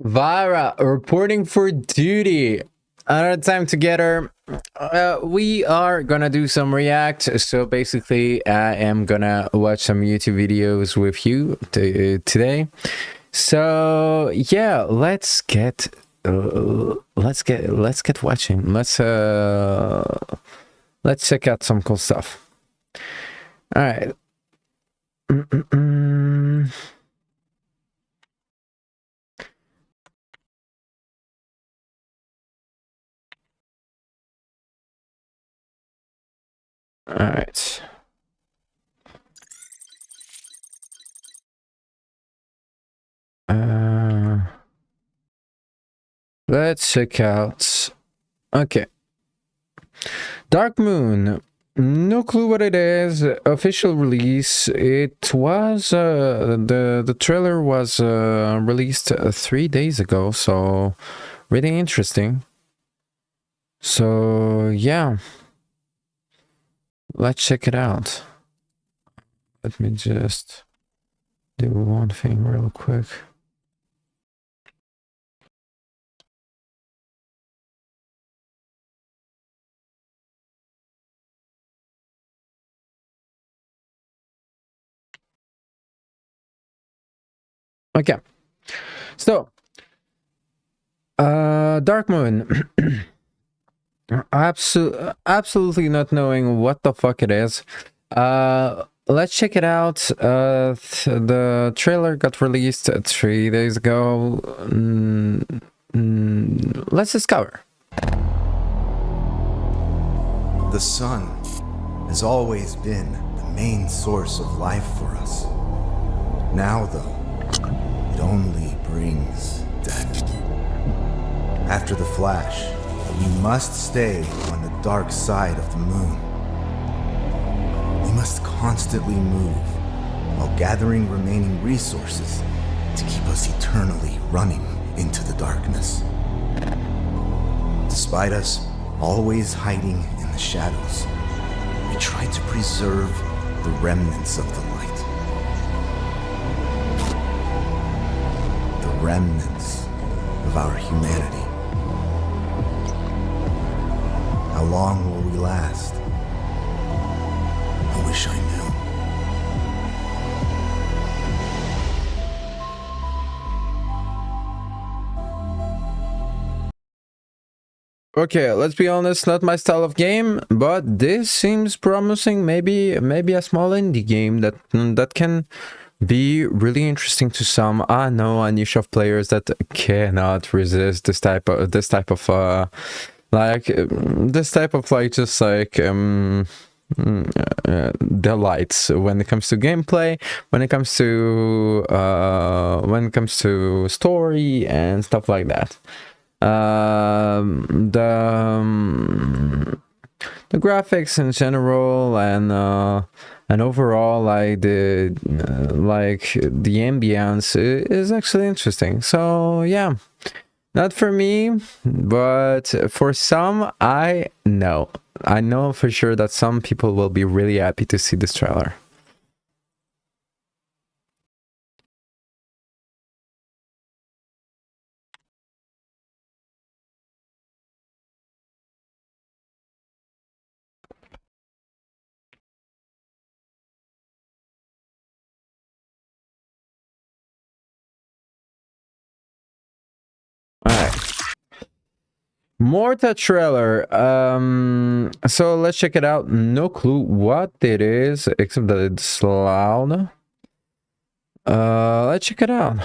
Vyrah reporting for duty. Another time together. We are gonna do some React. So basically, I am gonna watch some YouTube videos with you today. So yeah, let's get watching. Let's check out some cool stuff. All right. All right. Let's check out. Okay. Dark Moon. No clue what it is. Official release. It was the trailer was released 3 days ago, so really interesting. So yeah, let's check it out. Let me just do one thing real quick. Okay, so Dark Moon. Absolutely not knowing what the fuck it is. Let's check it out. The trailer got released 3 days ago. Let's discover. The sun has always been the main source of life for us. Now, though, it only brings death. After the flash, we must stay on the dark side of the moon. We must constantly move while gathering remaining resources to keep us eternally running into the darkness. Despite us always hiding in the shadows, we try to preserve the remnants of the light. The remnants of our humanity. How long will we last? I wish I knew. Okay, let's be honest, not my style of game, but this seems promising. Maybe a small indie game that can be really interesting to some. I know a niche of players that cannot resist this type of delights when it comes to gameplay, when it comes to story and stuff like that. The graphics in general and overall, like the ambience is actually interesting. So yeah, not for me, but for some, I know for sure that some people will be really happy to see this trailer. All right. Morta trailer. So let's check it out. No clue what it is, except that it's loud. Let's check it out.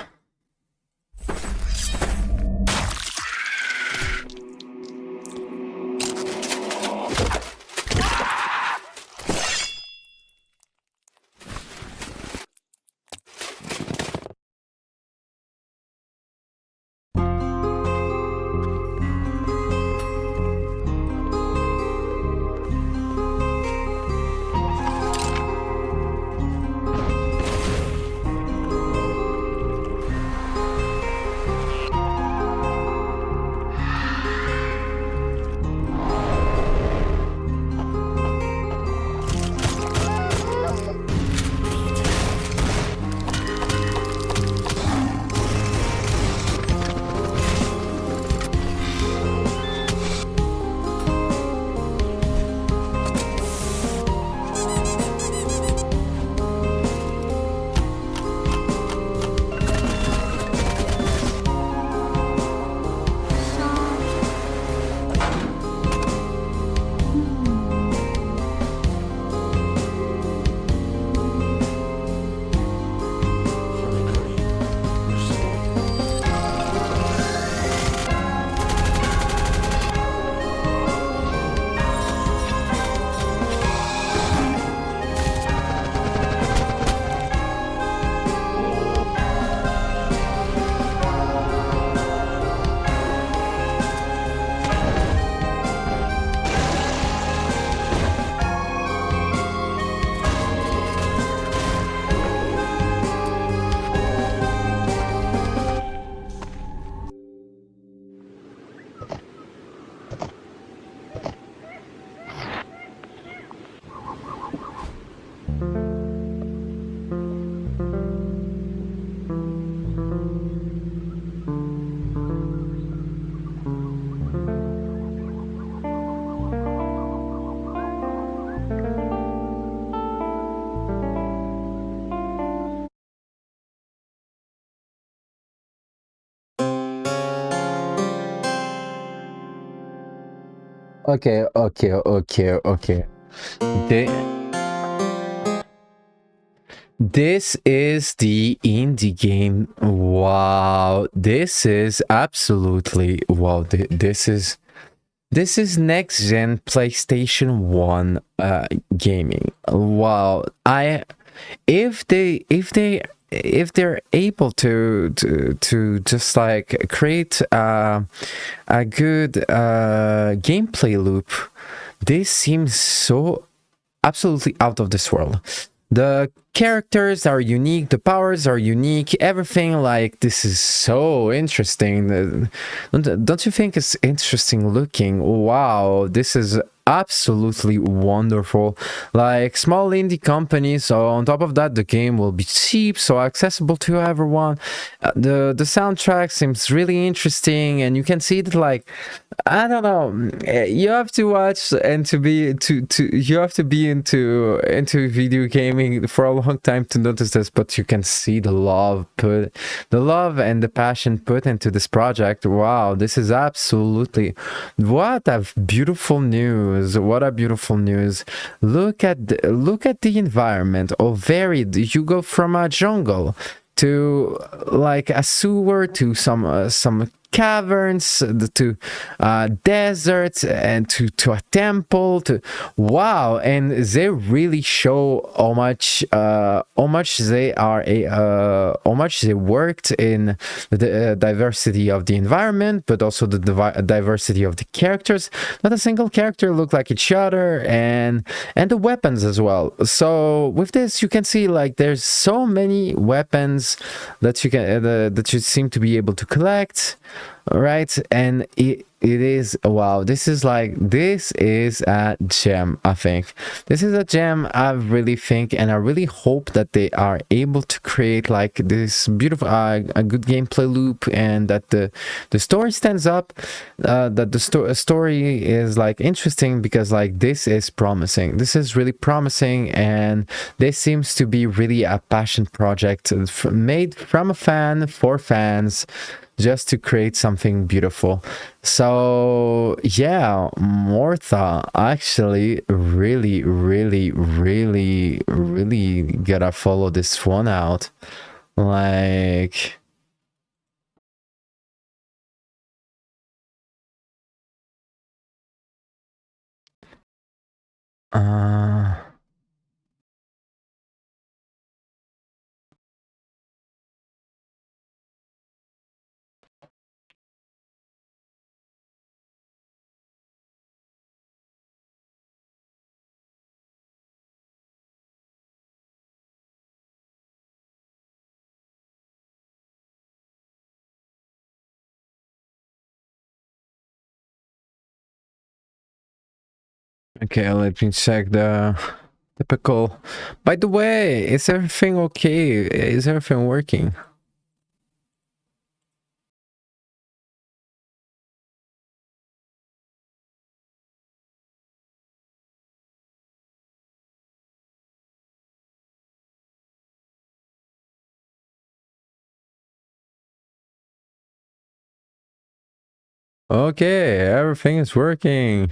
Okay. This is the indie game. Wow, this is absolutely wow. This is next gen PlayStation 1 gaming. Wow. I if they're able to just like create a good gameplay loop, this seems so absolutely out of this world. The characters are unique, the powers are unique, everything. Like, this is so interesting. Don't you think it's interesting looking? Wow, this is absolutely wonderful. Like, small indie companies, so on top of that the game will be cheap, so accessible to everyone. The soundtrack seems really interesting, and you can see that, like, I don't know. You have to watch and to be you have to be into video gaming for a long time to notice this, but you can see the love and the passion put into this project. Wow, this is absolutely what a beautiful news. What a beautiful news. Look at the environment. Oh, varied. You go from a jungle to like a sewer to some caverns to deserts and to a temple to wow, and they really show how much they are how much they worked in the diversity of the environment, but also the diversity of the characters. Not a single character look like each other, and the weapons as well. So with this you can see like there's so many weapons that you can that you seem to be able to collect, right? And it is wow, this is a gem. I think this is a gem. I really think, and I really hope that they are able to create like this beautiful a good gameplay loop, and that the story stands up, that the story is like interesting, because like this is promising. This is really promising, and this seems to be really a passion project made from a fan for fans, just to create something beautiful. So yeah, Mortha actually really gotta follow this one out. Like, uh okay, let me check the typical. By the way, is everything okay? Is everything working? Okay, everything is working.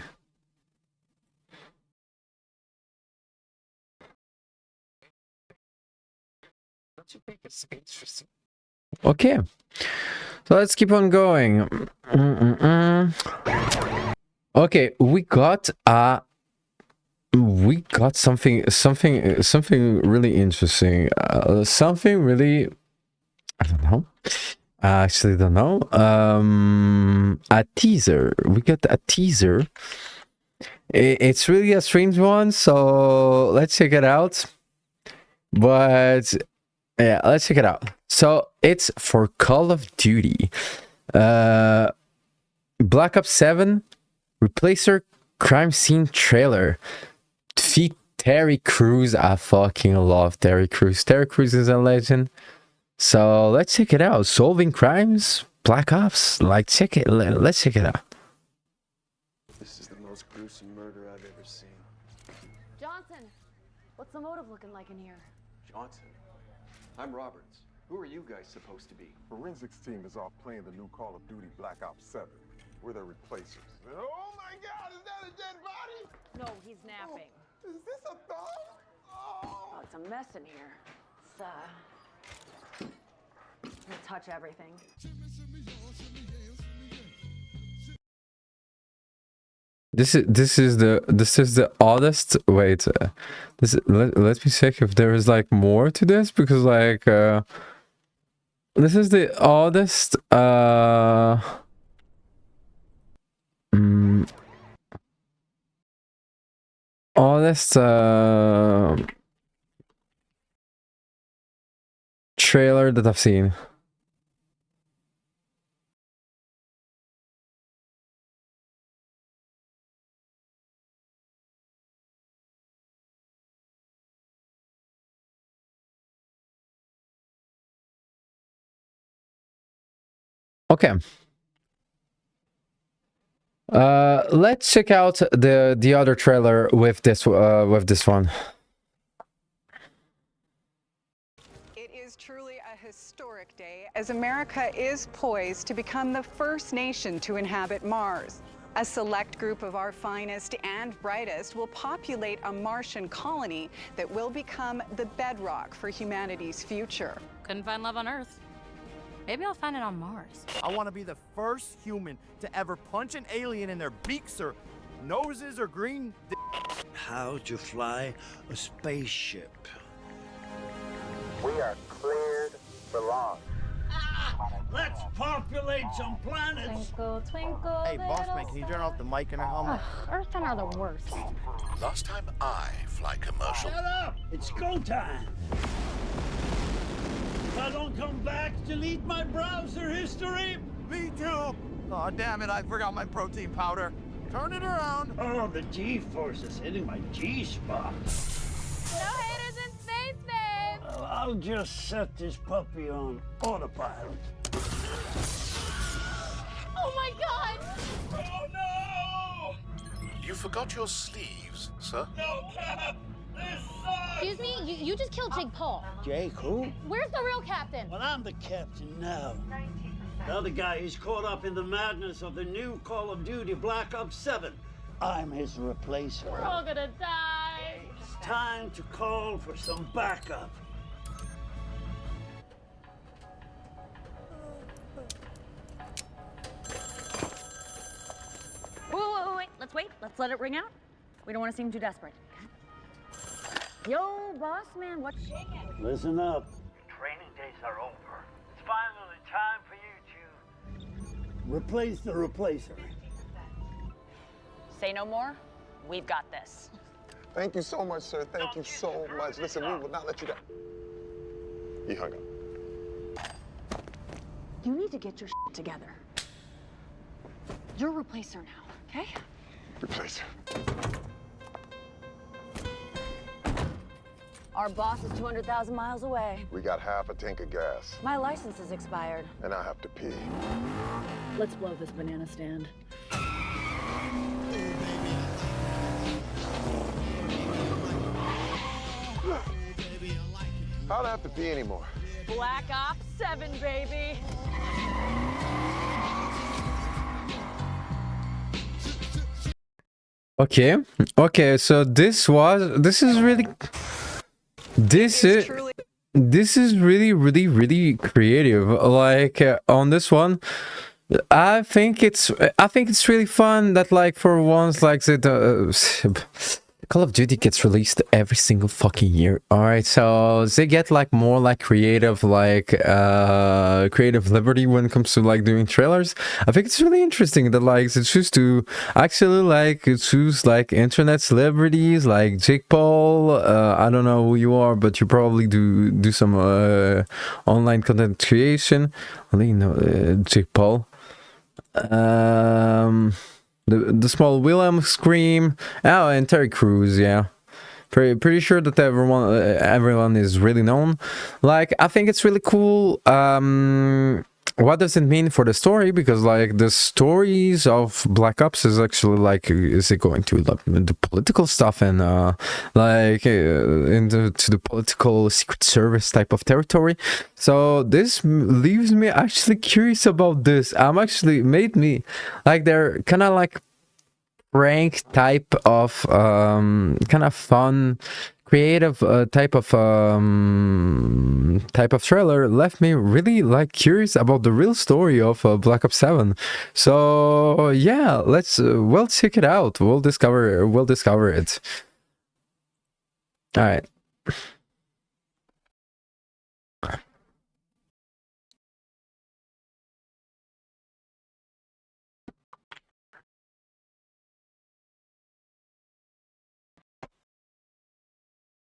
Don't you think it's interesting? Okay, so let's keep on going. Okay, we got something really interesting. Something really, I don't know. I actually don't know. A teaser. We got a teaser. It's really a strange one, so let's check it out. But yeah, let's check it out. So it's for Call of Duty. Black Ops 7 Replacer crime scene trailer. Feat Terry Crews. I fucking love Terry Crews. Terry Crews is a legend. So let's check it out. Solving crimes, Black Ops. Like, check it. Let's check it out. This is the most gruesome murder I've ever seen. Johnson, what's the motive looking like in here? Johnson? I'm Roberts. Who are you guys supposed to be? Forensics team is off playing the new Call of Duty Black Ops 7. We're their replacers. Oh my God, is that a dead body? No, he's napping. Is this a thong? Oh, it's a mess in here. It's, gonna touch everything. This is the oddest. Wait, let me check if there is like more to this, because like this is the oddest oddest trailer that I've seen. Okay. Let's check out the other trailer with this one. It is truly a historic day as America is poised to become the first nation to inhabit Mars. A select group of our finest and brightest will populate a Martian colony that will become the bedrock for humanity's future. Couldn't find love on Earth. Maybe I'll find it on Mars. I want to be the first human to ever punch an alien in their beaks or noses or green. How to fly a spaceship. We are cleared for launch. Let's populate some planets. Twinkle, twinkle, Hey, boss man, can you turn off the mic in her helmet? Earthmen are the worst. Last time I fly commercial. Shut up! It's go time. If I don't come back, delete my browser history. Me too. Oh damn it! I forgot my protein powder. Turn it around. Oh, the G-force is hitting my G-spot. No haters in space, babe. Well, I'll just set this puppy on autopilot. Oh my God! Oh no! You forgot your sleeves, sir? No, Cap! This sucks! Excuse me, you just killed Jake Paul. Jake, who? Where's the real captain? Well, I'm the captain now. The other guy is caught up in the madness of the new Call of Duty Black Ops 7. I'm his replacer. We're all gonna die. It's time to call for some backup. Wait. Let's wait. Let's let it ring out. We don't want to seem too desperate. Yo, boss man, what's shaking? Listen up. Training days are over. It's finally time for you to Replace the replacer. Say no more. We've got this. Thank you so much, sir. Thank you so much. Listen, we will not let you down. He hung up. You need to get your shit together. You're a replacer now, okay? Replace. Our boss is 200,000 miles away. We got half a tank of gas, My license is expired. and I have to pee. Let's blow this banana stand. I don't have to pee anymore. Black Ops 7, baby. Okay, so this is really really creative. Like on this one, I think it's really fun that like for once like the Call of Duty gets released every single fucking year. All right, so they get like more like creative liberty when it comes to like doing trailers. I think it's really interesting that like they choose to actually like choose like internet celebrities like Jake Paul. I don't know who you are, but you probably do some online content creation. Only know Jake Paul. The small William Scream. Oh, and Terry Crews, yeah. Pretty sure that everyone is really known. Like, I think it's really cool. what does it mean for the story? Because like the stories of Black Ops is actually like, is it going to like the political stuff and into to the political Secret Service type of territory? So this leaves me actually curious about this. Made me like, they're kind of like prank type of kind of fun, creative type of trailer, left me really like curious about the real story of Black Ops 7. So yeah, let's we'll check it out. We'll discover it. All right.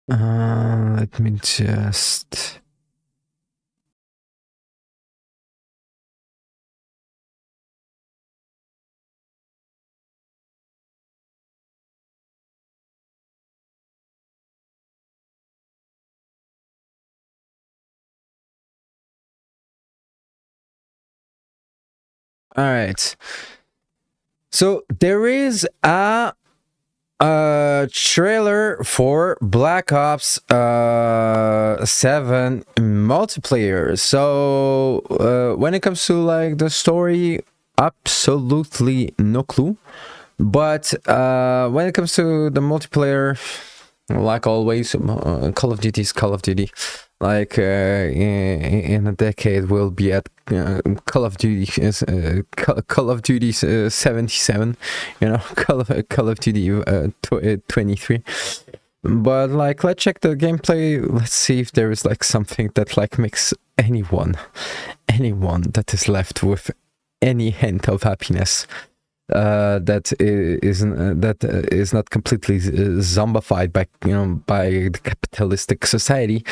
Let me just... All right. So there is a trailer for Black Ops 7 multiplayer. So when it comes to like the story, absolutely no clue. But when it comes to the multiplayer, like always, Call of Duty is Call of Duty. Like in a decade, we'll be at Call of Duty 77, you know, Call of Duty 23. But like, let's check the gameplay. Let's see if there is like something that like makes anyone that is left with any hint of happiness. That is not completely zombified by the capitalistic society,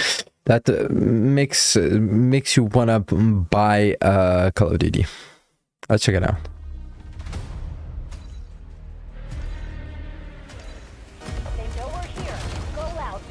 that makes you wanna buy Call of Duty. Let's check it out. They know we're here. Go out.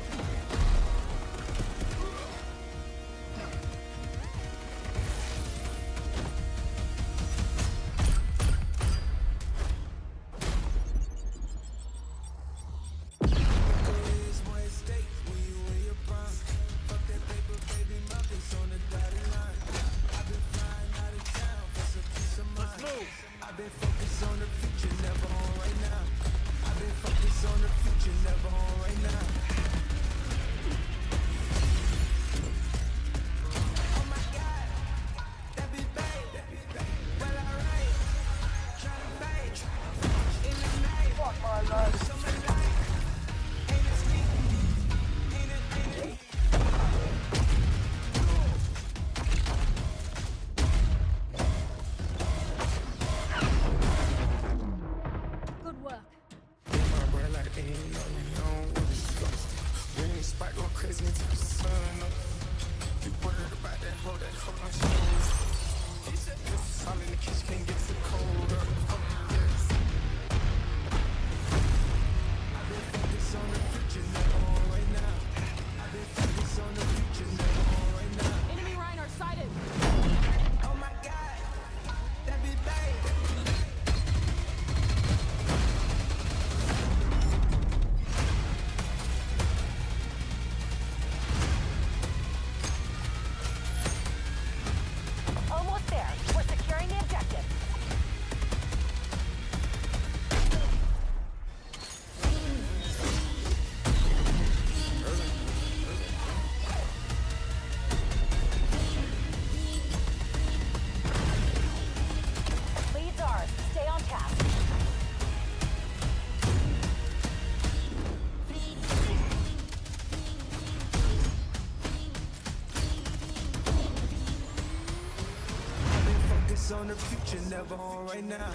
On the future, never on right now.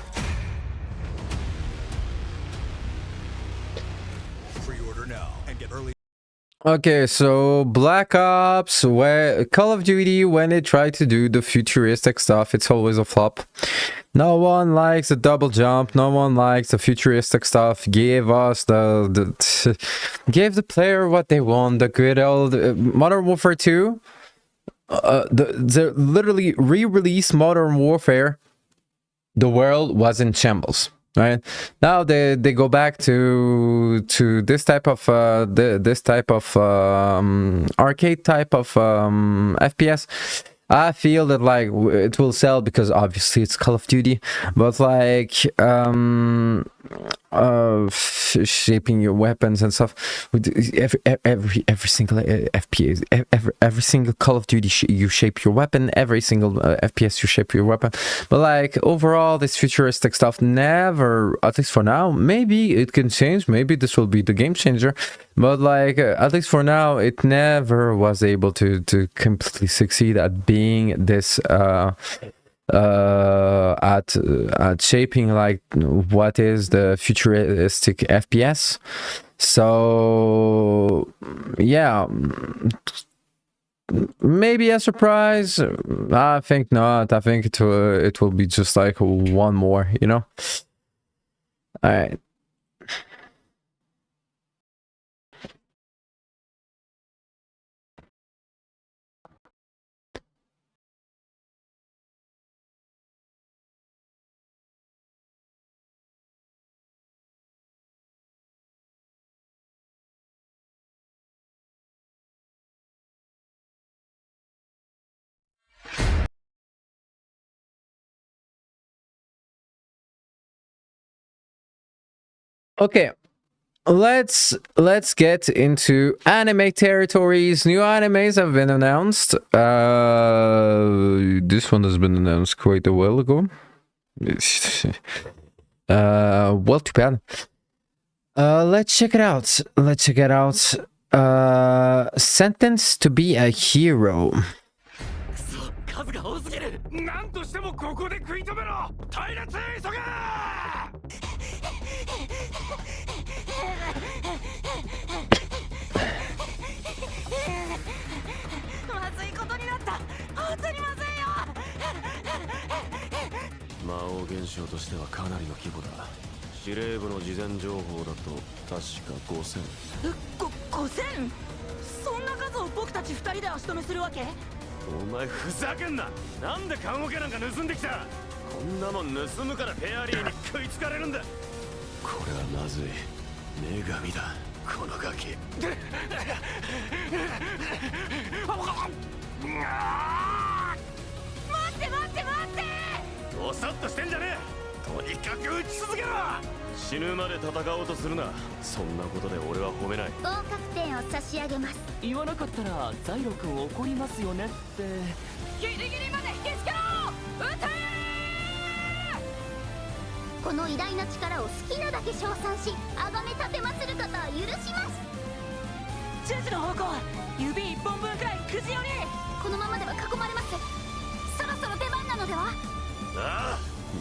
Pre-order now and get early. Okay, so Black Ops, where Call of Duty, when they try to do the futuristic stuff, it's always a flop. No one likes the double jump. No one likes the futuristic stuff. Give us give the player what they want. The good old Modern Warfare 2. the literally re-release Modern Warfare, the world was in shambles. Right now, they go back to this type of arcade type of FPS. I feel that like it will sell because obviously it's Call of Duty, but like shaping your weapons and stuff. Every single FPS, every single Call of Duty, you shape your weapon. Every single FPS, you shape your weapon. But like overall, this futuristic stuff never, at least for now. Maybe it can change. Maybe this will be the game changer. But like at least for now, it never was able to completely succeed at being this at shaping like what is the futuristic FPS. So yeah, maybe a surprise. I think not. I think it will be just like one more, you know. All right. Okay, let's get into anime territories. New animes have been announced. This one has been announced quite a while ago. Well, too bad. Let's check it out. Sentenced to be a hero. 数が多すぎる。何としてもここで食い止めろ。隊列急げ。まずいことになった。本当にまずいよ。魔王現象としてはかなりの規模だ。司令部の事前情報だと確か5000。5000？そんな数を僕たち2人で足止めするわけ？お前ふざけんな。なんで棺桶なんか盗んできた。こんなもん盗むからフェアリーに食いつかれるんだ。これはまずい。女神だこのガキ。待っておさっとしてんじゃねえ。とにかく撃ち続けろ。死ぬまで戦おうとするな。そんなことで俺は褒めない。合格点を差し上げます。言わなかったらザイロ君怒りますよねって。ギリギリまで引きつけろ。撃て。この偉大な力を好きなだけ称賛し、崇め立てまつることを許します。10時の方向、指1本分くらいくじ寄り。このままでは囲まれます。そろそろ出番なのでは。ああ、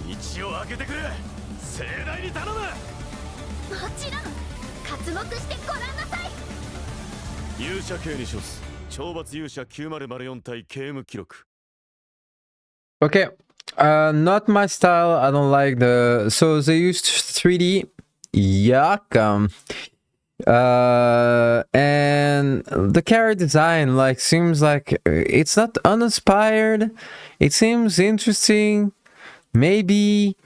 道を開けてくれ。盛大に頼む。もちろん刮目してご覧なさい。勇者系に処す。懲罰勇者9004対刑務記録。 Okay, not my style. I don't like so they used 3D. Yuck. And the character design like seems like it's not uninspired. It seems interesting. Maybe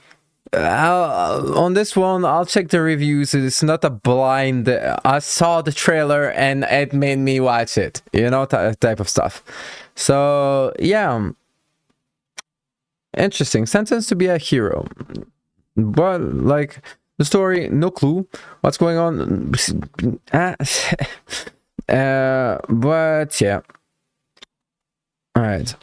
on this one I'll check the reviews. It's not a blind. I saw the trailer and it made me watch it, you know, type of stuff. So yeah, interesting. Sentenced to be a hero, but like the story, no clue what's going on. But yeah, all right.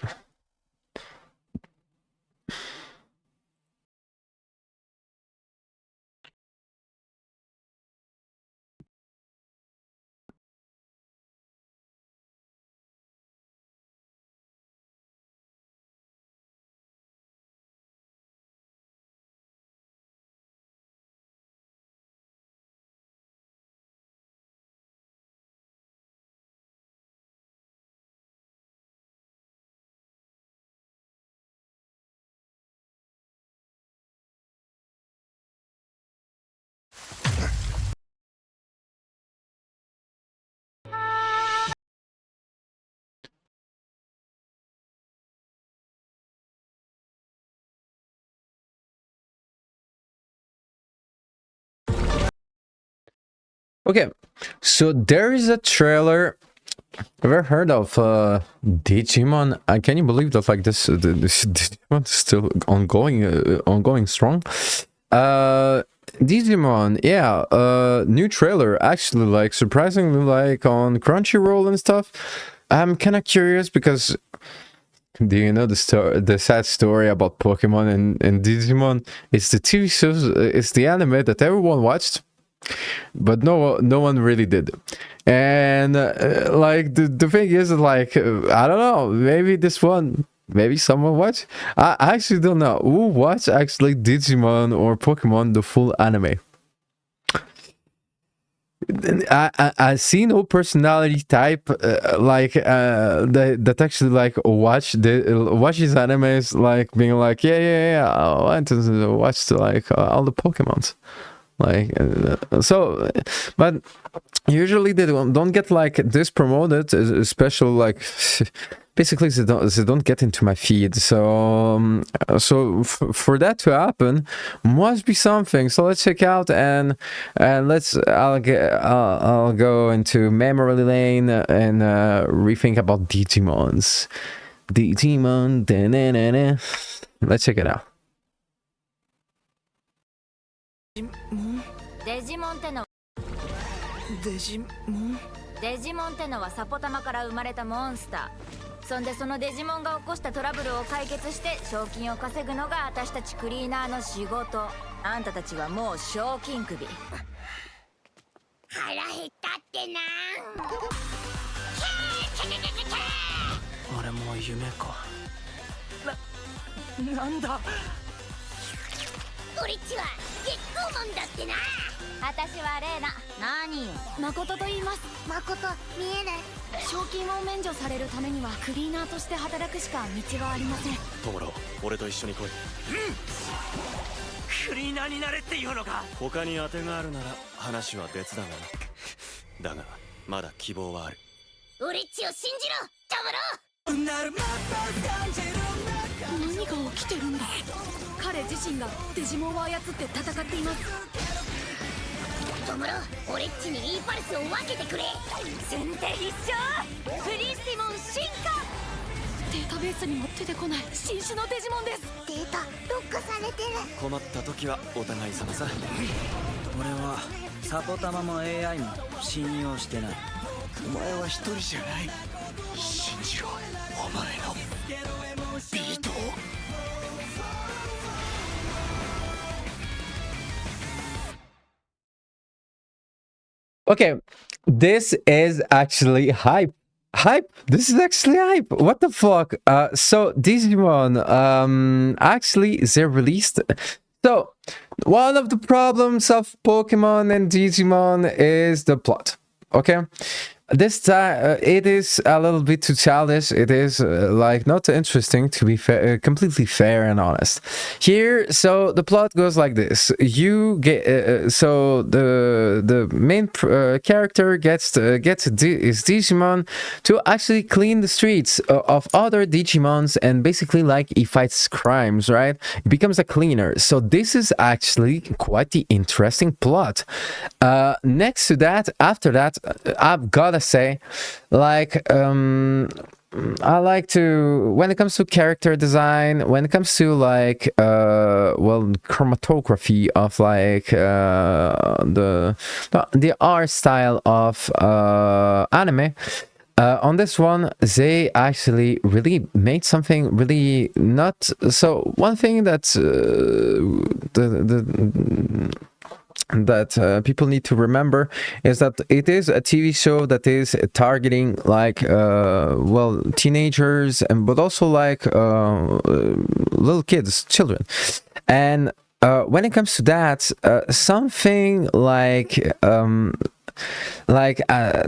Okay, so there is a trailer. Ever heard of Digimon? Can you believe that like this Digimon is still ongoing strong? Digimon, yeah, new trailer actually, like surprisingly, like on Crunchyroll and stuff. I'm kind of curious because do you know the sad story about Pokemon and Digimon? It's the TV shows, it's the anime that everyone watched, but no one really did. And like the thing is, like I don't know, maybe this one, maybe someone watched. I actually don't know who watched actually Digimon or Pokemon the full anime. I see no personality type that actually like watch these animes, like being like yeah I want to watch like all the Pokemons, like so, but usually they don't get like this promoted, especially like basically they don't get into my feed. So for that to happen must be something. So let's check out and I'll go into memory lane and rethink about Digimon. Let's check it out. デジモンってのはサポタマから生まれたモンスター。そんでそのデジモンが起こしたトラブルを解決して賞金を稼ぐのが私たちクリーナーの仕事。あんたたちはもう賞金首。腹減ったってな。あれも夢か。なんだ。俺っちは月光マンだってな。私はレイナ。何よ。誠と言います。誠見えない。賞金を免除されるためにはクリーナーとして働くしか道はありません。トモロ、俺と一緒に来い。クリーナーになれっていうのか。他に当てがあるなら話は別だがな。だがまだ希望はある。俺っちを信じろ、トモロ。何が起きてるんだ。彼自身がデジモンを操って戦っています。トモロ、俺っちにいいパルスを分けてくれ。先手必勝。フリスティモン進化。データベースにも出てこない新種のデジモンです。データロックされてる。困った時はお互い様さ。俺はサポタマも AI も信用してない。お前は一人じゃない。信じろ、お前のビートを。Okay, this is actually hype. This is actually hype. What the fuck? So Digimon, actually they released. So one of the problems of Pokemon and Digimon is the plot. Okay, this time it is a little bit too childish. It is like not interesting, to be completely fair and honest. Here, so the plot goes like this: you get so the main character gets his Digimon to actually clean the streets of other Digimons, and basically like he fights crimes, right? He becomes a cleaner. So this is actually quite the interesting plot. Next to that, after that, I've gotta say, like I like to, when it comes to character design, when it comes to like well, chromatography of like the art style of anime, on this one they actually really made something really not so. One thing that's that people need to remember is that it is a TV show that is targeting like well, teenagers, and but also like little kids, children. And when it comes to that, something like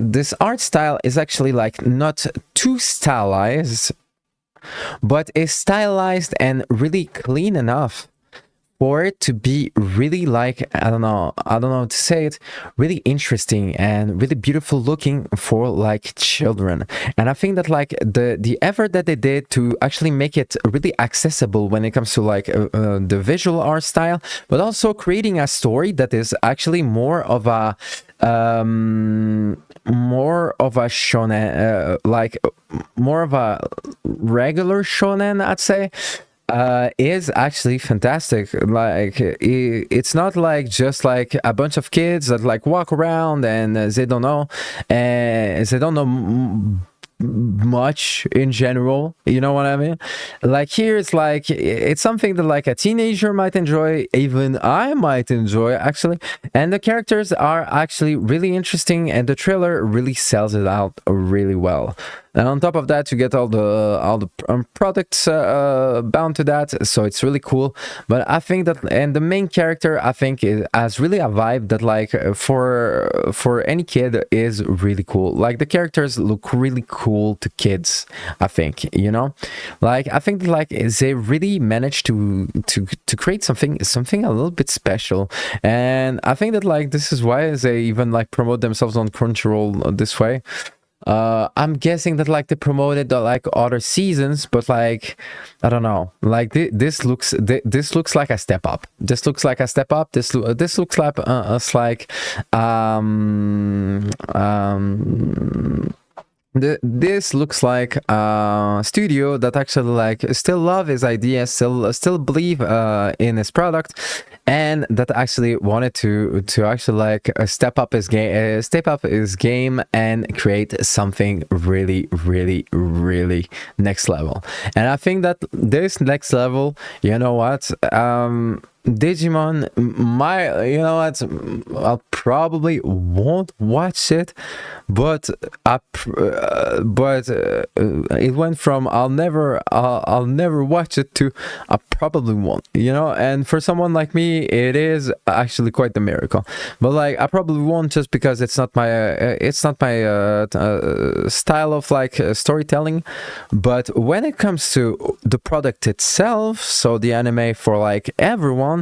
this art style is actually like not too stylized, but is stylized and really clean enough for it to be really like, I don't know how to say it, really interesting and really beautiful looking for like children. And I think that like the effort that they did to actually make it really accessible when it comes to like the visual art style, but also creating a story that is actually more of a more of a shonen, like more of a regular shonen, I'd say, is actually fantastic. Like it's not like just like a bunch of kids that like walk around and they don't know, and they don't know much in general, you know what I mean? Like here it's like it's something that like a teenager might enjoy, even I might enjoy actually, and the characters are actually really interesting and the trailer really sells it out really well. And on top of that, you get all the products bound to that, so it's really cool. But I think that, and the main character, I think, has really a vibe that like for any kid is really cool. Like the characters look really cool to kids, I think, you know. Like I think like they really managed to create something a little bit special, and I think that like this is why they even like promote themselves on Crunchyroll this way. I'm guessing that like they promoted like other seasons, but like I don't know, like this looks like a step up. This looks like a step up. This looks like us like this looks like a studio that actually like still love his idea, still believe in his product, and that actually wanted to actually like step up his game and create something really next level. And I think that this next level, you know what, Digimon, you know what, I probably won't watch it, but it went from I'll never watch it to I probably won't, you know. And for someone like me, it is actually quite a miracle. But like I probably won't, just because it's not my style of like storytelling. But when it comes to the product itself, so the anime for like everyone,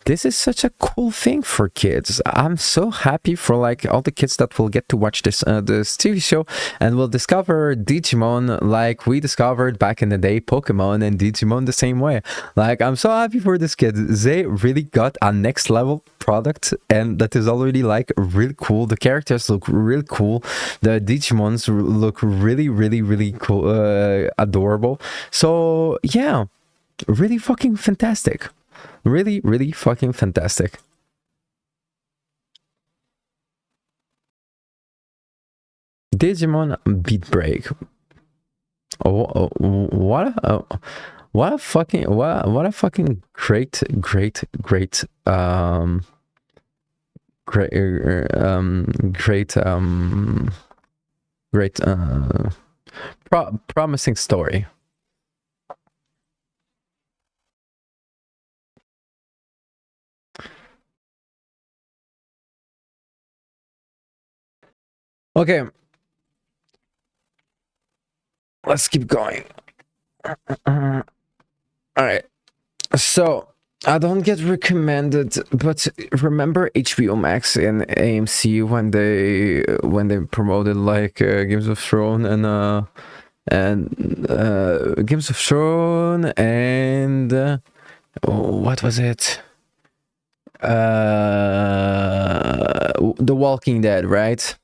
this is such a cool thing for kids. I'm so happy for like all the kids that will get to watch this TV show and will discover Digimon like we discovered back in the day Pokemon and Digimon the same way. Like I'm so happy for this kid. They really got a next level product, and that is already like really cool. The characters look really cool. The Digimons look really cool, adorable. So yeah, really fucking fantastic. Really fucking fantastic. Digimon Beat Break. Oh, what a fucking great promising story. Okay, let's keep going. All right, so I don't get recommended, but remember HBO Max and AMC when they promoted like Games of Thrones and Games of Thrones and what was it? The Walking Dead, right?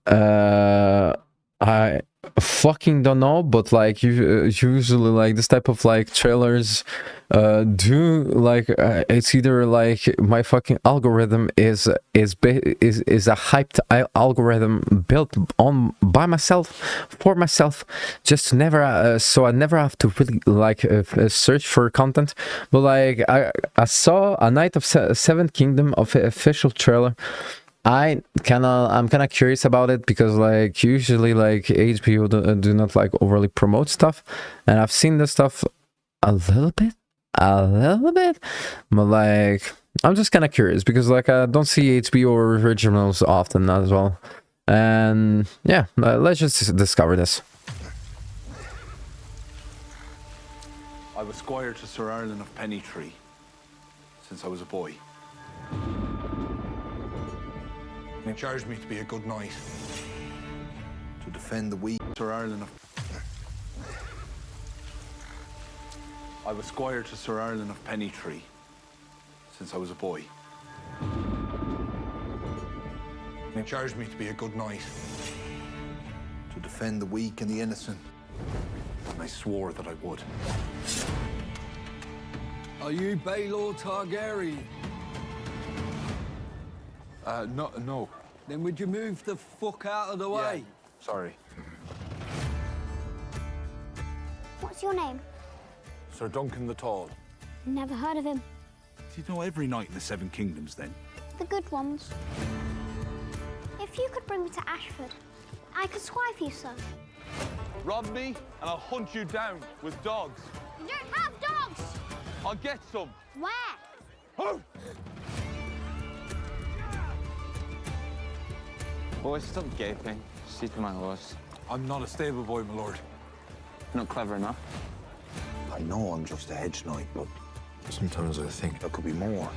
I fucking don't know, but like usually like this type of like trailers do like it's either like my fucking algorithm is a hyped algorithm built on by myself for myself, just to never so I never have to really like search for content. But like I saw a Night of Seventh Kingdom of official trailer. I'm kind of curious about it, because like usually like HBO do not like overly promote stuff, and I've seen this stuff a little bit, but like I'm just kind of curious, because like I don't see HBO originals often as well. And yeah, let's just discover this. I was squire to Sir Arlen of Pennytree since I was a boy. He charged me to be a good knight, to defend the weak. Sir Arlen of... I was squire to Sir Arlen of Pennytree since I was a boy. They charged me to be a good knight. To defend the weak and the innocent. And I swore that I would. Are you Baelor Targaryen? No. Then would you move the fuck out of the way? Sorry. What's your name? Sir Duncan the Tall. Never heard of him. Do you know every knight in the Seven Kingdoms, then? The good ones. If you could bring me to Ashford, I could swipe you, sir. Rob me, and I'll hunt you down with dogs. You don't have dogs! I'll get some. Where? Oh! Boys, stop gaping. See to my horse. I'm not a stable boy, my lord. Not clever enough. I know I'm just a hedge knight, but sometimes I think there could be more.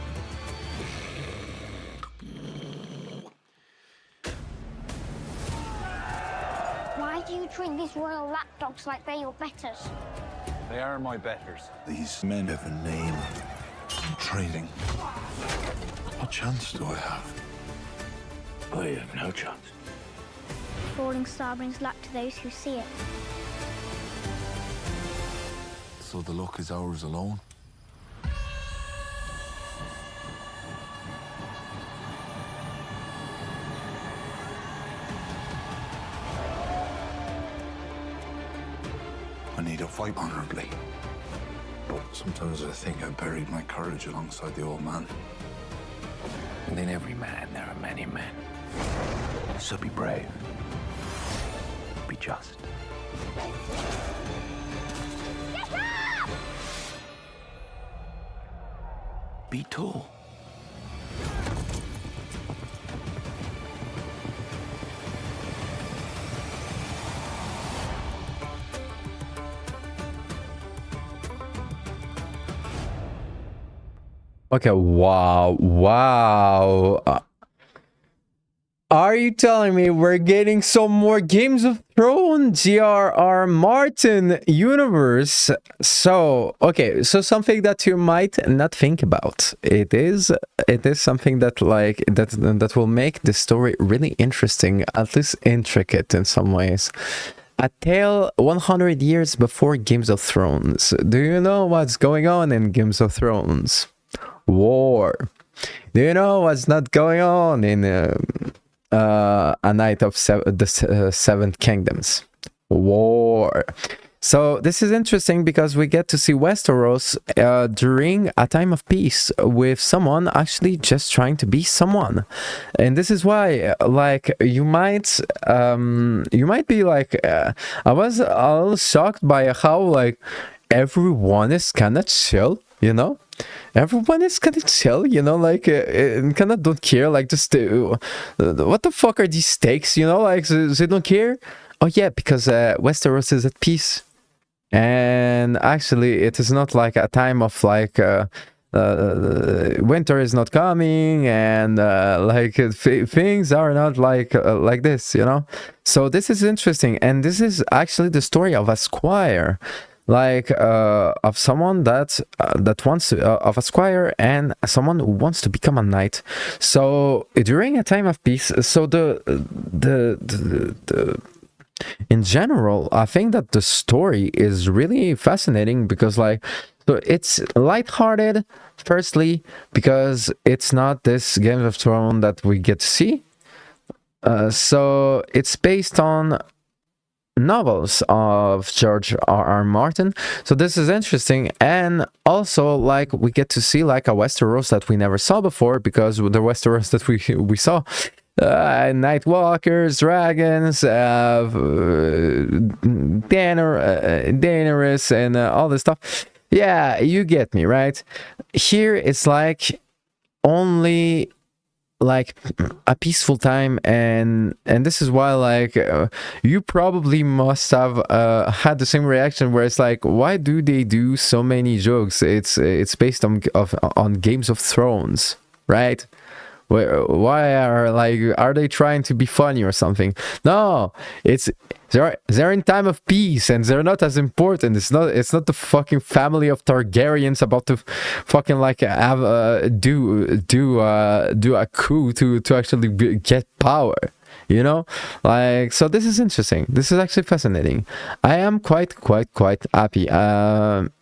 Why do you treat these royal lapdogs like they're your betters? They are my betters. These men have a name. I'm training. What chance do I have? I have no chance. Falling star brings luck to those who see it. So the luck is ours alone? I need to fight honorably. But sometimes I think I buried my courage alongside the old man. And in every man, there are many men. So be brave. Be just. Be tall. Okay, wow. Are you telling me we're getting some more Games of Thrones J.R.R. Martin universe? So, okay, so something that you might not think about. It is something that that will make the story really interesting, at least intricate in some ways. A tale 100 years before Games of Thrones. Do you know what's going on in Games of Thrones? War. Do you know what's not going on in A Night of the Seven Kingdoms? War. So this is interesting because we get to see Westeros during a time of peace with someone actually just trying to be someone. And this is why, like, you might be like, I was a little shocked by how, like, everyone is kind of chill, you know? Everyone is kind of chill, you know, like, kind of don't care, like, just, what the fuck are these stakes, you know, like, they don't care? Oh yeah, because Westeros is at peace. And actually, it is not like a time of, like, winter is not coming, and like things are not like this, you know. So this is interesting, and this is actually the story of a squire, like of someone that wants to, of a squire and someone who wants to become a knight. So during a time of peace, so the in general, I think that the story is really fascinating because, like, so it's lighthearted, firstly, because it's not this Game of Thrones that we get to see. So it's based on novels of George R.R. Martin. So this is interesting, and also, like, we get to see, like, a Westeros that we never saw before, because the Westeros that we saw, Night Walkers, dragons, Daenerys, and all this stuff. Yeah, you get me, right? Here it's like only like a peaceful time, and this is why, like, you probably must have had the same reaction where it's like, why do they do so many jokes? It's based on Games of Thrones, right? Why are they trying to be funny or something? No, it's they're in time of peace and they're not as important. It's not the fucking family of Targaryens about to fucking like have do a coup to actually get power. You know, like, so this is interesting. This is actually fascinating. I am quite happy.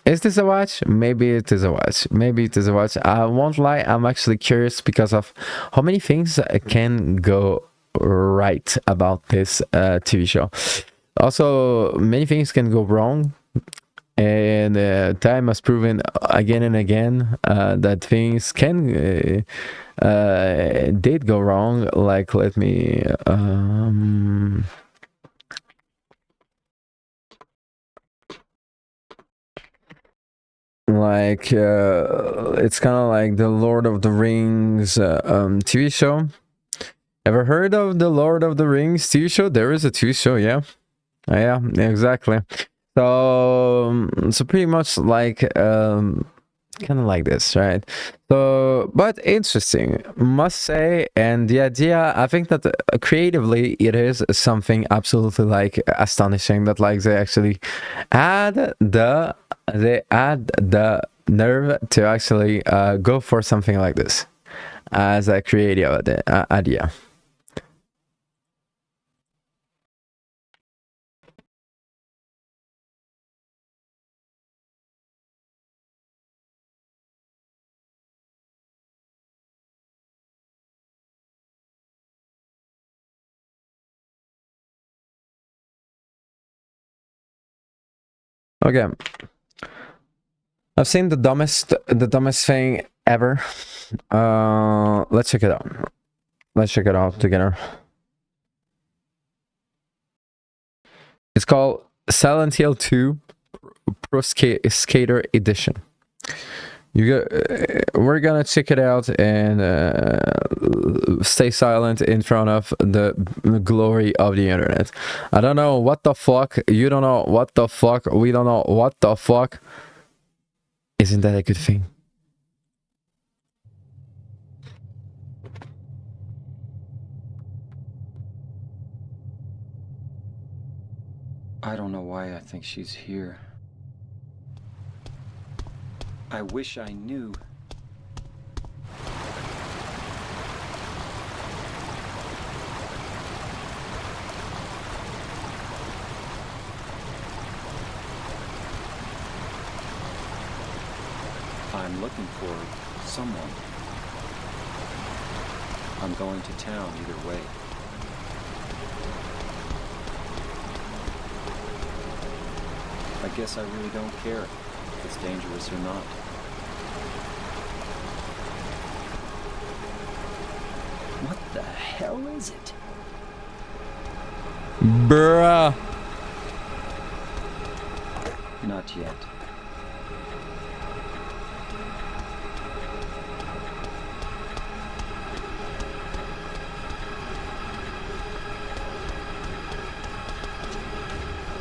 Is this a watch? Maybe it is a watch. Maybe it is a watch. I won't lie, I'm actually curious because of how many things can go right about this TV show. Also, many things can go wrong. And time has proven again and again that things can did go wrong. Like, let me like it's kind of like the Lord of the Rings TV show. Ever heard of the Lord of the Rings TV show? There is a TV show, yeah. Yeah, exactly. So pretty much like kind of like this, right? So, but interesting, must say. And the idea, I think that creatively it is something absolutely like astonishing that like they actually add the nerve to actually go for something like this as a creative idea. Okay, I've seen the dumbest thing ever. Let's check it out. Let's check it out together. It's called Silent Hill 2 Pro Skater Edition. We're gonna check it out and stay silent in front of the glory of the internet. I don't know what the fuck. You don't know what the fuck. We don't know what the fuck. Isn't that a good thing? I don't know why I think she's here. I wish I knew. I'm looking for someone. I'm going to town either way. I guess I really don't care if it's dangerous or not. What the hell is it? Bruh. Not yet.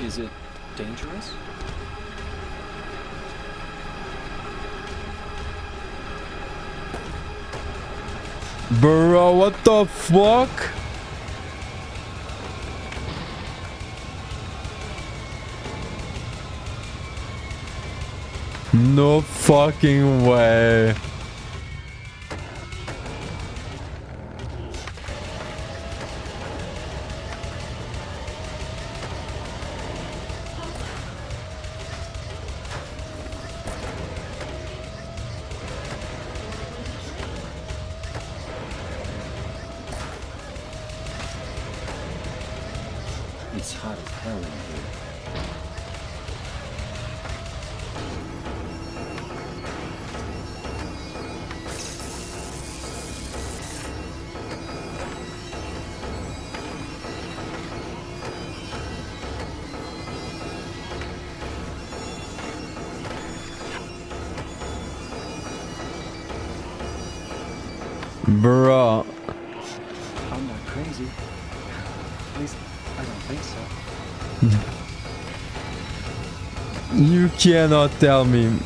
Is it dangerous? Bro, what the fuck? No fucking way. It's hot as hell in here. Bro. I'm not crazy. At least I don't think so. You cannot tell me.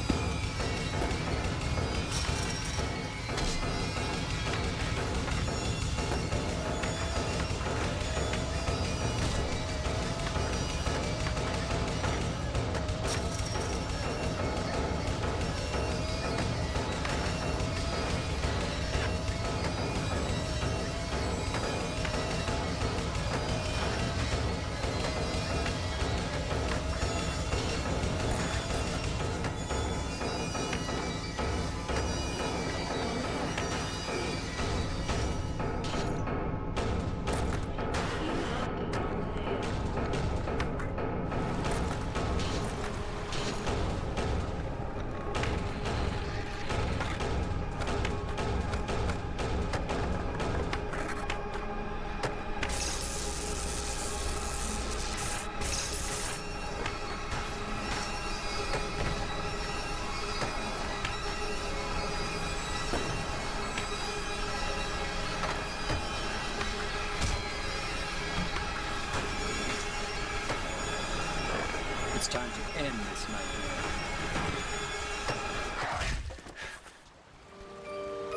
It's time to end this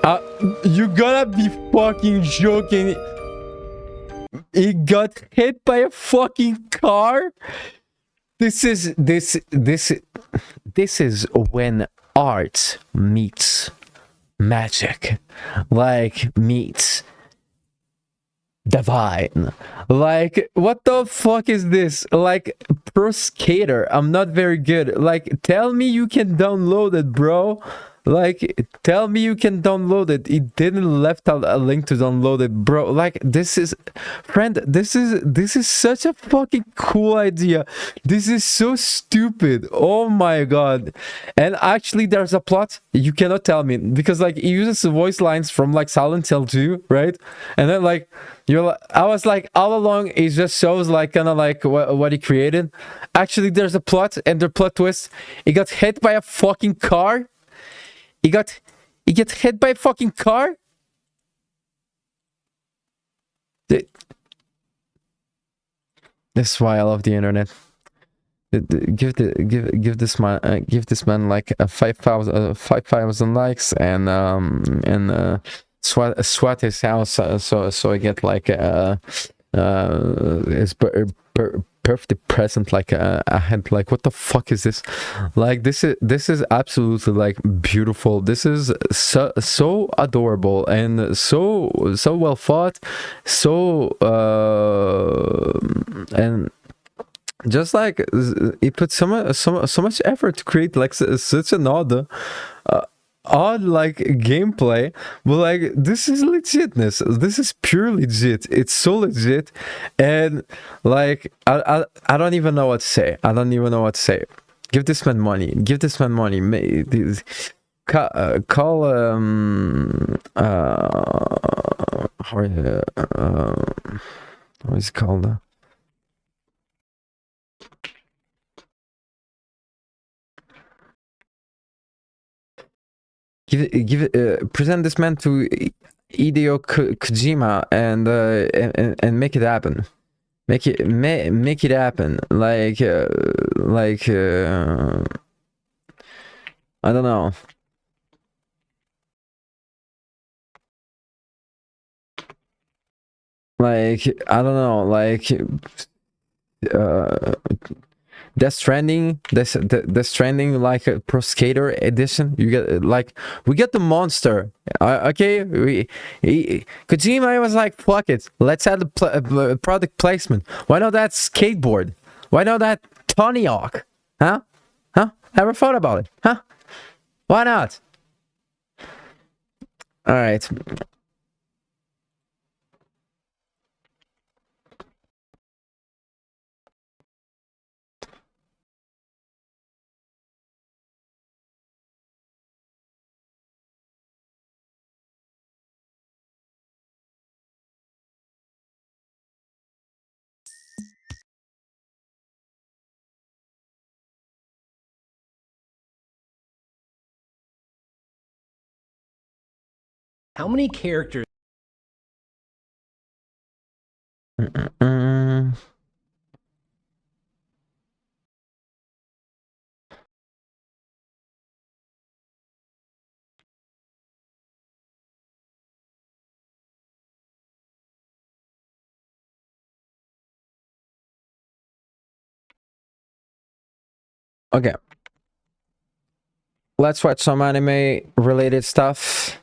nightmare. You gotta be fucking joking. He got hit by a fucking car? This is when art meets magic. Like meets divine. Like, what the fuck is this? Like, pro skater, I'm not very good. Like, tell me you can download it, bro. Like, tell me you can download it. It didn't left out a link to download it, bro. Like, this is, friend, this is such a fucking cool idea. This is so stupid. Oh my god. And actually, there's a plot. You cannot tell me, because like he uses the voice lines from like Silent Hill 2, right? And then like I was like, all along it just shows like kind of like what he created. Actually, there's a plot, and the plot twist: he got hit by a fucking car. He get hit by a fucking car? That's why I love the internet. Give this man like 5,000 likes and swat his house so I get like his birthday present. Like I had like, what the fuck is this? Like this is absolutely like beautiful. This is so adorable and so well thought, so and just like he put so much effort to create like such an odd like gameplay, but like this is legitness. This is pure legit. It's so legit, and like I don't even know what to say. I don't even know what to say. Give this man money. Give this man money. Call how is it called? Present this man to Hideo Kojima and make it happen. Make it happen. Like I don't know. Like I don't know. Like Death Stranding, like a Pro Skater edition. You get like, we get the monster. Okay, Kojima was like, fuck it, let's add the product placement. Why not that skateboard? Why not that Tony Hawk? Huh? Ever thought about it? Huh? Why not? All right. How many characters? Okay. Let's watch some anime related stuff.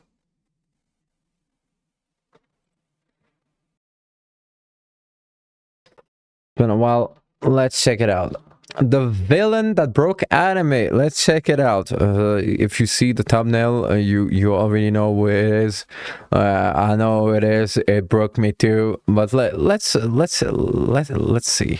Been a while. Let's check it out. The villain that broke anime. Let's check it out. If you see the thumbnail, you already know who it is. I know who it is. It broke me too. But let's see.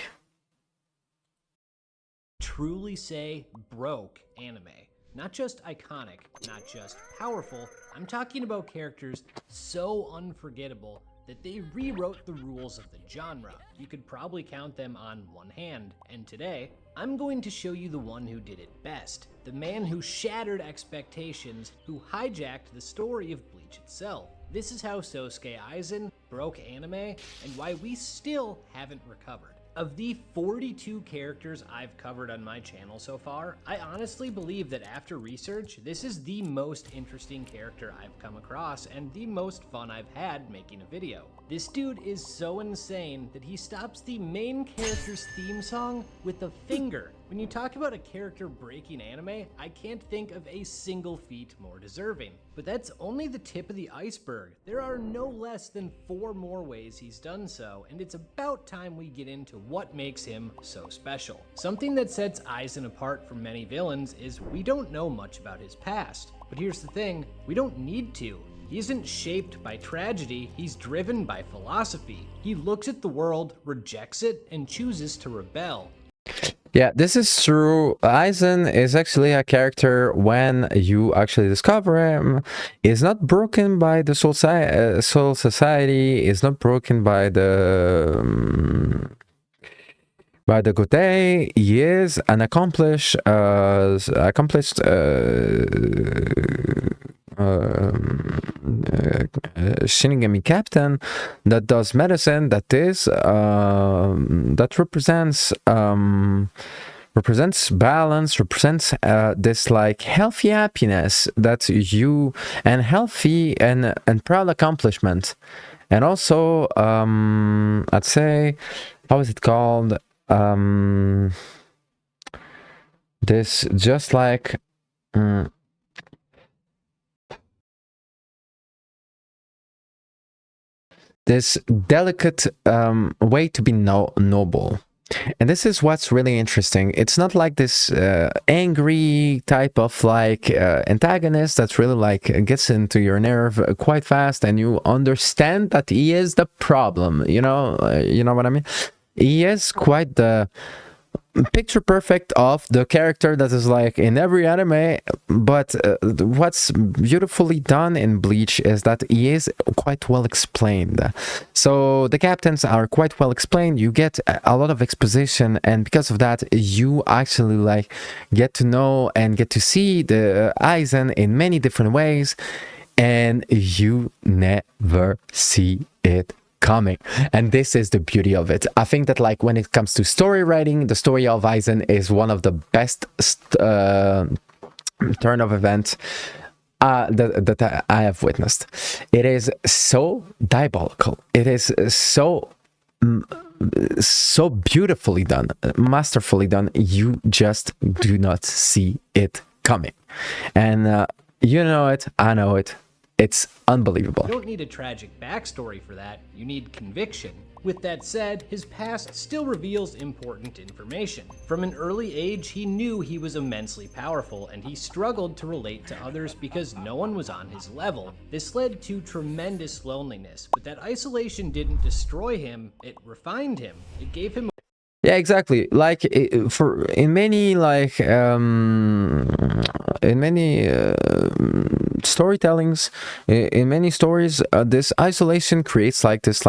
Truly say broke anime. Not just iconic, not just powerful. I'm talking about characters so unforgettable that they rewrote the rules of the genre. You could probably count them on one hand. And today, I'm going to show you the one who did it best. The man who shattered expectations, who hijacked the story of Bleach itself. This is how Sosuke Aizen broke anime and why we still haven't recovered. Of the 42 characters I've covered on my channel so far, I honestly believe that after research, this is the most interesting character I've come across and the most fun I've had making a video. This dude is so insane that he stops the main character's theme song with a finger. When you talk about a character breaking anime, I can't think of a single feat more deserving. But that's only the tip of the iceberg. There are no less than 4 more ways he's done so, and it's about time we get into what makes him so special. Something that sets Aizen apart from many villains is we don't know much about his past. But here's the thing, we don't need to. He isn't shaped by tragedy, he's driven by philosophy. He looks at the world, rejects it, and chooses to rebel. Yeah, this is true. Aizen is actually a character, when you actually discover him, is not broken by the Soul Society, is not broken by the Gotei. He is an accomplished Shinigami captain that does medicine, that represents balance, represents this like healthy happiness that you, and healthy and proud accomplishment. And also I'd say, how is it called, this just like this delicate way to be noble. And this is what's really interesting. It's not like this angry type of like antagonist that's really like gets into your nerve quite fast, and you understand that he is the problem, you know what I mean? He is quite the picture perfect of the character that is like in every anime, but what's beautifully done in Bleach is that he is quite well explained. So the captains are quite well explained, you get a lot of exposition, and because of that you actually like get to know and get to see the Aizen in many different ways, and you never see it coming. And this is the beauty of it. I think that like when it comes to story writing, the story of Aizen is one of the best turn of events that I have witnessed. It is so diabolical. It is so beautifully done, masterfully done. You just do not see it coming. And you know it, I know it. It's unbelievable. You don't need a tragic backstory for that, you need conviction. With that said, his past still reveals important information. From an early age, he knew he was immensely powerful, and he struggled to relate to others because no one was on his level. This led to tremendous loneliness, but that isolation didn't destroy him, it refined him. It gave him Yeah, exactly. Like in many like storytellings, in many stories, this isolation creates like this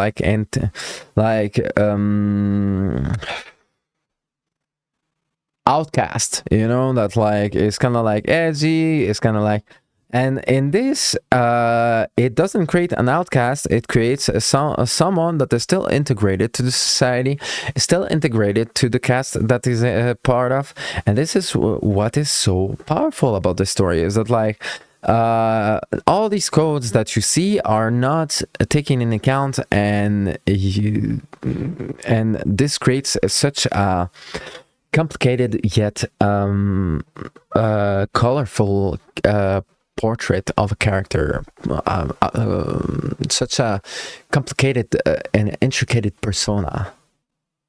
outcast. You know, that like is kind of like edgy. It's kind of like. And in this, it doesn't create an outcast, it creates someone that is still integrated to the society, still integrated to the cast that is a part of. And this is what is so powerful about this story, is that like, all these codes that you see are not taken in account, and this creates such a complicated yet colorful portrait of a character, such a complicated and intricate persona.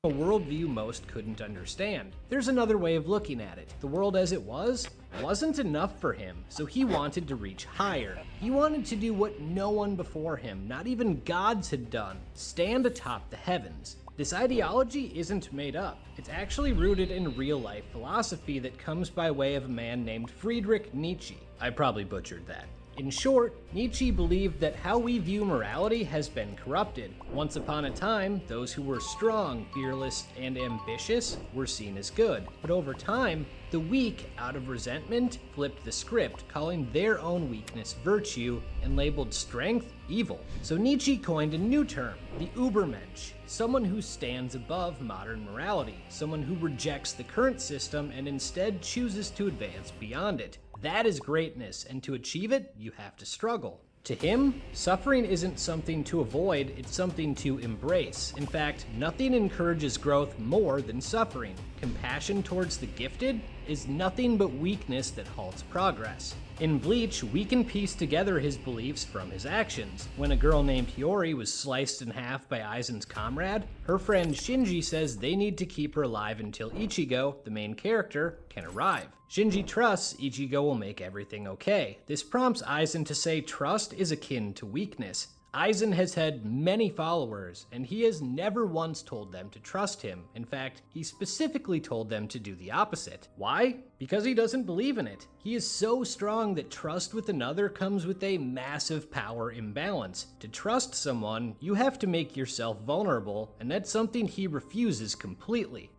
A worldview most couldn't understand. There's another way of looking at it. The world as it wasn't enough for him, so he wanted to reach higher. He wanted to do what no one before him, not even gods, had done: stand atop the heavens. This ideology isn't made up. It's actually rooted in real-life philosophy that comes by way of a man named Friedrich Nietzsche. I probably butchered that. In short, Nietzsche believed that how we view morality has been corrupted. Once upon a time, those who were strong, fearless, and ambitious were seen as good. But over time, the weak, out of resentment, flipped the script, calling their own weakness virtue and labeled strength evil. So Nietzsche coined a new term, the Übermensch, someone who stands above modern morality, someone who rejects the current system and instead chooses to advance beyond it. That is greatness, and to achieve it, you have to struggle. To him, suffering isn't something to avoid, it's something to embrace. In fact, nothing encourages growth more than suffering. Compassion towards the gifted is nothing but weakness that halts progress. In Bleach, we can piece together his beliefs from his actions. When a girl named Hiyori was sliced in half by Aizen's comrade, her friend Shinji says they need to keep her alive until Ichigo, the main character, can arrive. Shinji trusts Ichigo will make everything okay. This prompts Aizen to say trust is akin to weakness. Aizen has had many followers, and he has never once told them to trust him. In fact, he specifically told them to do the opposite. Why? Because he doesn't believe in it. He is so strong that trust with another comes with a massive power imbalance. To trust someone, you have to make yourself vulnerable, and that's something he refuses completely.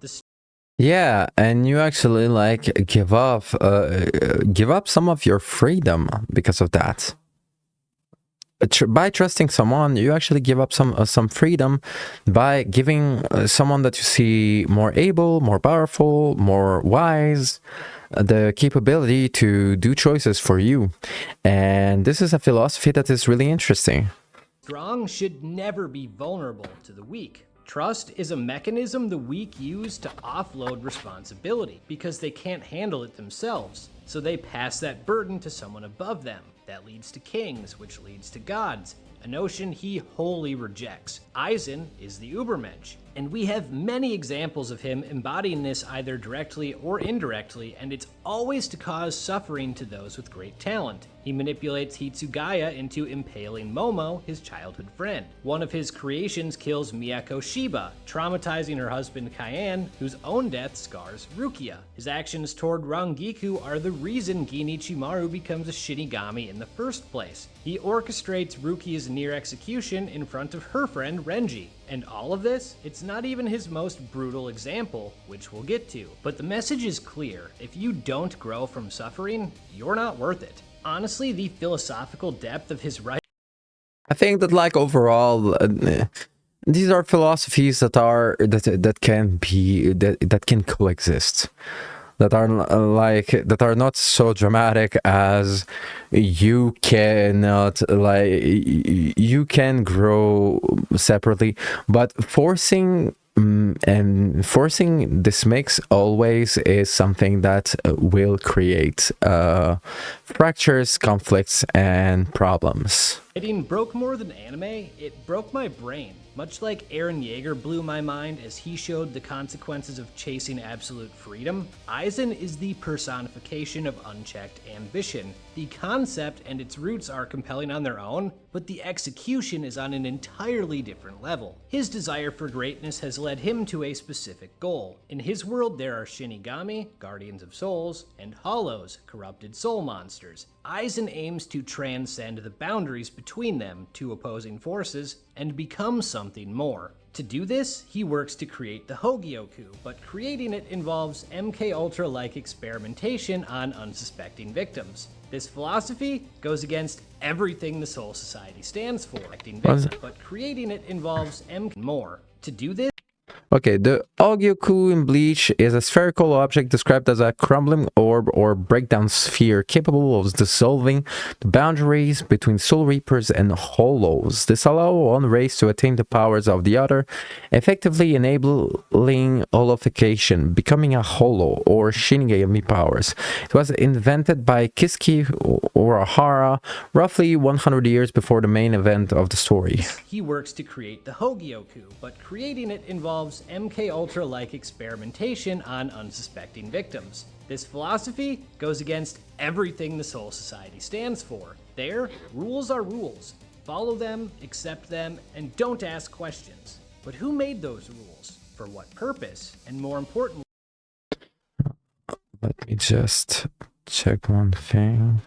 Yeah, and you actually like give up some of your freedom because of that. By trusting someone, you actually give up some freedom by giving someone that you see more able, more powerful, more wise, the capability to do choices for you. And this is a philosophy that is really interesting. Strong should never be vulnerable to the weak. Trust is a mechanism the weak use to offload responsibility because they can't handle it themselves. So they pass that burden to someone above them. That leads to kings, which leads to gods, a notion he wholly rejects. Aizen is the Übermensch, and we have many examples of him embodying this either directly or indirectly, and it's always to cause suffering to those with great talent. He manipulates Hitsugaya into impaling Momo, his childhood friend. One of his creations kills Miyako Shiba, traumatizing her husband Cayenne, whose own death scars Rukia. His actions toward Rangiku are the reason Ginichimaru becomes a Shinigami in the first place. He orchestrates Rukia's near execution in front of her friend Renji. And all of this, it's not even his most brutal example, which we'll get to. But the message is clear. If you don't grow from suffering, you're not worth it. Honestly, the philosophical depth of his writing. I think that, like, overall, these are philosophies that can coexist, that are not so dramatic as you cannot, like, you can grow separately, but forcing this mix always is something that will create fractures, conflicts, and problems. Writing broke more than anime, it broke my brain. Much like Eren Yeager blew my mind as he showed the consequences of chasing absolute freedom, Aizen is the personification of unchecked ambition. The concept and its roots are compelling on their own, but the execution is on an entirely different level. His desire for greatness has led him to a specific goal. In his world, there are Shinigami, guardians of souls, and Hollows, corrupted soul monsters. Aizen aims to transcend the boundaries between them, two opposing forces, and become something more. To do this, he works to create the Hogyoku, but creating it involves MK Ultra-like experimentation on unsuspecting victims. This philosophy goes against everything the Soul Society stands for, but creating it involves more. To do this, okay, the Hogyoku in Bleach is a spherical object described as a crumbling orb or breakdown sphere capable of dissolving the boundaries between Soul Reapers and Hollows. This allows one race to attain the powers of the other, effectively enabling holification, becoming a Hollow or Shinigami powers. It was invented by Kisuke Urahara roughly 100 years before the main event of the story. He works to create the Hogyoku, but creating it involves MK Ultra-like experimentation on unsuspecting victims. This philosophy goes against everything the Soul Society stands for. Their rules are rules. Follow them, accept them, and don't ask questions. But who made those rules? For what purpose? And more importantly, let me just check one thing.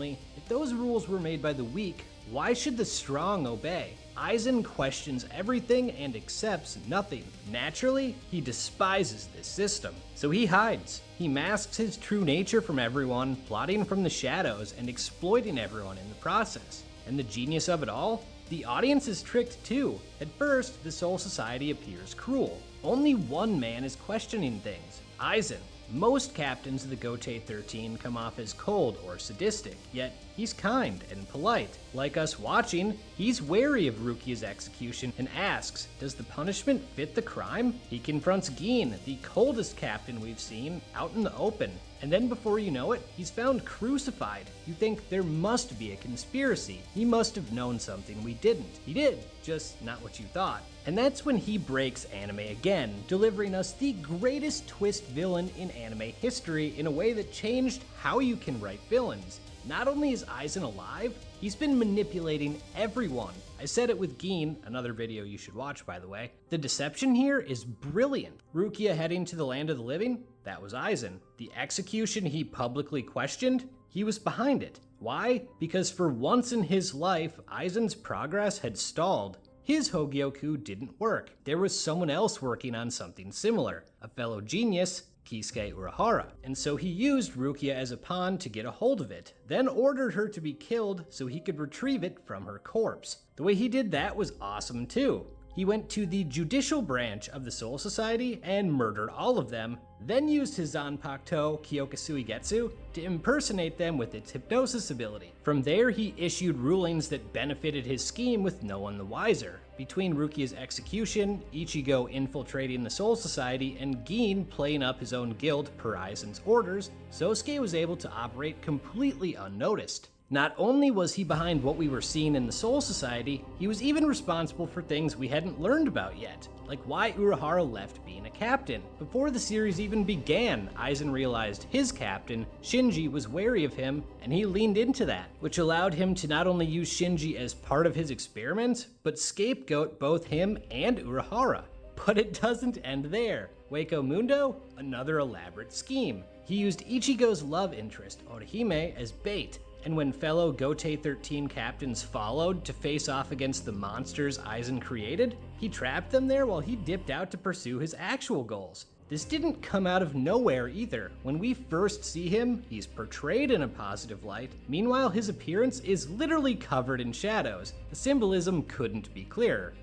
If those rules were made by the weak, why should the strong obey? Aizen questions everything and accepts nothing. Naturally, he despises this system, so he hides. He masks his true nature from everyone, plotting from the shadows and exploiting everyone in the process. And the genius of it all? The audience is tricked too. At first, the Soul Society appears cruel. Only one man is questioning things, Aizen. Most captains of the Gotei 13 come off as cold or sadistic, yet he's kind and polite. Like us watching, he's wary of Rukia's execution and asks, does the punishment fit the crime? He confronts Gin, the coldest captain we've seen, out in the open. And then before you know it, he's found crucified. You think there must be a conspiracy. He must have known something we didn't. He did, just not what you thought. And that's when he breaks anime again, delivering us the greatest twist villain in anime history in a way that changed how you can write villains. Not only is Aizen alive, he's been manipulating everyone. I said it with Gin, another video you should watch by the way. The deception here is brilliant. Rukia heading to the land of the living? That was Aizen. The execution he publicly questioned? He was behind it. Why? Because for once in his life, Aizen's progress had stalled. His Hogyoku didn't work. There was someone else working on something similar, a fellow genius, Kisuke Urahara, and so he used Rukia as a pawn to get a hold of it, then ordered her to be killed so he could retrieve it from her corpse. The way he did that was awesome too. He went to the judicial branch of the Soul Society and murdered all of them, then used his Zanpakuto Kyokasui Getsu to impersonate them with its hypnosis ability. From there, he issued rulings that benefited his scheme with no one the wiser. Between Rukia's execution, Ichigo infiltrating the Soul Society, and Gin playing up his own guild per Aizen's orders, Sosuke was able to operate completely unnoticed. Not only was he behind what we were seeing in the Soul Society, he was even responsible for things we hadn't learned about yet, like why Urahara left being a captain. Before the series even began, Aizen realized his captain, Shinji, was wary of him, and he leaned into that, which allowed him to not only use Shinji as part of his experiments, but scapegoat both him and Urahara. But it doesn't end there. Hueco Mundo? Another elaborate scheme. He used Ichigo's love interest, Orihime, as bait, and when fellow Gotei 13 captains followed to face off against the monsters Aizen created, he trapped them there while he dipped out to pursue his actual goals. This didn't come out of nowhere either. When we first see him, he's portrayed in a positive light. Meanwhile, his appearance is literally covered in shadows. The symbolism couldn't be clearer.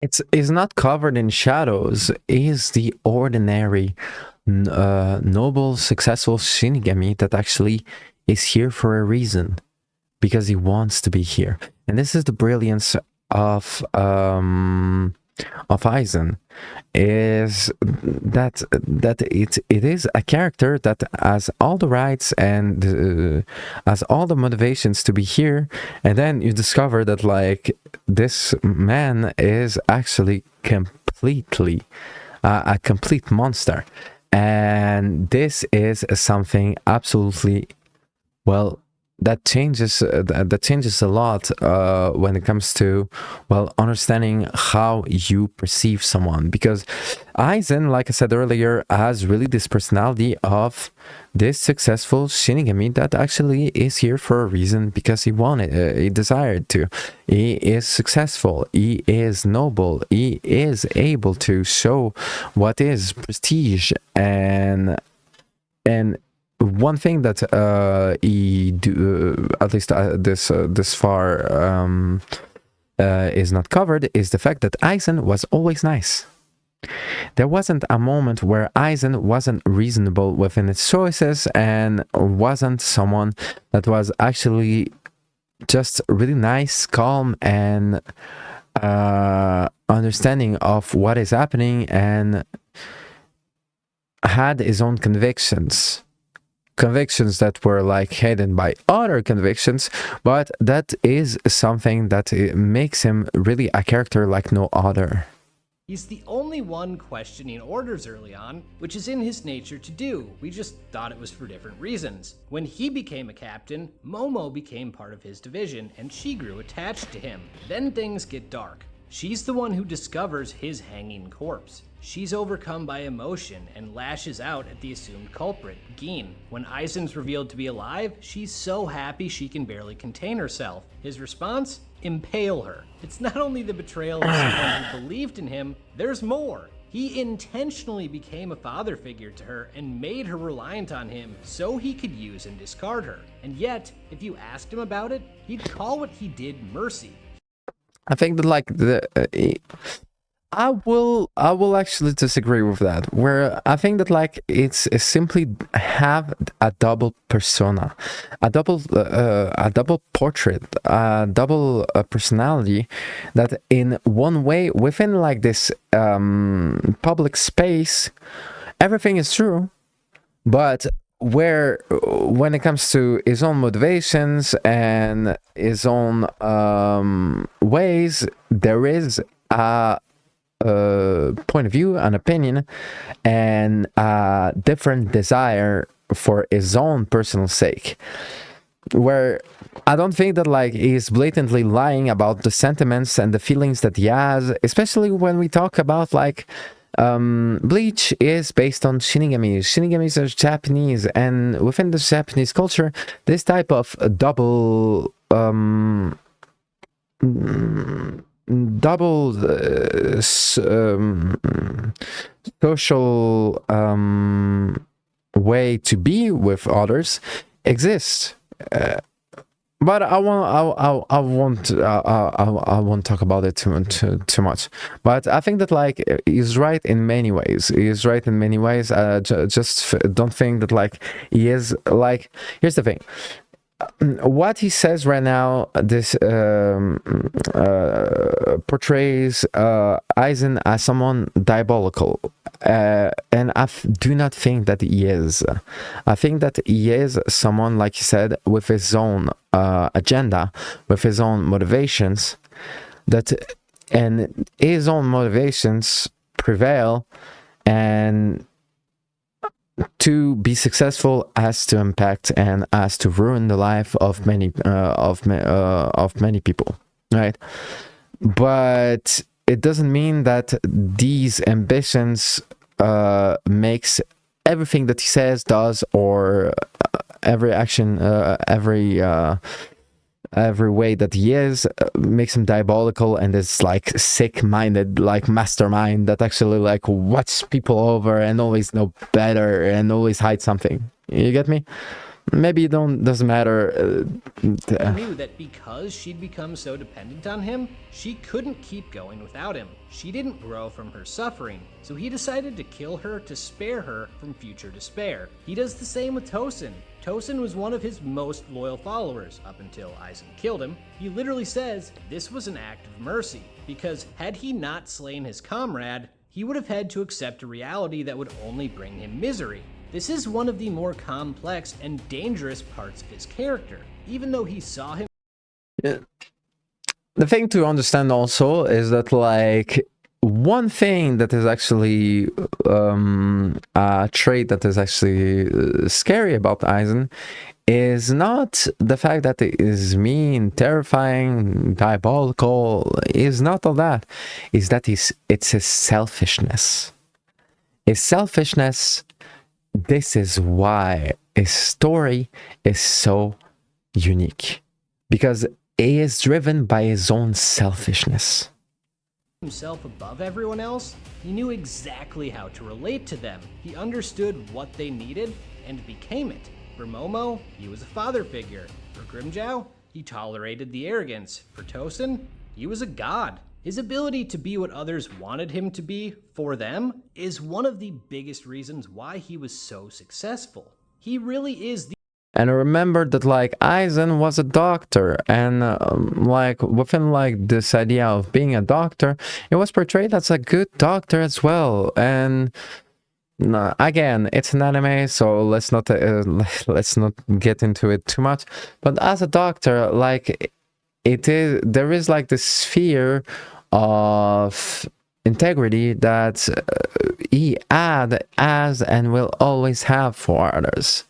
It's not covered in shadows. He's the ordinary, noble, successful Shinigami that actually is here for a reason, because he wants to be here. And this is the brilliance of Aizen, is that it is a character that has all the rights and has all the motivations to be here, and then you discover that like this man is actually completely a complete monster, and this is something absolutely, well, that changes a lot when it comes to, well, understanding how you perceive someone, because Aizen, like I said earlier, has really this personality of this successful Shinigami that actually is here for a reason, because he wanted, he desired to. He is successful, he is noble, he is able to show what is prestige, and one thing that he do, at least this far, is not covered, is the fact that Aizen was always nice. There wasn't a moment where Aizen wasn't reasonable within his choices and wasn't someone that was actually just really nice, calm, and understanding of what is happening, and had his own convictions that were like hidden by other convictions, but that is something that makes him really a character like no other. He's the only one questioning orders early on, which is in his nature to do. We just thought it was for different reasons. When he became a captain, Momo became part of his division, and she grew attached to him. Then things get dark. She's the one who discovers his hanging corpse. She's overcome by emotion and lashes out at the assumed culprit, Geen. When Aizen's revealed to be alive, she's so happy she can barely contain herself. His response? Impale her. It's not only the betrayal of someone who believed in him, there's more. He intentionally became a father figure to her and made her reliant on him so he could use and discard her. And yet, if you asked him about it, he'd call what he did mercy. I think that like I will actually disagree with that, where I think that like it's simply have a double persona, a double portrait, a double personality, that in one way within like this public space everything is true, but when it comes to his own motivations and his own ways, there is a point of view, an opinion, and a different desire for his own personal sake, where I don't think that like he's blatantly lying about the sentiments and the feelings that he has, especially when we talk about like Bleach is based on shinigamis. Shinigamis are Japanese, and within the Japanese culture, this type of double social way to be with others exists. But I won't talk about it too much. But I think that like he's right in many ways. He's right in many ways. Just don't think that like he is like. Here's the thing. What he says right now, this portrays Aizen as someone diabolical, and I do not think that he is. I think that he is someone, like you said, with his own agenda, with his own motivations, and his own motivations prevail, and to be successful has to impact and has to ruin the life of many people, right? But it doesn't mean that these ambitions makes everything that he says, does, or every action, every way that he is makes him diabolical and is like sick-minded, like mastermind that actually like watch people over and always know better and always hide something. You get me? Maybe it doesn't matter. She knew that because she'd become so dependent on him, she couldn't keep going without him. She didn't grow from her suffering, so he decided to kill her to spare her from future despair. He does the same with Tosin. Tosin was one of his most loyal followers up until Aizen killed him. He literally says this was an act of mercy, because had he not slain his comrade, he would have had to accept a reality that would only bring him misery. This is one of the more complex and dangerous parts of his character, even though he saw him. Yeah. The thing to understand also is that like one thing that is actually a trait that is actually scary about Aizen is not the fact that it is mean, terrifying, diabolical, is not all that. Is that it's his selfishness. His selfishness, this is why his story is so unique. Because he is driven by his own selfishness. Himself above everyone else, he knew exactly how to relate to them. He understood what they needed and became it. For Momo, he was a father figure. For Grimmjow, he tolerated the arrogance. For Tosin, he was a god. His ability to be what others wanted him to be for them is one of the biggest reasons why he was so successful. He really is the And I remember that like Aizen was a doctor, and like within like this idea of being a doctor, it was portrayed as a good doctor as well. And again, it's an anime, so let's not get into it too much. But as a doctor, like there is like this sphere of integrity that he has and will always have for others.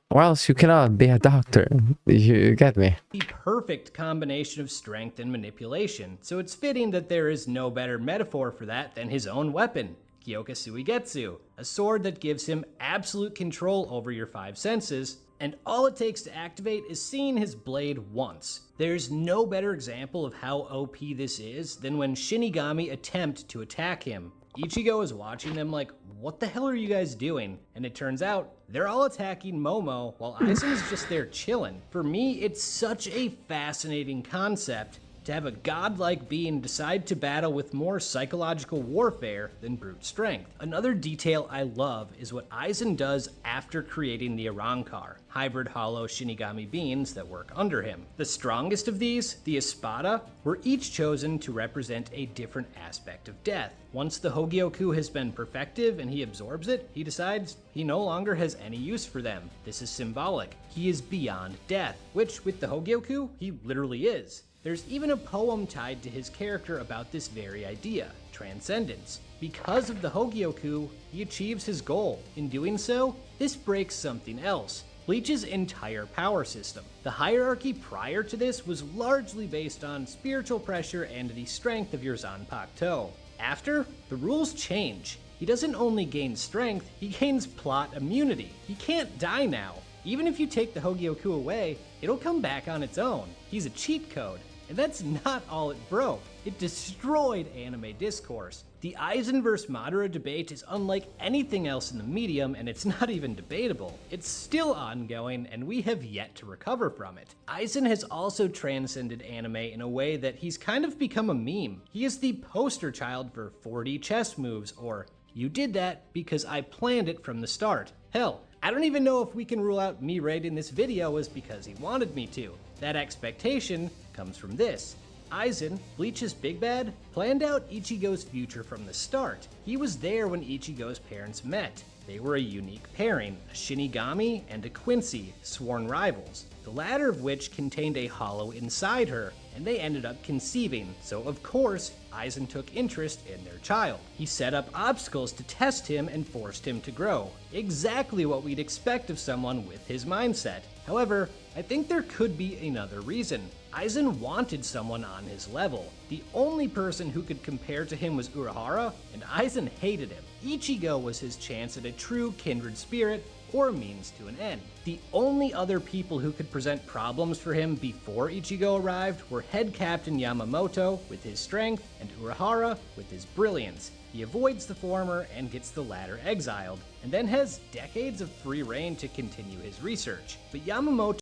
or else you cannot be a doctor. You get me? The perfect combination of strength and manipulation, so it's fitting that there is no better metaphor for that than his own weapon, Gyokasuigetsu, a sword that gives him absolute control over your 5 senses, and all it takes to activate is seeing his blade once. There's no better example of how OP this is than when Shinigami attempt to attack him. Ichigo is watching them like, what the hell are you guys doing? And it turns out, they're all attacking Momo while Aizen is just there chilling. For me, it's such a fascinating concept to have a godlike being decide to battle with more psychological warfare than brute strength. Another detail I love is what Aizen does after creating the Arrancar, hybrid hollow Shinigami beings that work under him. The strongest of these, the Espada, were each chosen to represent a different aspect of death. Once the Hogyoku has been perfected and he absorbs it, he decides he no longer has any use for them. This is symbolic. He is beyond death, which with the Hogyoku, he literally is. There's even a poem tied to his character about this very idea, transcendence. Because of the Hogyoku, he achieves his goal. In doing so, this breaks something else, Bleach's entire power system. The hierarchy prior to this was largely based on spiritual pressure and the strength of your Zanpakuto. After, the rules change. He doesn't only gain strength, he gains plot immunity. He can't die now. Even if you take the Hogyoku away, it'll come back on its own. He's a cheat code. And that's not all it broke. It destroyed anime discourse. The Aizen vs. Madara debate is unlike anything else in the medium, and it's not even debatable. It's still ongoing, and we have yet to recover from it. Aizen has also transcended anime in a way that he's kind of become a meme. He is the poster child for 4D chess moves, or you did that because I planned it from the start. Hell, I don't even know if we can rule out me rating this video was because he wanted me to. That expectation comes from this. Aizen, Bleach's big bad, planned out Ichigo's future from the start. He was there when Ichigo's parents met. They were a unique pairing, a Shinigami and a Quincy, sworn rivals, the latter of which contained a hollow inside her, and they ended up conceiving, so of course, Aizen took interest in their child. He set up obstacles to test him and forced him to grow. Exactly what we'd expect of someone with his mindset. However, I think there could be another reason. Aizen wanted someone on his level. The only person who could compare to him was Urahara, and Aizen hated him. Ichigo was his chance at a true kindred spirit, or a means to an end. The only other people who could present problems for him before Ichigo arrived were Head Captain Yamamoto with his strength and Urahara with his brilliance. He avoids the former and gets the latter exiled, and then has decades of free reign to continue his research. But Yamamoto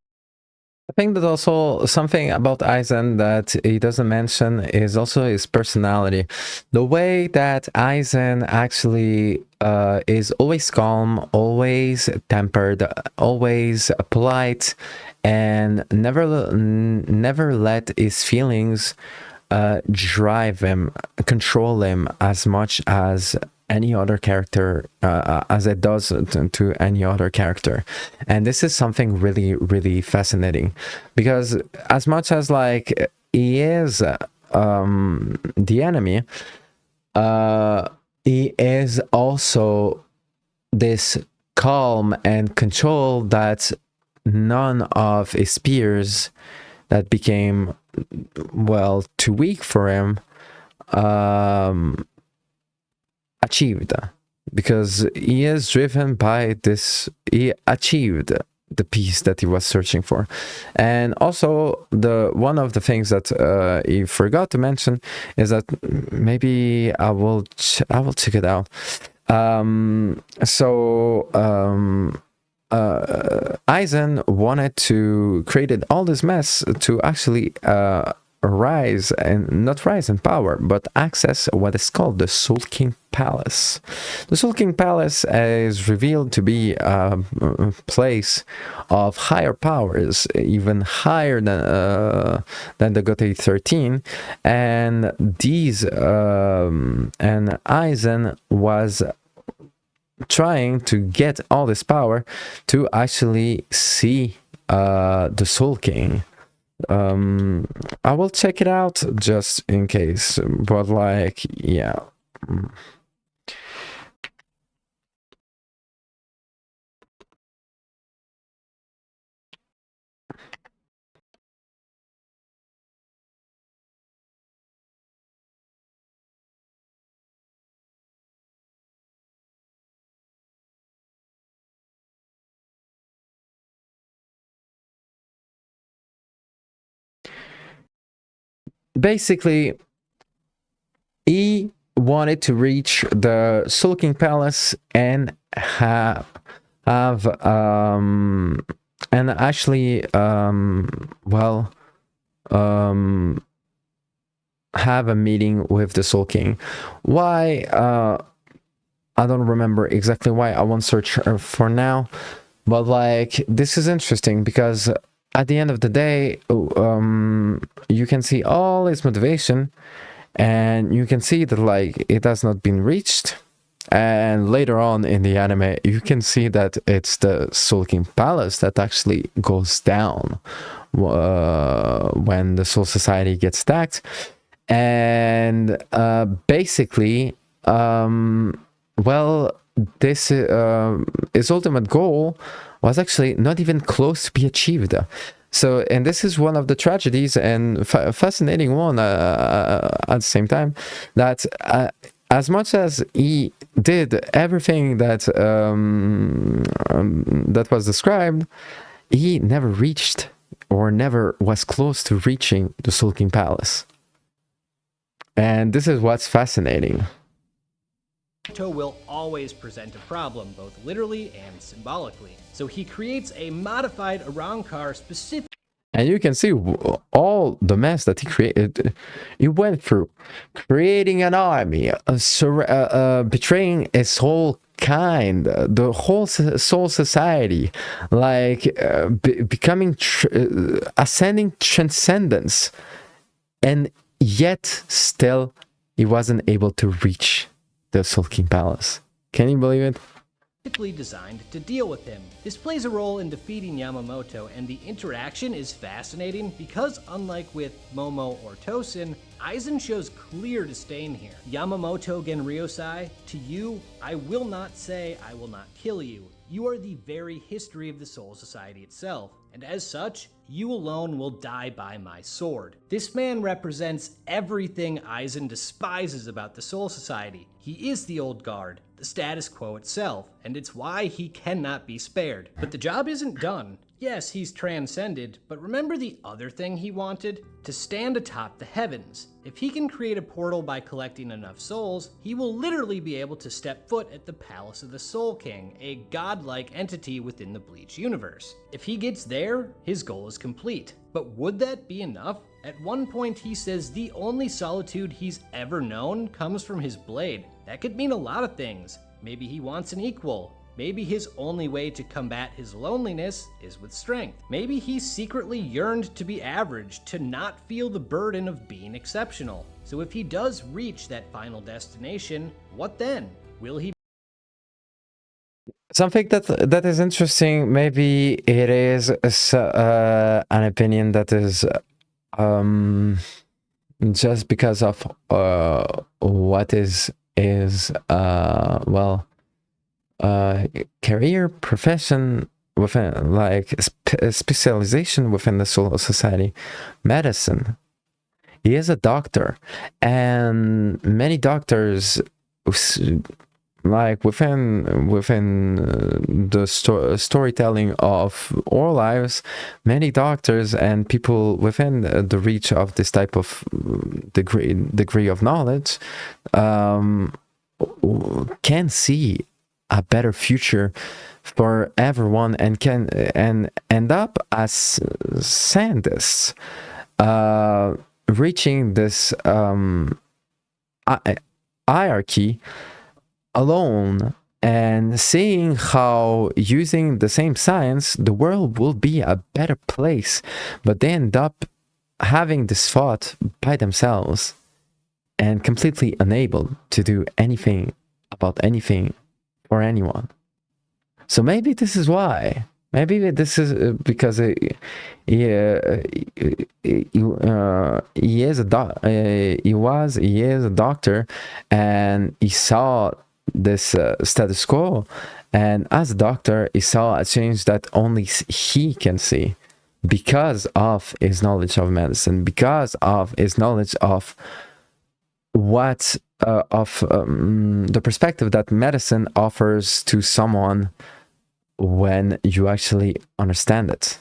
I think that also something about Aizen that he doesn't mention is also his personality. The way that Aizen actually is always calm, always tempered, always polite, and never let his feelings drive him, control him as much as any other character, as it does to any other character. And this is something really, really fascinating, because as much as like he is the enemy, he is also this calm and control that none of his peers that became, well, too weak for him achieved, because he is driven by this. He achieved the peace that he was searching for. And also, the one of the things that he forgot to mention is that maybe I will check it out. Aizen wanted to create all this mess to actually rise, and not rise in power, but access what is called the Soul King Palace. The Soul King Palace is revealed to be a place of higher powers, even higher than the Gotei 13, and these and Aizen was trying to get all this power to actually see the Soul King. I will check it out just in case, but like, yeah. basically, he wanted to reach the Soul King Palace and have and actually have a meeting with the Soul King. Why? I don't remember exactly why. I won't search for now. But like, this is interesting because at the end of the day, you can see all his motivation, and you can see that like it has not been reached. And later on in the anime, you can see that it's the Soul King Palace that actually goes down when the Soul Society gets attacked. And basically, well, this his ultimate goal was actually not even close to be achieved. So, and this is one of the tragedies and fascinating one at the same time, that as much as he did everything that that was described, he never reached or never was close to reaching the Soul King Palace. And this is what's fascinating. Naruto will always present a problem, both literally and symbolically. So he creates a modified Arrancar specific. And you can see all the mess that he created. He went through creating an army, betraying his whole kind, the whole soul society, like becoming ascending transcendence, and yet still he wasn't able to reach the Soul King Palace. Can you believe it? Designed to deal with him. This plays a role in defeating Yamamoto, and the interaction is fascinating because unlike with Momo or Tosin, Aizen shows clear disdain here. Yamamoto Genryosai, to you, I will not say I will not kill you. You are the very history of the Soul Society itself, and as such, you alone will die by my sword. This man represents everything Aizen despises about the Soul Society. He is the old guard, the status quo itself, and it's why he cannot be spared. But the job isn't done. Yes, he's transcended, but remember the other thing he wanted? To stand atop the heavens. If he can create a portal by collecting enough souls, he will literally be able to step foot at the Palace of the Soul King, a godlike entity within the Bleach universe. If he gets there, his goal is complete. But would that be enough? At one point he says the only solitude he's ever known comes from his blade. That could mean a lot of things. Maybe he wants an equal. Maybe his only way to combat his loneliness is with strength. Maybe he secretly yearned to be average, to not feel the burden of being exceptional. So if he does reach that final destination, what then? Will he? Something that is interesting, maybe it is an opinion that is just because of what is well, career, profession within, like specialization within the Soul Society, medicine. He is a doctor, and many doctors, like within the storytelling of our lives, many doctors and people within the reach of this type of degree of knowledge can see a better future for everyone, and can end up as scientists, reaching this hierarchy alone, and seeing how using the same science the world will be a better place. But they end up having this thought by themselves and completely unable to do anything about anything or anyone. So maybe this is why. Maybe this is because he is a doctor, and he saw this status quo, and as a doctor he saw a change that only he can see because of his knowledge of medicine, because of his knowledge of what the perspective that medicine offers to someone when you actually understand it.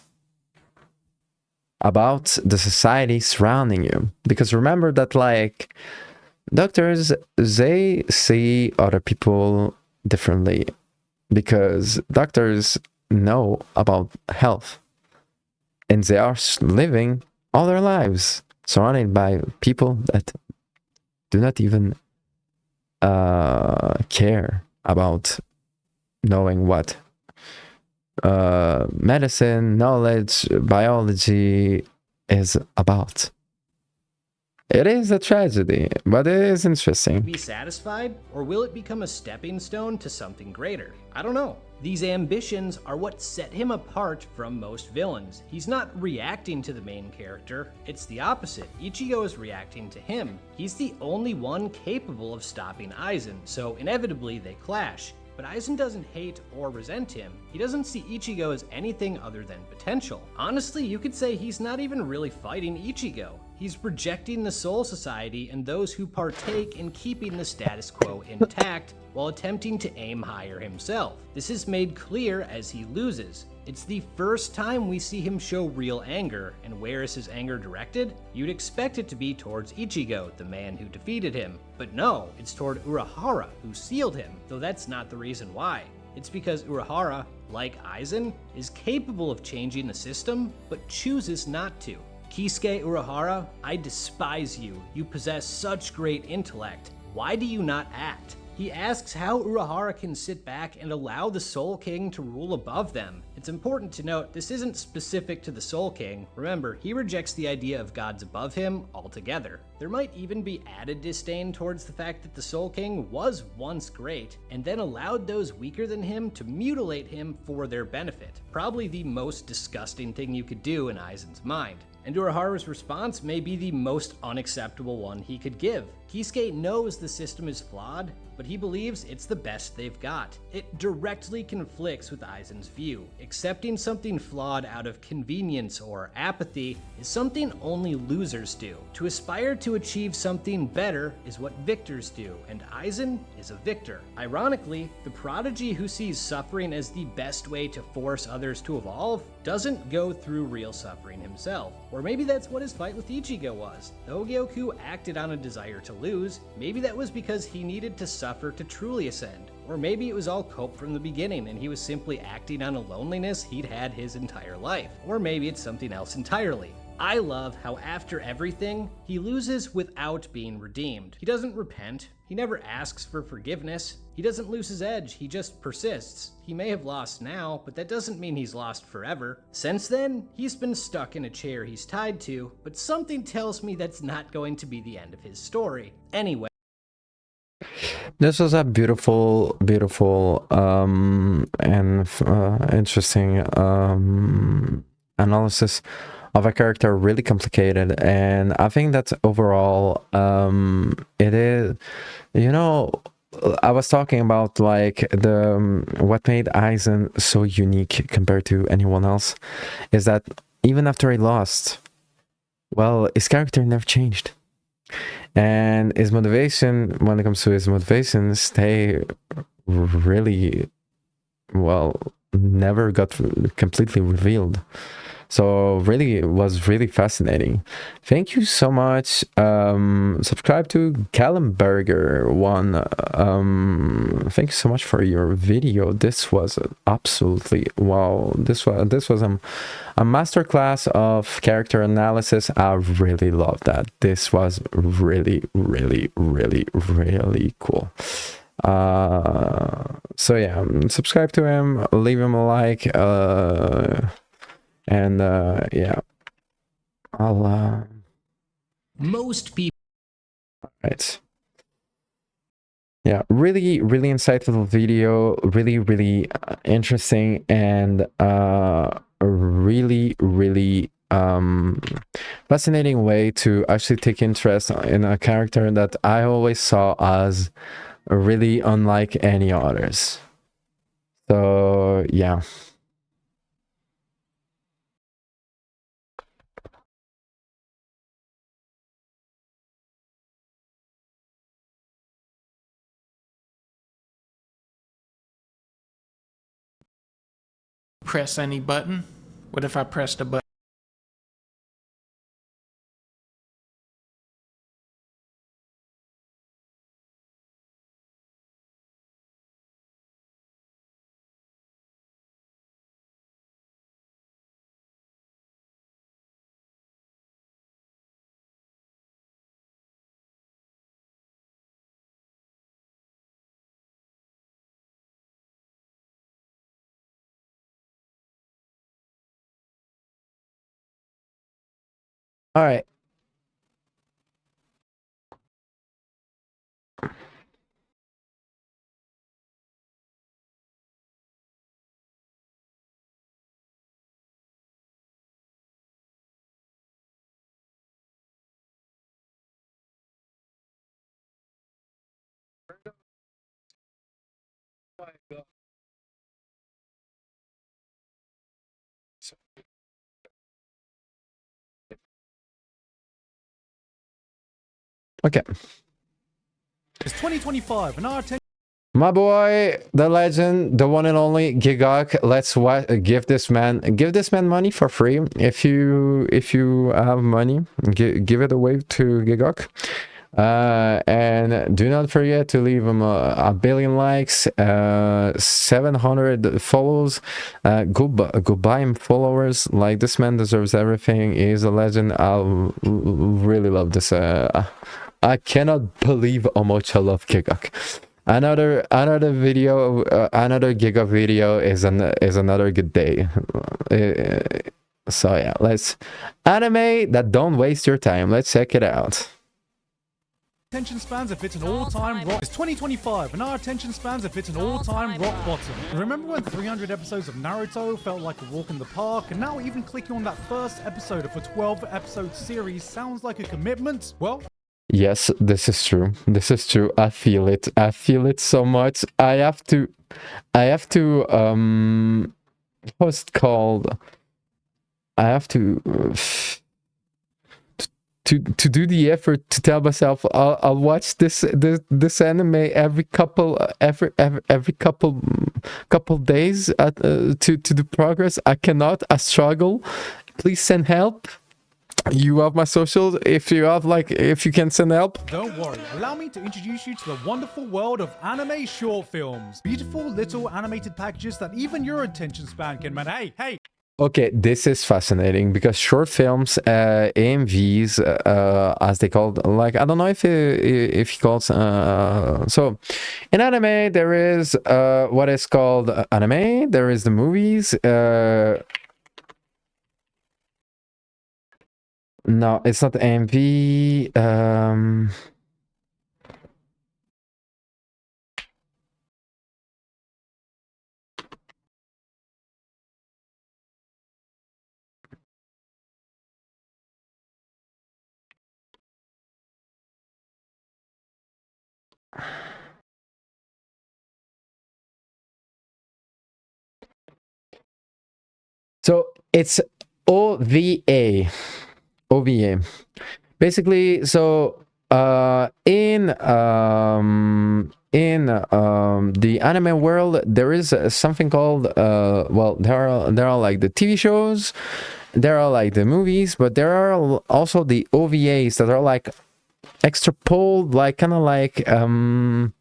about the society surrounding you. Because remember that, like, doctors, they see other people differently, because doctors know about health, and they are living all their lives surrounded by people that do not even care about knowing what medicine, knowledge, biology is about. It is a tragedy, but it is interesting. Be satisfied, or will it become a stepping stone to something greater? I don't know. These ambitions are what set him apart from most villains. He's not reacting to the main character, it's the opposite. Ichigo is reacting to him. He's the only one capable of stopping Aizen, so inevitably they clash. But Aizen doesn't hate or resent him. He doesn't see Ichigo as anything other than potential. Honestly, you could say he's not even really fighting Ichigo. He's rejecting the Soul Society and those who partake in keeping the status quo intact while attempting to aim higher himself. This is made clear as he loses. It's the first time we see him show real anger, and where is his anger directed? You'd expect it to be towards Ichigo, the man who defeated him. But no, it's toward Urahara, who sealed him, though that's not the reason why. It's because Urahara, like Aizen, is capable of changing the system, but chooses not to. Kisuke Urahara, I despise you. You possess such great intellect. Why do you not act? He asks how Urahara can sit back and allow the Soul King to rule above them. It's important to note this isn't specific to the Soul King. Remember, he rejects the idea of gods above him altogether. There might even be added disdain towards the fact that the Soul King was once great, and then allowed those weaker than him to mutilate him for their benefit. Probably the most disgusting thing you could do in Aizen's mind. And Urahara's response may be the most unacceptable one he could give. Kisuke knows the system is flawed, but he believes it's the best they've got. It directly conflicts with Aizen's view. Accepting something flawed out of convenience or apathy is something only losers do. To aspire to achieve something better is what victors do, and Aizen is a victor. Ironically, the prodigy who sees suffering as the best way to force others to evolve doesn't go through real suffering himself. Or maybe that's what his fight with Ichigo was. Though Gyoku acted on a desire to lose, maybe that was because he needed to suffer to truly ascend. Or maybe it was all cope from the beginning and he was simply acting on a loneliness he'd had his entire life. Or maybe it's something else entirely. I love how after everything, he loses without being redeemed. He doesn't repent. He never asks for forgiveness. He doesn't lose his edge, he just persists. He may have lost now, but that doesn't mean he's lost forever. Since then, he's been stuck in a chair he's tied to, but something tells me that's not going to be the end of his story. Anyway. This was a beautiful, beautiful, and interesting analysis of a character, really complicated, and I think that overall, it is, you know, I was talking about like what made Aizen so unique compared to anyone else is that even after he lost, well, his character never changed. And his motivation, when it comes to his motivation, stay really, well, never got completely revealed. So really, it was really fascinating. Thank you so much. Subscribe to Kallenberger1. Thank you so much for your video. This was absolutely wow. This was a masterclass of character analysis. I really love that. This was really, really, really, really cool. So yeah, subscribe to him, leave him a like, and yeah, I'll most people, right, yeah, really, really insightful video, really, really interesting, and really, really fascinating way to actually take interest in a character that I always saw as really unlike any others. So yeah. Press any button? What if I pressed a button? All right. Okay. It's 2025 and our attention. My boy, the legend, the one and only Gigok. Let's give this man money for free. If you have money, give it away to Gigok. And do not forget to leave him a billion likes, 700 follows. Go buy him followers. Like, this man deserves everything. He's a legend. I really love this. I cannot believe how much I love Gigok. Another video, another Gigok video is another good day. So yeah, let's anime that don't waste your time. Let's check it out. Attention spans have hit an all-time rock. It's 2025 and our attention spans have hit an all-time rock bottom. Remember when 300 episodes of Naruto felt like a walk in the park, and now even clicking on that first episode of a 12-episode series sounds like a commitment? Well, yes, this is true. This is true. I feel it. I feel it so much. I have to what's it called? I have to do the effort to tell myself I'll watch this anime every couple days to the progress. I cannot. I struggle. Please send help. You have my socials. If you can send help. Don't worry, allow me to introduce you to the wonderful world of anime short films. Beautiful little animated packages that even your attention span can man. Hey! Okay, this is fascinating because short films, AMVs, as they called, like, I don't know if you call it, so in anime there is what is called anime. There is the movies. No, it's not AMV. So it's OVA. Basically, so in the anime world, there is something called well, there are like the TV shows, there are like the movies, but there are also the OVAs that are like extrapoled, like kind of like how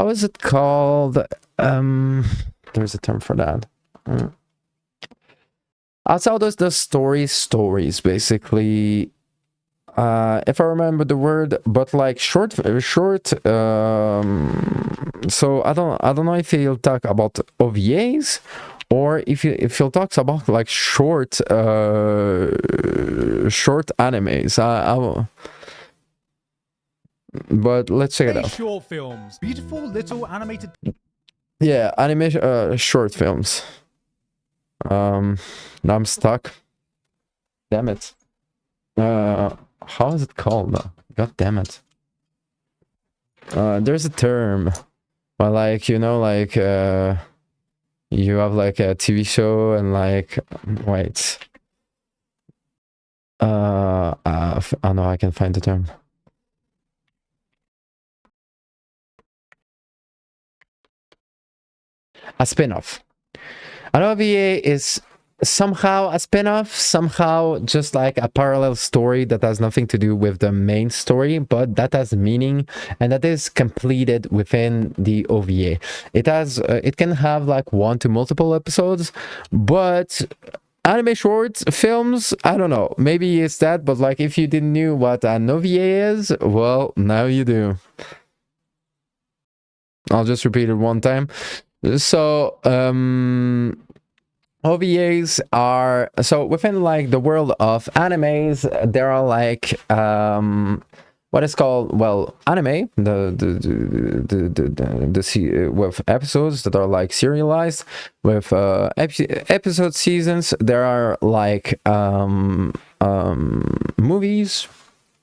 is it called? There's a term for that. Outside those stories basically, if I remember the word, but like short. So I don't know if he'll talk about OVAs or if he'll talk about like short animes. I will. But let's check it out. Short films, beautiful little animated. Yeah, animation short films. Now I'm stuck. Damn it. How is it called? God damn it. There's a term. Well, like, you know, like you have like a TV show and like, wait. I know I can find the term. A spin-off. An OVA is somehow a spin-off, somehow just like a parallel story that has nothing to do with the main story, but that has meaning and that is completed within the OVA. It can have like 1 to multiple episodes, but anime short films, I don't know, maybe it's that, but like if you didn't know what an OVA is, well, now you do. I'll just repeat it one time. So OVAs are, so within like the world of animes, there are like what is called, well, anime, with episodes that are like serialized with episode seasons. There are like movies.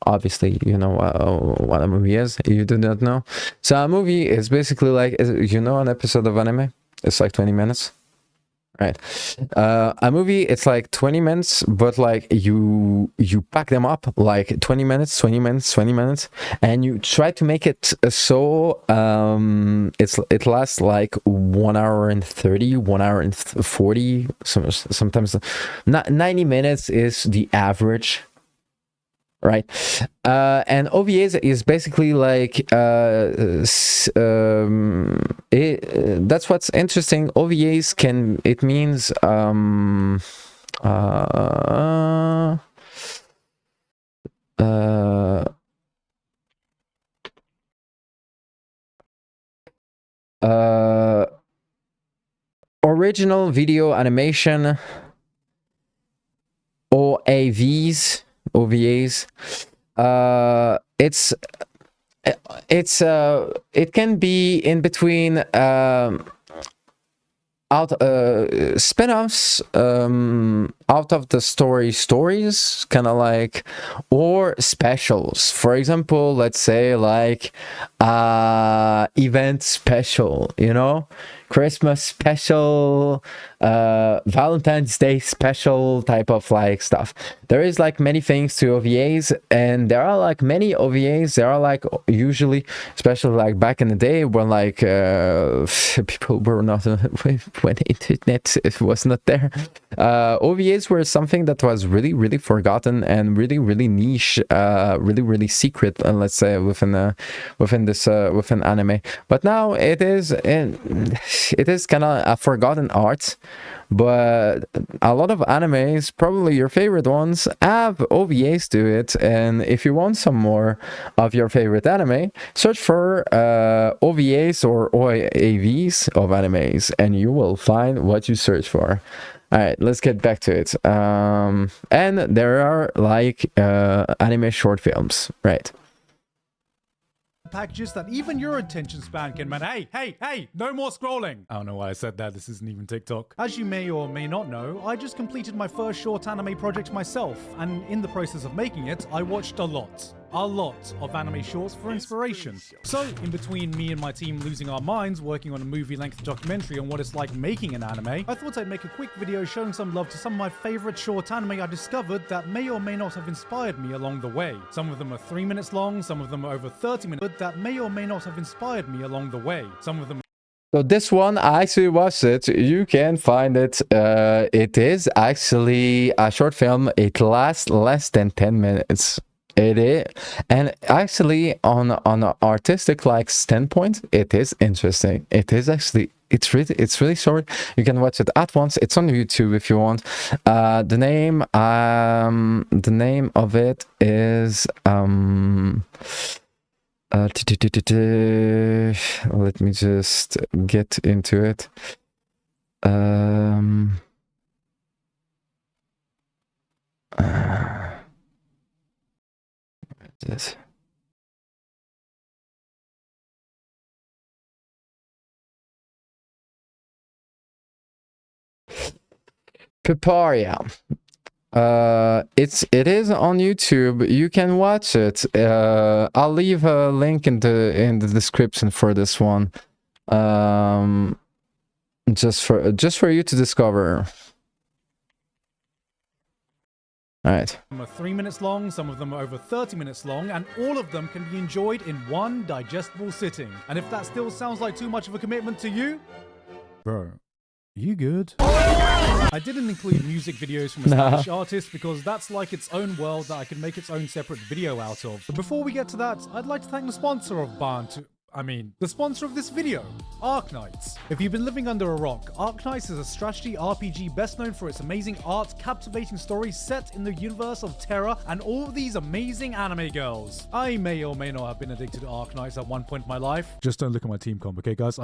Obviously, you know what a movie is. You do not know. So a movie is basically like, you know, an episode of anime. It's like 20 minutes. Right. A movie, it's like 20 minutes, but like you pack them up like 20 minutes, 20 minutes, 20 minutes, and you try to make it so it lasts like 1 hour and 30, 1 hour and 40, sometimes 90 minutes is the average. Right. And OVAs is basically like that's what's interesting. OVAs can, it means original video animation, OAVs. OVAs. It can be in between spin-offs out of the stories, kind of like, or specials. For example, let's say like event special, you know, Christmas special, Valentine's Day special type of like stuff. There is like many things to OVAs, and there are like many OVAs. There are like usually, especially like back in the day when like people were not when internet was not there. OVAs were something that was really forgotten and really niche, really secret, let's say within anime. But now it is kind of a forgotten art. But a lot of animes, probably your favorite ones, have OVAs to it. And if you want some more of your favorite anime, search for OVAs or OAVs of animes, and you will find what you search for. All right, let's get back to it. And there are like anime short films, right? Packages that even your attention span can man. Hey, no more scrolling. I don't know why I said that. This isn't even TikTok. As you may or may not know, I just completed my first short anime project myself, and in the process of making it, I watched a lot of anime shorts for inspiration. So, in between me and my team losing our minds working on a movie-length documentary on what it's like making an anime, I thought I'd make a quick video showing some love to some of my favorite short anime I discovered that may or may not have inspired me along the way. Some of them are 3 minutes long, some of them are over 30 minutes, but that may or may not have inspired me along the way. Some of them. So this one, I actually watched it. You can find it. It is actually a short film. It lasts less than 10 minutes. It is, and actually on an artistic like standpoint, it is interesting. It is actually, it's really short. You can watch it at once. It's on YouTube if you want. The name of it is let me just get into it. This. Paparia. It is on YouTube. You can watch it. I'll leave a link in the description for this one. Just for you to discover. All right. Some are 3 minutes long, some of them are over 30 minutes long, and all of them can be enjoyed in one digestible sitting. And if that still sounds like too much of a commitment to you, bro, you good? I didn't include music videos from a Spanish artist because that's like its own world that I can make its own separate video out of. But before we get to that, I'd like to thank the sponsor of the sponsor of this video, Arknights. If you've been living under a rock, Arknights is a strategy RPG best known for its amazing art, captivating stories set in the universe of Terra, and all of these amazing anime girls. I may or may not have been addicted to Arknights at one point in my life. Just don't look at my team comp, okay guys?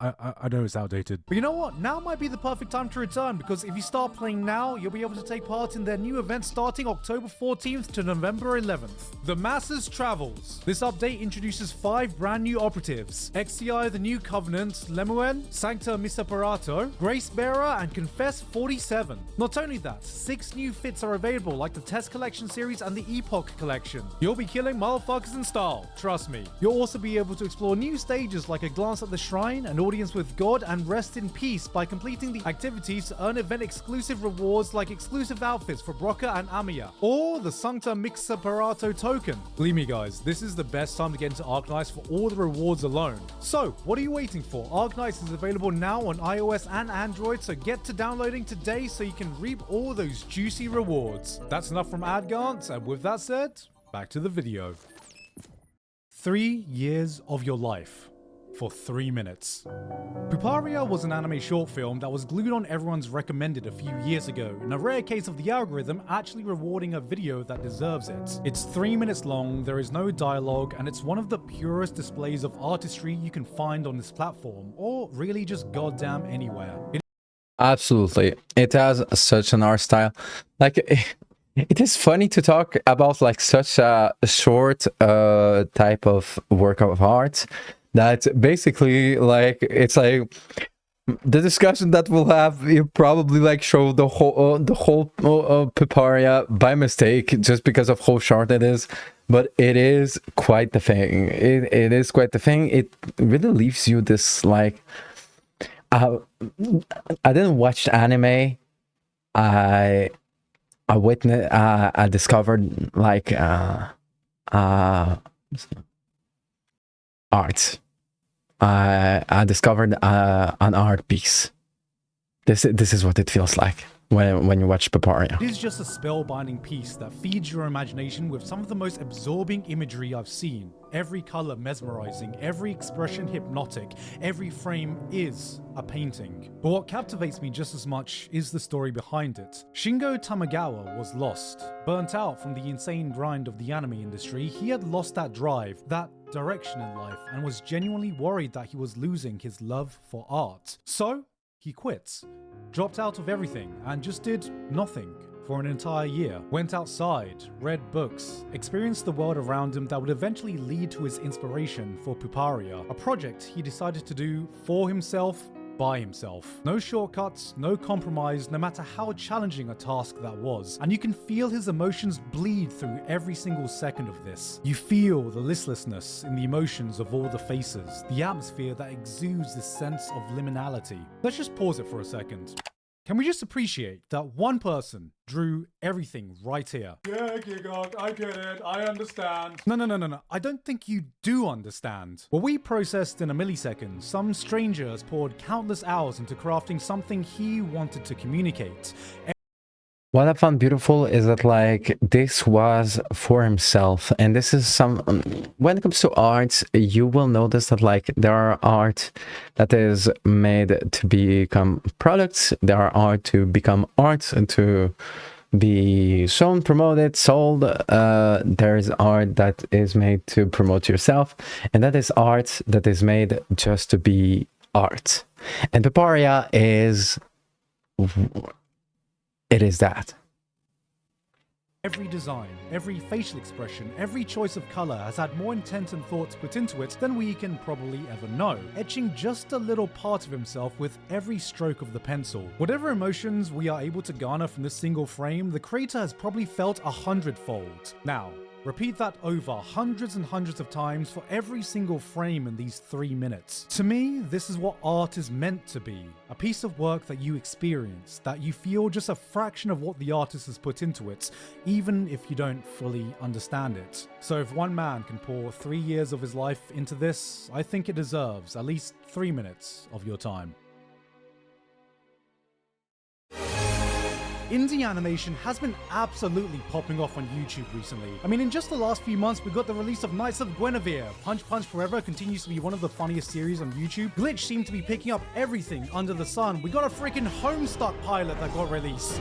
I know it's outdated. But you know what? Now might be the perfect time to return, because if you start playing now, you'll be able to take part in their new event starting October 14th to November 11th. The Masses Travels. This update introduces 5 brand new operatives: XCI the New Covenant, Lemuel, Sancta Misaparato, Grace Bearer, and Confess 47. Not only that, 6 new fits are available, like the Test Collection series and the Epoch Collection. You'll be killing motherfuckers in style, trust me. You'll also be able to explore new stages like a glance at the shrine, an audience with God, and rest in peace by completing the activities to earn event exclusive rewards like exclusive outfits for Broca and Amiya, or the Sancta Mixaparato token. Believe me guys, this is the best time to get into Arknights for all the rewards alone. So what are you waiting for? Arknights is available now on iOS and Android, so get to downloading today so you can reap all those juicy rewards. That's enough from Adgant, and with that said, back to the video. 3 years of your life for 3 minutes. Puparia was an anime short film that was glued on everyone's recommended a few years ago, in a rare case of the algorithm actually rewarding a video that deserves it. It's 3 minutes long, there is no dialogue, and it's one of the purest displays of artistry you can find on this platform, or really just goddamn anywhere. Absolutely. It has such an art style. Like, it is funny to talk about like such a short type of work of art that basically, like, it's like the discussion that we'll have, you probably like show the whole Puparia by mistake just because of how short it is. But it is quite the thing. It is quite the thing. It really leaves you this like, I didn't watch anime. I witnessed, I discovered like art. I discovered an art piece. This is what it feels like when you watch Puparia. It is just a spellbinding piece that feeds your imagination with some of the most absorbing imagery I've seen. Every color mesmerizing, every expression hypnotic, every frame is a painting. But what captivates me just as much is the story behind it. Shingo Tamagawa was lost. Burnt out from the insane grind of the anime industry, he had lost that drive, that direction in life, and was genuinely worried that he was losing his love for art. So he quit, dropped out of everything, and just did nothing for an entire year. Went outside, read books, experienced the world around him that would eventually lead to his inspiration for Puparia, a project he decided to do for himself, by himself. No shortcuts, no compromise, no matter how challenging a task that was. And you can feel his emotions bleed through every single second of this. You feel the listlessness in the emotions of all the faces, the atmosphere that exudes this sense of liminality. Let's just pause it for a second. Can we just appreciate that one person drew everything right here? Yeah, Gigog, I get it, I understand. No. I don't think you do understand. What we processed in a millisecond, some stranger has poured countless hours into crafting something he wanted to communicate. What I found beautiful is that like this was for himself, and this is some, when it comes to art, you will notice that like there are art that is made to become products, there are art to become art and to be shown, promoted, sold. There is art that is made to promote yourself, and that is art that is made just to be art. And Puparia is... it is that. Every design, every facial expression, every choice of color has had more intent and thoughts put into it than we can probably ever know, etching just a little part of himself with every stroke of the pencil. Whatever emotions we are able to garner from this single frame, the creator has probably felt 100-fold. Now, repeat that over hundreds and hundreds of times for every single frame in these 3 minutes. To me, this is what art is meant to be. A piece of work that you experience, that you feel just a fraction of what the artist has put into it, even if you don't fully understand it. So if one man can pour 3 years of his life into this, I think it deserves at least 3 minutes of your time. Indie animation has been absolutely popping off on YouTube recently. I mean, in just the last few months, we got the release of Knights of Guinevere. Punch Punch Forever continues to be one of the funniest series on YouTube. Glitch seemed to be picking up everything under the sun. We got a freaking Homestuck pilot that got released.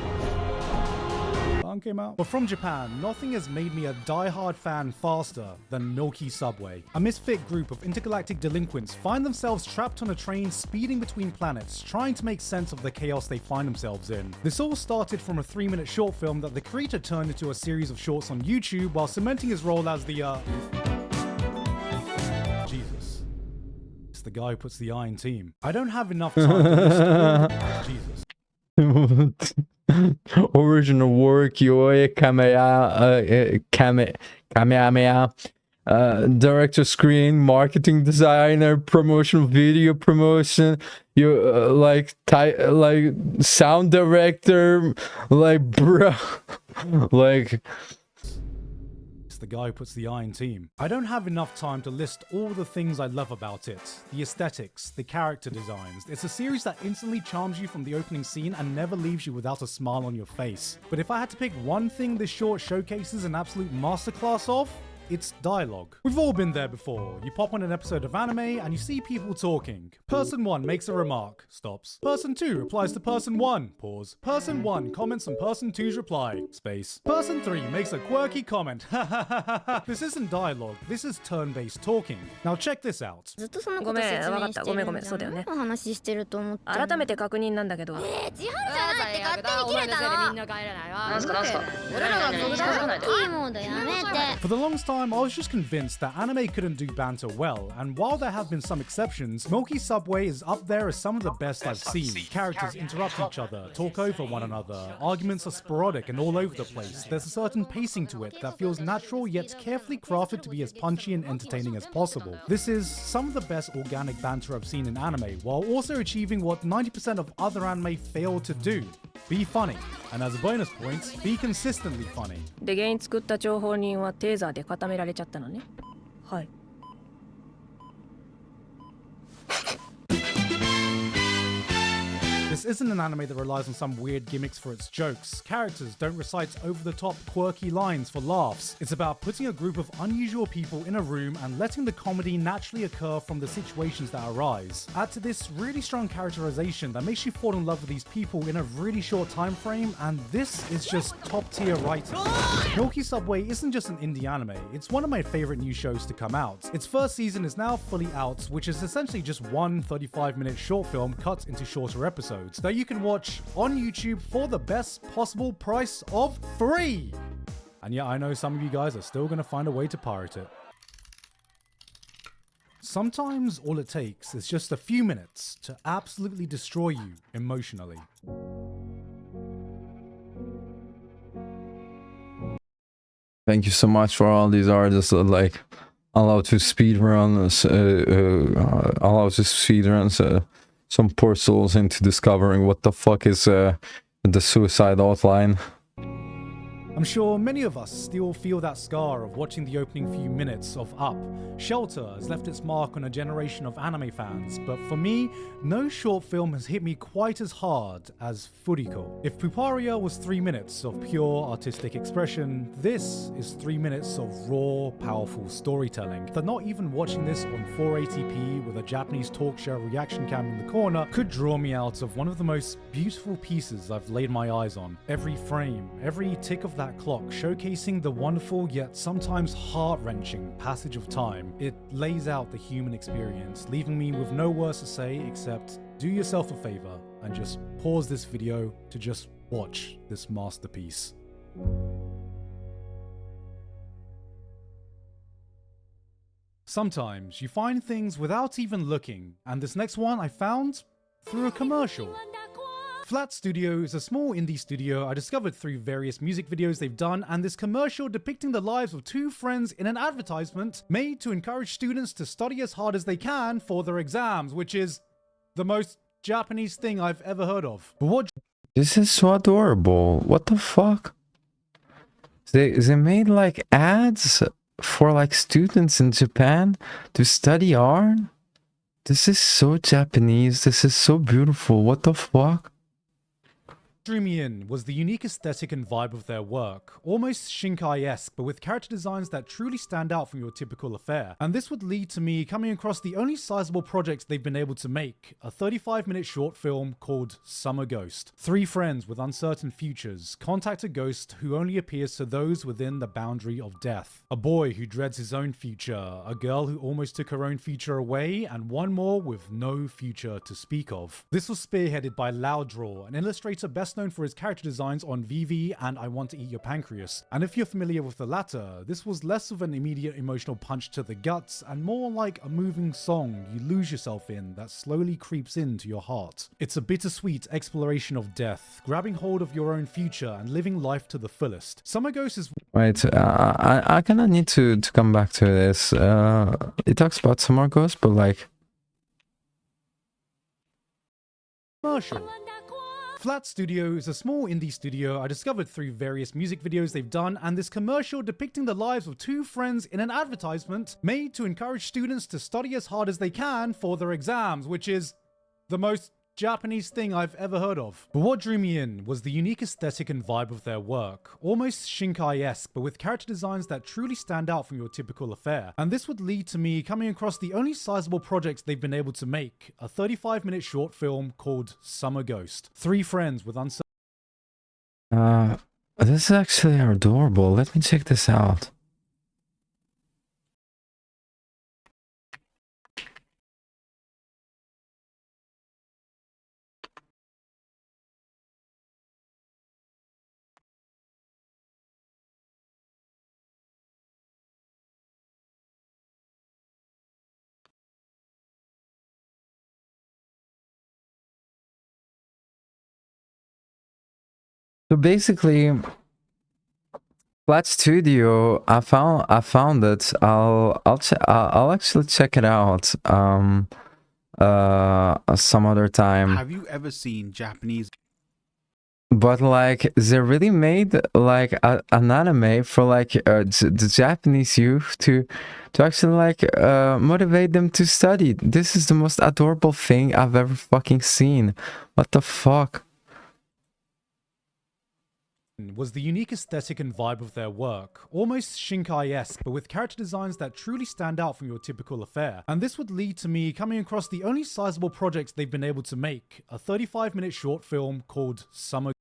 film came out. But from Japan, nothing has made me a die-hard fan faster than Milky Subway. A misfit group of intergalactic delinquents find themselves trapped on a train speeding between planets, trying to make sense of the chaos they find themselves in. This all started from a 3-minute short film that the creator turned into a series of shorts on YouTube while cementing his role as the Jesus. It's the guy who puts the I in team. I don't have enough time to list Jesus. Original work, Yoe Kamehameha, director, screen, marketing designer, promotional video promotion, like sound director, like bro, like. The guy who puts the I in team. I don't have enough time to list all the things I love about it. The aesthetics, the character designs. It's a series that instantly charms you from the opening scene and never leaves you without a smile on your face. But if I had to pick one thing this short showcases an absolute masterclass of, it's dialogue. We've all been there before. You pop on an episode of anime and you see people talking. Person 1 makes a remark, stops. Person 2 replies to person 1, pause. Person 1 comments on person 2's reply, space. Person 3 makes a quirky comment, ha ha ha ha ha. This isn't dialogue, this is turn-based talking. Now check this out. ごめん、わかった。ごめん、そうだよね。話してると思って。改めて確認なんだけど。千春じゃないって勝手に切れたの。みんな帰れないわ。なんすか。俺らが僕だ。キーモードやめて。 For the longest time, I was just convinced that anime couldn't do banter well, and while there have been some exceptions, Milky Subway is up there as some of the best I've seen. Characters interrupt each other, talk over one another, arguments are sporadic and all over the place. There's a certain pacing to it that feels natural yet carefully crafted to be as punchy and entertaining as possible. This is some of the best organic banter I've seen in anime, while also achieving what 90% of other anime fail to do. Be funny, and as a bonus point, be consistently funny. で、原因作った張本人はテーザーで固められちゃったのね。はい。 This isn't an anime that relies on some weird gimmicks for its jokes. Characters don't recite over-the-top quirky lines for laughs. It's about putting a group of unusual people in a room and letting the comedy naturally occur from the situations that arise. Add to this really strong characterization that makes you fall in love with these people in a really short time frame, and this is just top-tier writing. Milky Subway isn't just an indie anime, it's one of my favorite new shows to come out. Its first season is now fully out, which is essentially just one 35-minute short film cut into shorter episodes that you can watch on YouTube for the best possible price of free. And yeah, I know some of you guys are still gonna find a way to pirate it. Sometimes all it takes is just a few minutes to absolutely destroy you emotionally. Thank you so much for all these artists that like allow to speedrun some poor souls into discovering what the fuck is the suicide outline. I'm sure many of us still feel that scar of watching the opening few minutes of Up. Shelter has left its mark on a generation of anime fans, but for me, no short film has hit me quite as hard as Furiko. If Puparia was 3 minutes of pure artistic expression, this is 3 minutes of raw, powerful storytelling. That not even watching this on 480p with a Japanese talk show reaction cam in the corner could draw me out of one of the most beautiful pieces I've laid my eyes on. Every frame, every tick of that clock showcasing the wonderful yet sometimes heart-wrenching passage of time. It lays out the human experience, leaving me with no words to say except do yourself a favor and just pause this video to just watch this masterpiece. Sometimes you find things without even looking, and this next one I found through a commercial. Flat Studio is a small indie studio I discovered through various music videos they've done, and this commercial depicting the lives of two friends in an advertisement made to encourage students to study as hard as they can for their exams, which is the most Japanese thing I've ever heard of. But what? This is so adorable. What the fuck? They made like ads for like students in Japan to study art? This is so Japanese. This is so beautiful. What the fuck? Drew me in was the unique aesthetic and vibe of their work, almost Shinkai-esque, but with character designs that truly stand out from your typical affair. And this would lead to me coming across the only sizable project they've been able to make, a 35-minute short film called Summer Ghost. Three friends with uncertain futures contact a ghost who only appears to those within the boundary of death. A boy who dreads his own future, a girl who almost took her own future away, and one more with no future to speak of. This was spearheaded by Louddraw, an illustrator best known for his character designs on Vye and I Want to Eat Your Pancreas. And if you're familiar with the latter, this was less of an immediate emotional punch to the guts and more like a moving song you lose yourself in that slowly creeps into your heart. It's a bittersweet exploration of death, grabbing hold of your own future and living life to the fullest. Summer Ghost is... Wait, I kind of need to come back to this. It talks about Summer Ghost, but like... commercial. Flat Studio is a small indie studio I discovered through various music videos they've done, and this commercial depicting the lives of two friends in an advertisement made to encourage students to study as hard as they can for their exams, which is the most Japanese thing I've ever heard of. But what drew me in was the unique aesthetic and vibe of their work, almost Shinkai-esque, but with character designs that truly stand out from your typical affair. And this would lead to me coming across the only sizable project they've been able to make, a 35-minute short film called Summer Ghost. Three friends with uncertain... This is actually adorable. Let me check this out. So basically, Flat Studio, I found it. I'll actually check it out some other time. Have you ever seen Japanese? But like, they really made like an anime for like the Japanese youth to actually like motivate them to study. This is the most adorable thing I've ever fucking seen. What the fuck? Was the unique aesthetic and vibe of their work, almost Shinkai-esque, but with character designs that truly stand out from your typical affair. And this would lead to me coming across the only sizable project they've been able to make, a 35-minute short film called Summer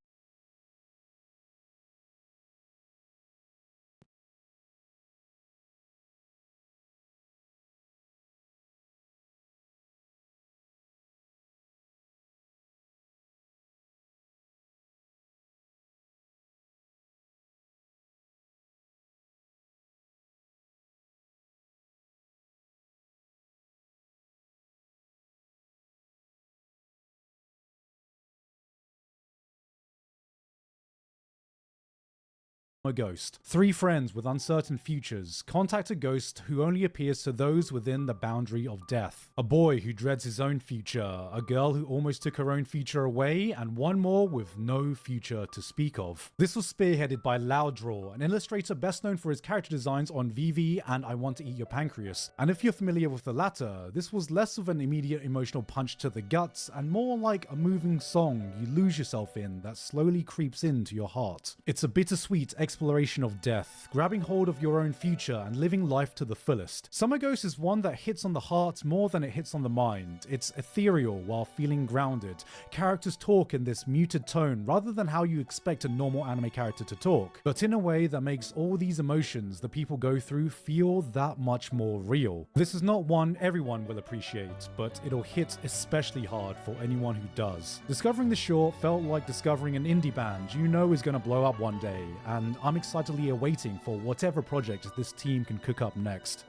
Ghost. Three friends with uncertain futures contact a ghost who only appears to those within the boundary of death. A boy who dreads his own future, a girl who almost took her own future away, and one more with no future to speak of. This was spearheaded by Louddraw, an illustrator best known for his character designs on Vye and I Want to Eat Your Pancreas. And if you're familiar with the latter, this was less of an immediate emotional punch to the guts and more like a moving song you lose yourself in that slowly creeps into your heart. It's a bittersweet exploration of death, grabbing hold of your own future and living life to the fullest. Summer Ghost is one that hits on the heart more than it hits on the mind. It's ethereal while feeling grounded. Characters talk in this muted tone rather than how you expect a normal anime character to talk, but in a way that makes all these emotions the people go through feel that much more real. This is not one everyone will appreciate, but it'll hit especially hard for anyone who does. Discovering the short felt like discovering an indie band you know is going to blow up one day, and I'm excitedly awaiting for whatever project this team can cook up next.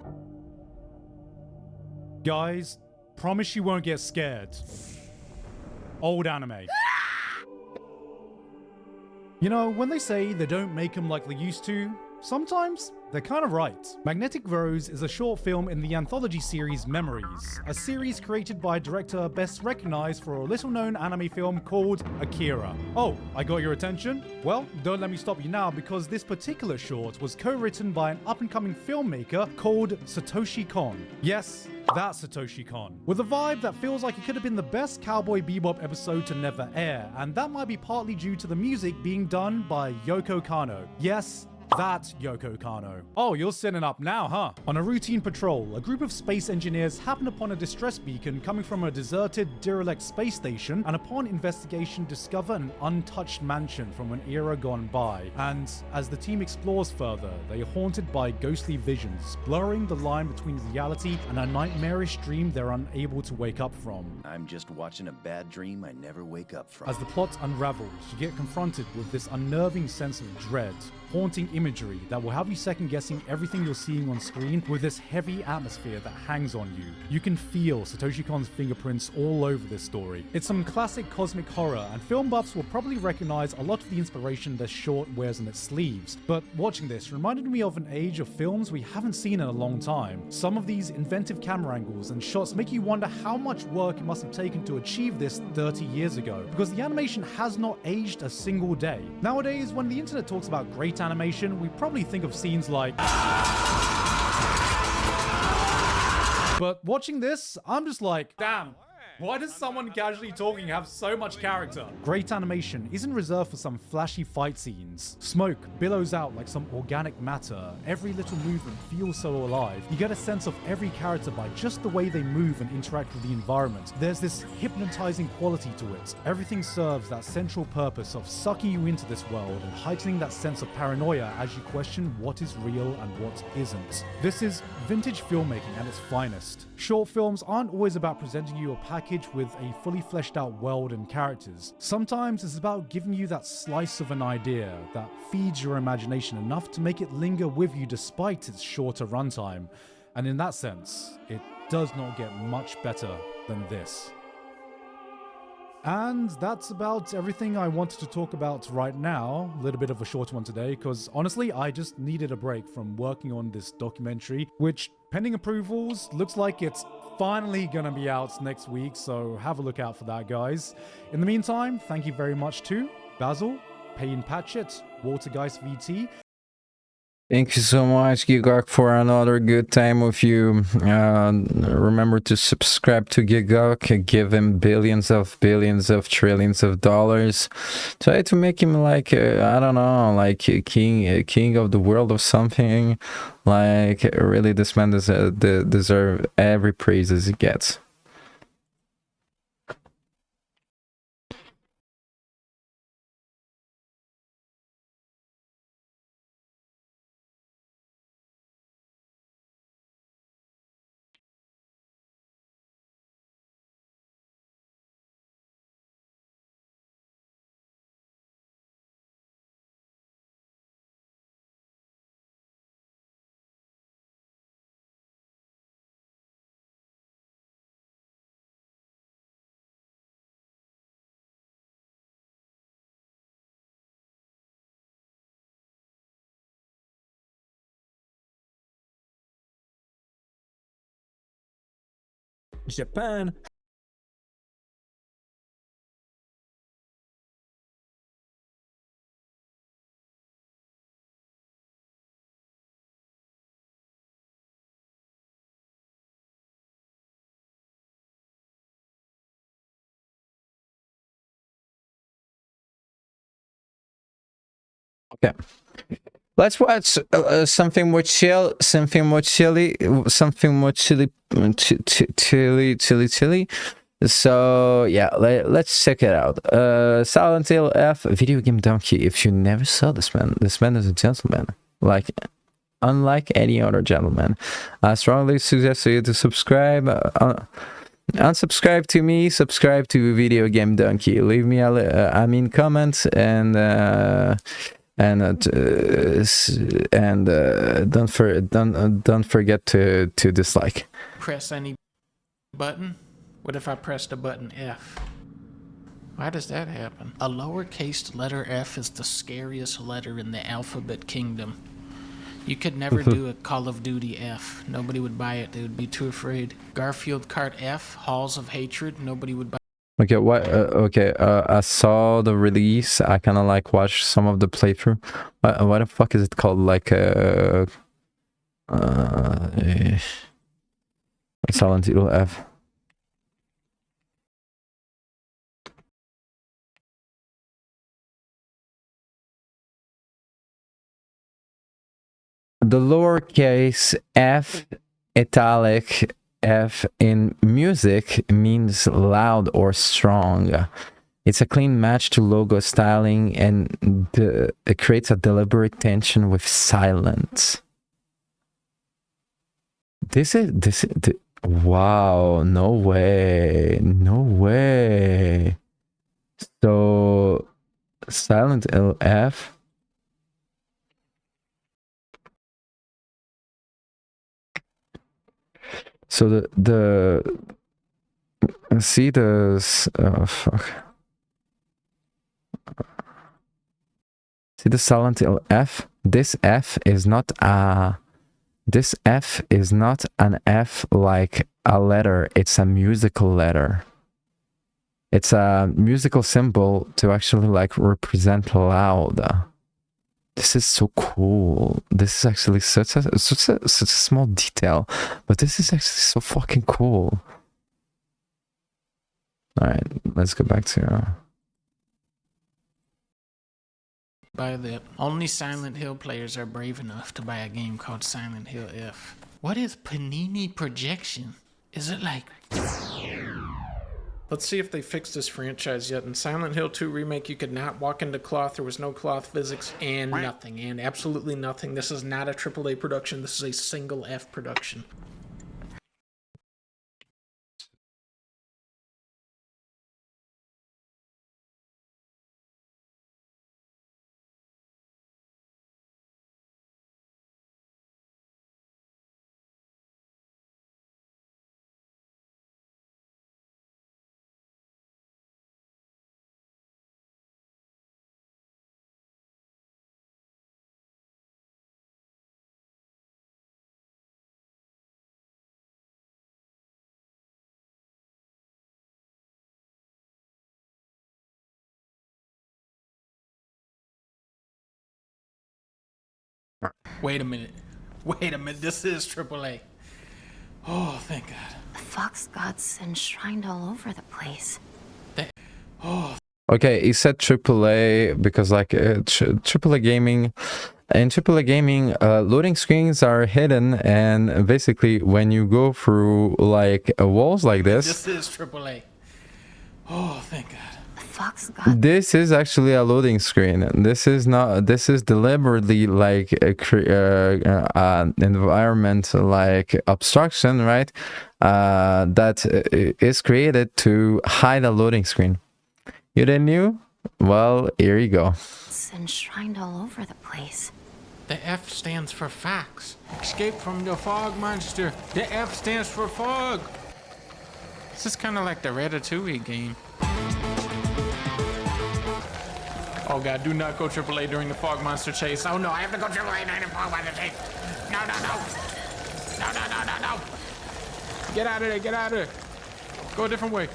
Guys, promise you won't get scared. Old anime. You know, when they say they don't make them like they used to, sometimes they're kind of right. Magnetic Rose is a short film in the anthology series Memories, a series created by a director best recognized for a little-known anime film called Akira. Oh, I got your attention? Well, don't let me stop you now, because this particular short was co-written by an up-and-coming filmmaker called Satoshi Kon. Yes, that's Satoshi Kon. With a vibe that feels like it could have been the best Cowboy Bebop episode to never air, and that might be partly due to the music being done by Yoko Kanno. Yes, that's Yoko Kanno. Oh, you're sitting up now, huh? On a routine patrol, a group of space engineers happen upon a distress beacon coming from a deserted, derelict space station, and upon investigation discover an untouched mansion from an era gone by. And as the team explores further, they are haunted by ghostly visions, blurring the line between reality and a nightmarish dream they're unable to wake up from. I'm just watching a bad dream I never wake up from. As the plot unravels, you get confronted with this unnerving sense of dread, haunting imagery that will have you second-guessing everything you're seeing on screen with this heavy atmosphere that hangs on you. You can feel Satoshi Kon's fingerprints all over this story. It's some classic cosmic horror, and film buffs will probably recognize a lot of the inspiration this short wears on its sleeves. But watching this reminded me of an age of films we haven't seen in a long time. Some of these inventive camera angles and shots make you wonder how much work it must have taken to achieve this 30 years ago, because the animation has not aged a single day. Nowadays, when the internet talks about great animation, we probably think of scenes like... But watching this, I'm just like, damn. Why does someone casually talking have so much character? Great animation isn't reserved for some flashy fight scenes. Smoke billows out like some organic matter. Every little movement feels so alive. You get a sense of every character by just the way they move and interact with the environment. There's this hypnotizing quality to it. Everything serves that central purpose of sucking you into this world and heightening that sense of paranoia as you question what is real and what isn't. This is vintage filmmaking at its finest. Short films aren't always about presenting you a package with a fully fleshed out world and characters. Sometimes it's about giving you that slice of an idea that feeds your imagination enough to make it linger with you despite its shorter runtime. And in that sense, it does not get much better than this. And that's about everything I wanted to talk about right now. A little bit of a short one today, because honestly, I just needed a break from working on this documentary, which, pending approvals, looks like it's finally gonna be out next week, so have a look out for that, guys. In the meantime, thank you very much to Basil, Payne Patchett, Waltergeist VT. Thank you so much, Gigok, for another good time with you. Remember to subscribe to Gigok, give him billions of trillions of dollars. Try to make him like, I don't know, like king of the world or something. Like, really, this man deserves every praises he gets. Japan. Okay. Let's watch something more chill, something more chilly. So yeah, let's check it out. Silent Hill F, Video Game Donkey. If you never saw this man is a gentleman, like unlike any other gentleman. I strongly suggest you to subscribe. Unsubscribe to me, subscribe to Video Game Donkey. Leave me comments and don't forget to dislike. Press any button. What if I pressed the button F? Why does that happen? A lowercase letter F is the scariest letter in the alphabet kingdom. You could never do a Call of Duty F. Nobody would buy it. They would be too afraid. Garfield Kart F, Halls of Hatred. Nobody would buy it. Okay, what? Okay, I saw the release. I kind of like watched some of the playthrough. What the fuck is it called? Like Silent Hill F. The lowercase f italic f in music means loud or strong. It's a clean match to logo styling, and it creates a deliberate tension with silence. Wow, no way. So Silent Hill F. So see the fuck. See the Silent Hill F? This F is not an F like a letter, it's a musical letter. It's a musical symbol to actually like represent loud. This is so cool. This is actually such a small detail, but this is actually so fucking cool. Alright, let's go back to buy that. Only Silent Hill players are brave enough to buy a game called Silent Hill F. What is Panini Projection? Is it like... Let's see if they fixed this franchise yet. In Silent Hill 2 Remake, you could not walk into cloth. There was no cloth physics and nothing. And absolutely nothing. This is not a AAA production. This is a single F production. Wait a minute. This is AAA. Oh, thank God. The fox gods enshrined all over the place. Okay, he said AAA because like AAA gaming. In AAA gaming, loading screens are hidden, and basically when you go through like walls like this. This is AAA. Oh, thank God. This is actually a loading screen. This is not. This is deliberately like an environment like obstruction, right? That is created to hide a loading screen. You didn't knew? Well, here you go. It's enshrined all over the place. The F stands for fox. Escape from the fog monster. The F stands for fog. This is kind of like the Ratatouille game. Oh God, do not go AAA during the fog monster chase. Oh no, I have to go AAA during the fog monster chase. No. Get out of there, get out of there. Go a different way.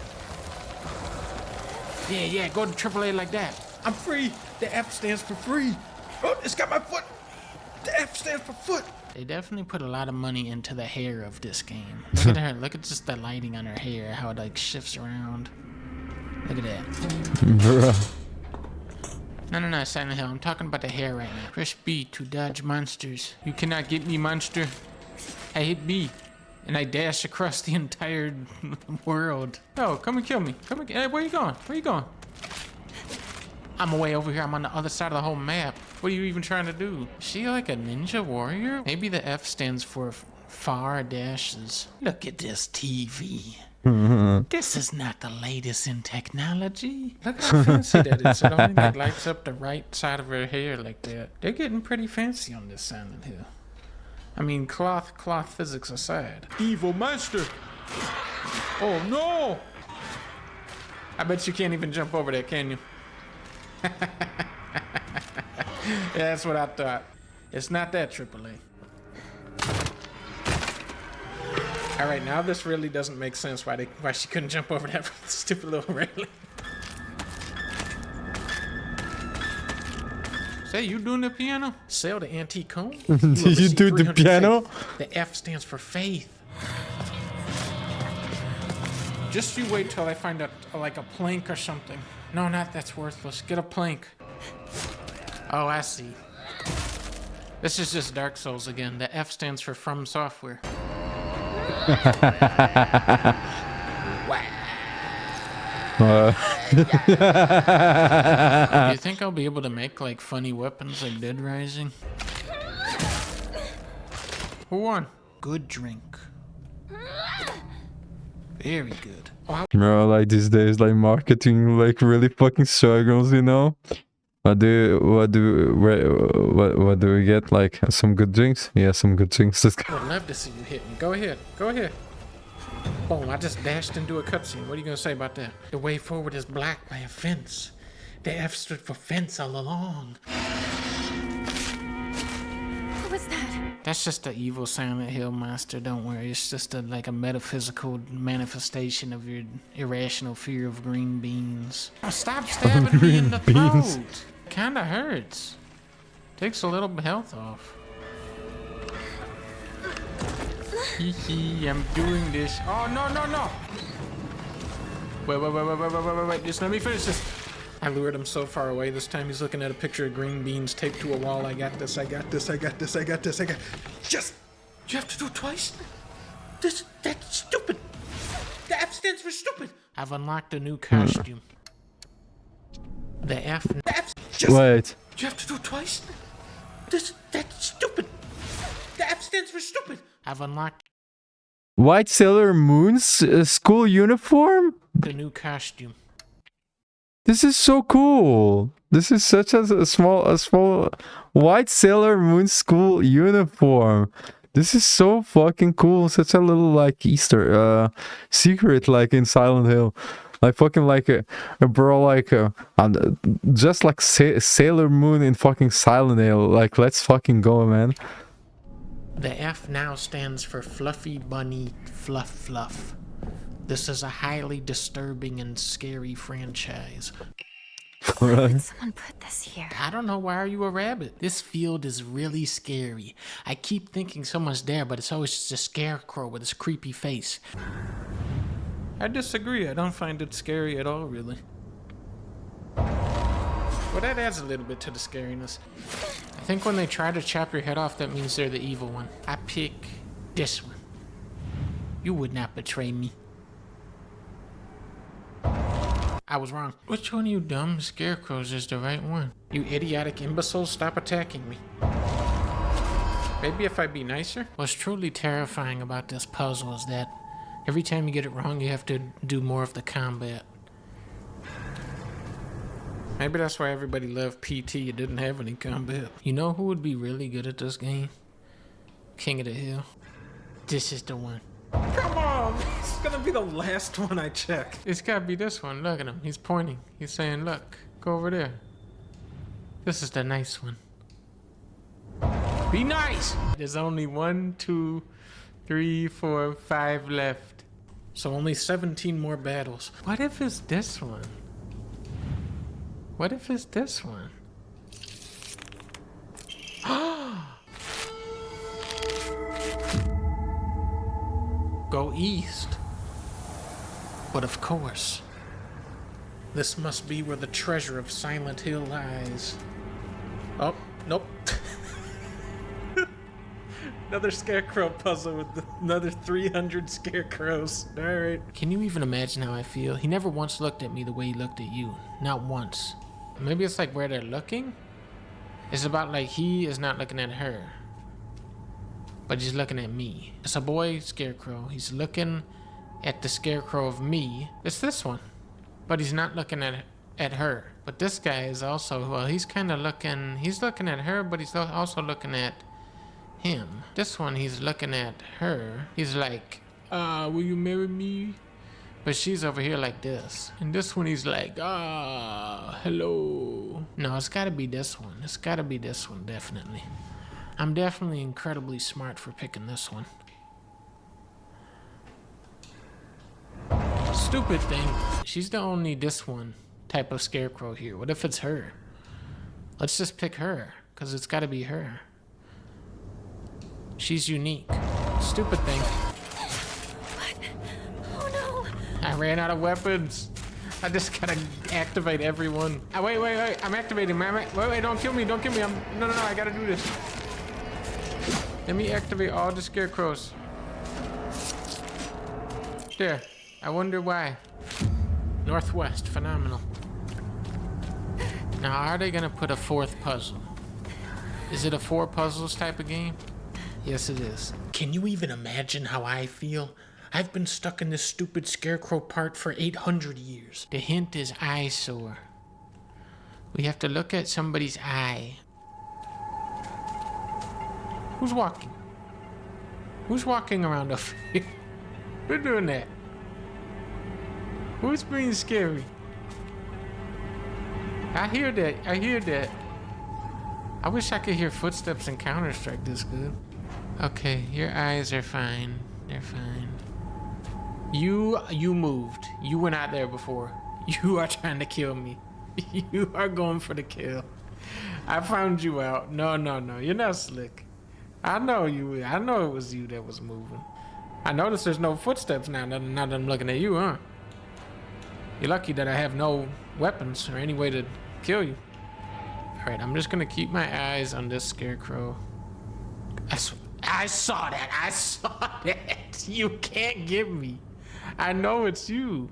Yeah, go to AAA like that. I'm free. The F stands for free. Oh, it's got my foot. The F stands for foot. They definitely put a lot of money into the hair of this game. Look at her. Look at just the lighting on her hair, how it like shifts around. Look at that. Bruh. No, Silent Hill. I'm talking about the hair right now. Press B to dodge monsters. You cannot get me, monster. I hit B, and I dash across the entire world. Oh, come and kill me. Come and hey, where you going? Where you going? I'm way over here. I'm on the other side of the whole map. What are you even trying to do? Is she like a ninja warrior? Maybe the F stands for far dashes. Look at this TV. This is not the latest in technology. Look how fancy that is. It only like lights up the right side of her hair like that. They're getting pretty fancy on this Silent Hill. I mean, cloth physics aside. Evil monster. Oh no! I bet you can't even jump over there, can you? Yeah, that's what I thought. It's not that AAA. All right, now this really doesn't make sense why she couldn't jump over that stupid little railing. Say, you doing the piano? Sell the antique comb? Did you do the piano? Faith. The F stands for faith. Just you wait till I find like a plank or something. No, that's worthless. Get a plank. Oh, I see. This is just Dark Souls again. The F stands for From Software. Do you think I'll be able to make like funny weapons like Dead Rising? Who won? Good drink. Very good. Bro, like these days, like marketing, like really fucking struggles, you know. What do we get? Like some good drinks? Yeah, some good drinks. Let's go. I would love to see you hit me. Go ahead. Go ahead. Boom, I just dashed into a cutscene. What are you gonna say about that? The way forward is blocked by a fence. The F stood for fence all along. What was that? That's just the evil Silent Hill monster, don't worry. It's just like a metaphysical manifestation of your irrational fear of green beans. Oh, stop stabbing me in the throat. Kinda hurts. Takes a little health off. Hee, I'm doing this. Oh, no. Wait. Just let me finish this. I lured him so far away this time. He's looking at a picture of green beans taped to a wall. I got this. Just, you have to do it twice? That's stupid. The F stands for stupid. I've unlocked a new costume. The F. Wait. You have to do it twice? That's stupid. The F stands for stupid. I've unlocked White Sailor Moon's school uniform? the new costume. This is so cool. This is such a small White Sailor Moon school uniform. This is so fucking cool. Such a little like Easter secret like in Silent Hill. Like fucking like a bro like just like Sailor Moon in fucking Silent Hill. Like let's fucking go, man. The F now stands for Fluffy Bunny Fluff. This is a highly disturbing and scary franchise. Why did someone put this here? I don't know. Why are you a rabbit? This field is really scary. I keep thinking someone's there, but it's always just a scarecrow with his creepy face. I disagree. I don't find it scary at all, really. Well, that adds a little bit to the scariness. I think when they try to chop your head off, that means they're the evil one. I pick this one. You would not betray me. I was wrong. Which one of you dumb scarecrows is the right one? You idiotic imbeciles, stop attacking me. Maybe if I'd be nicer? What's truly terrifying about this puzzle is that every time you get it wrong, you have to do more of the combat. Maybe that's why everybody loved PT. It didn't have any combat. You know who would be really good at this game? King of the Hill. This is the one. Come on! This is gonna be the last one I check. It's gotta be this one. Look at him. He's pointing. He's saying, look, go over there. This is the nice one. Be nice! There's only 1, 2, 3, 4, 5 left. So only 17 more battles. What if it's this one? What if it's this one? Go east. But of course, this must be where the treasure of Silent Hill lies. Oh, nope. Another scarecrow puzzle with another 300 scarecrows. All right. Can you even imagine how I feel? He never once looked at me the way he looked at you. Not once. Maybe it's like where they're looking? It's about like he is not looking at her, but he's looking at me. It's a boy scarecrow. He's looking at the scarecrow of me. It's this one, but he's not looking at her. But this guy is also, well, he's kind of looking, he's looking at her, but he's also looking at him. This one, he's looking at her. He's like, will you marry me? But she's over here like this. And this one, he's like, hello. No, it's gotta be this one. It's gotta be this one, definitely. I'm definitely incredibly smart for picking this one. Stupid thing. She's the only this one type of scarecrow here. What if it's her? Let's just pick her, because it's got to be her. She's unique. Stupid thing. Oh no! I ran out of weapons. I just gotta activate everyone. Wait. I'm activating. Wait, don't kill me. Don't kill me. No, I gotta do this. Let me activate all the scarecrows. There. I wonder why. Northwest. Phenomenal. Now, are they gonna put a fourth puzzle? Is it a 4 puzzles type of game? Yes, it is. Can you even imagine how I feel? I've been stuck in this stupid scarecrow part for 800 years. The hint is eyesore. We have to look at somebody's eye. Who's walking? Who's walking around up here? Who's doing that? Who's being scary? I hear that. I wish I could hear footsteps in Counter-Strike this good. Okay, your eyes are fine. They're fine. You moved. You were not there before. You are trying to kill me. You are going for the kill. I found you out. No. You're not slick. I know you. I know it was you that was moving. I noticed there's no footsteps now that I'm looking at you, huh? You're lucky that I have no weapons or any way to kill you. Alright, I'm just gonna keep my eyes on this scarecrow. I saw that. You can't get me. I know it's you.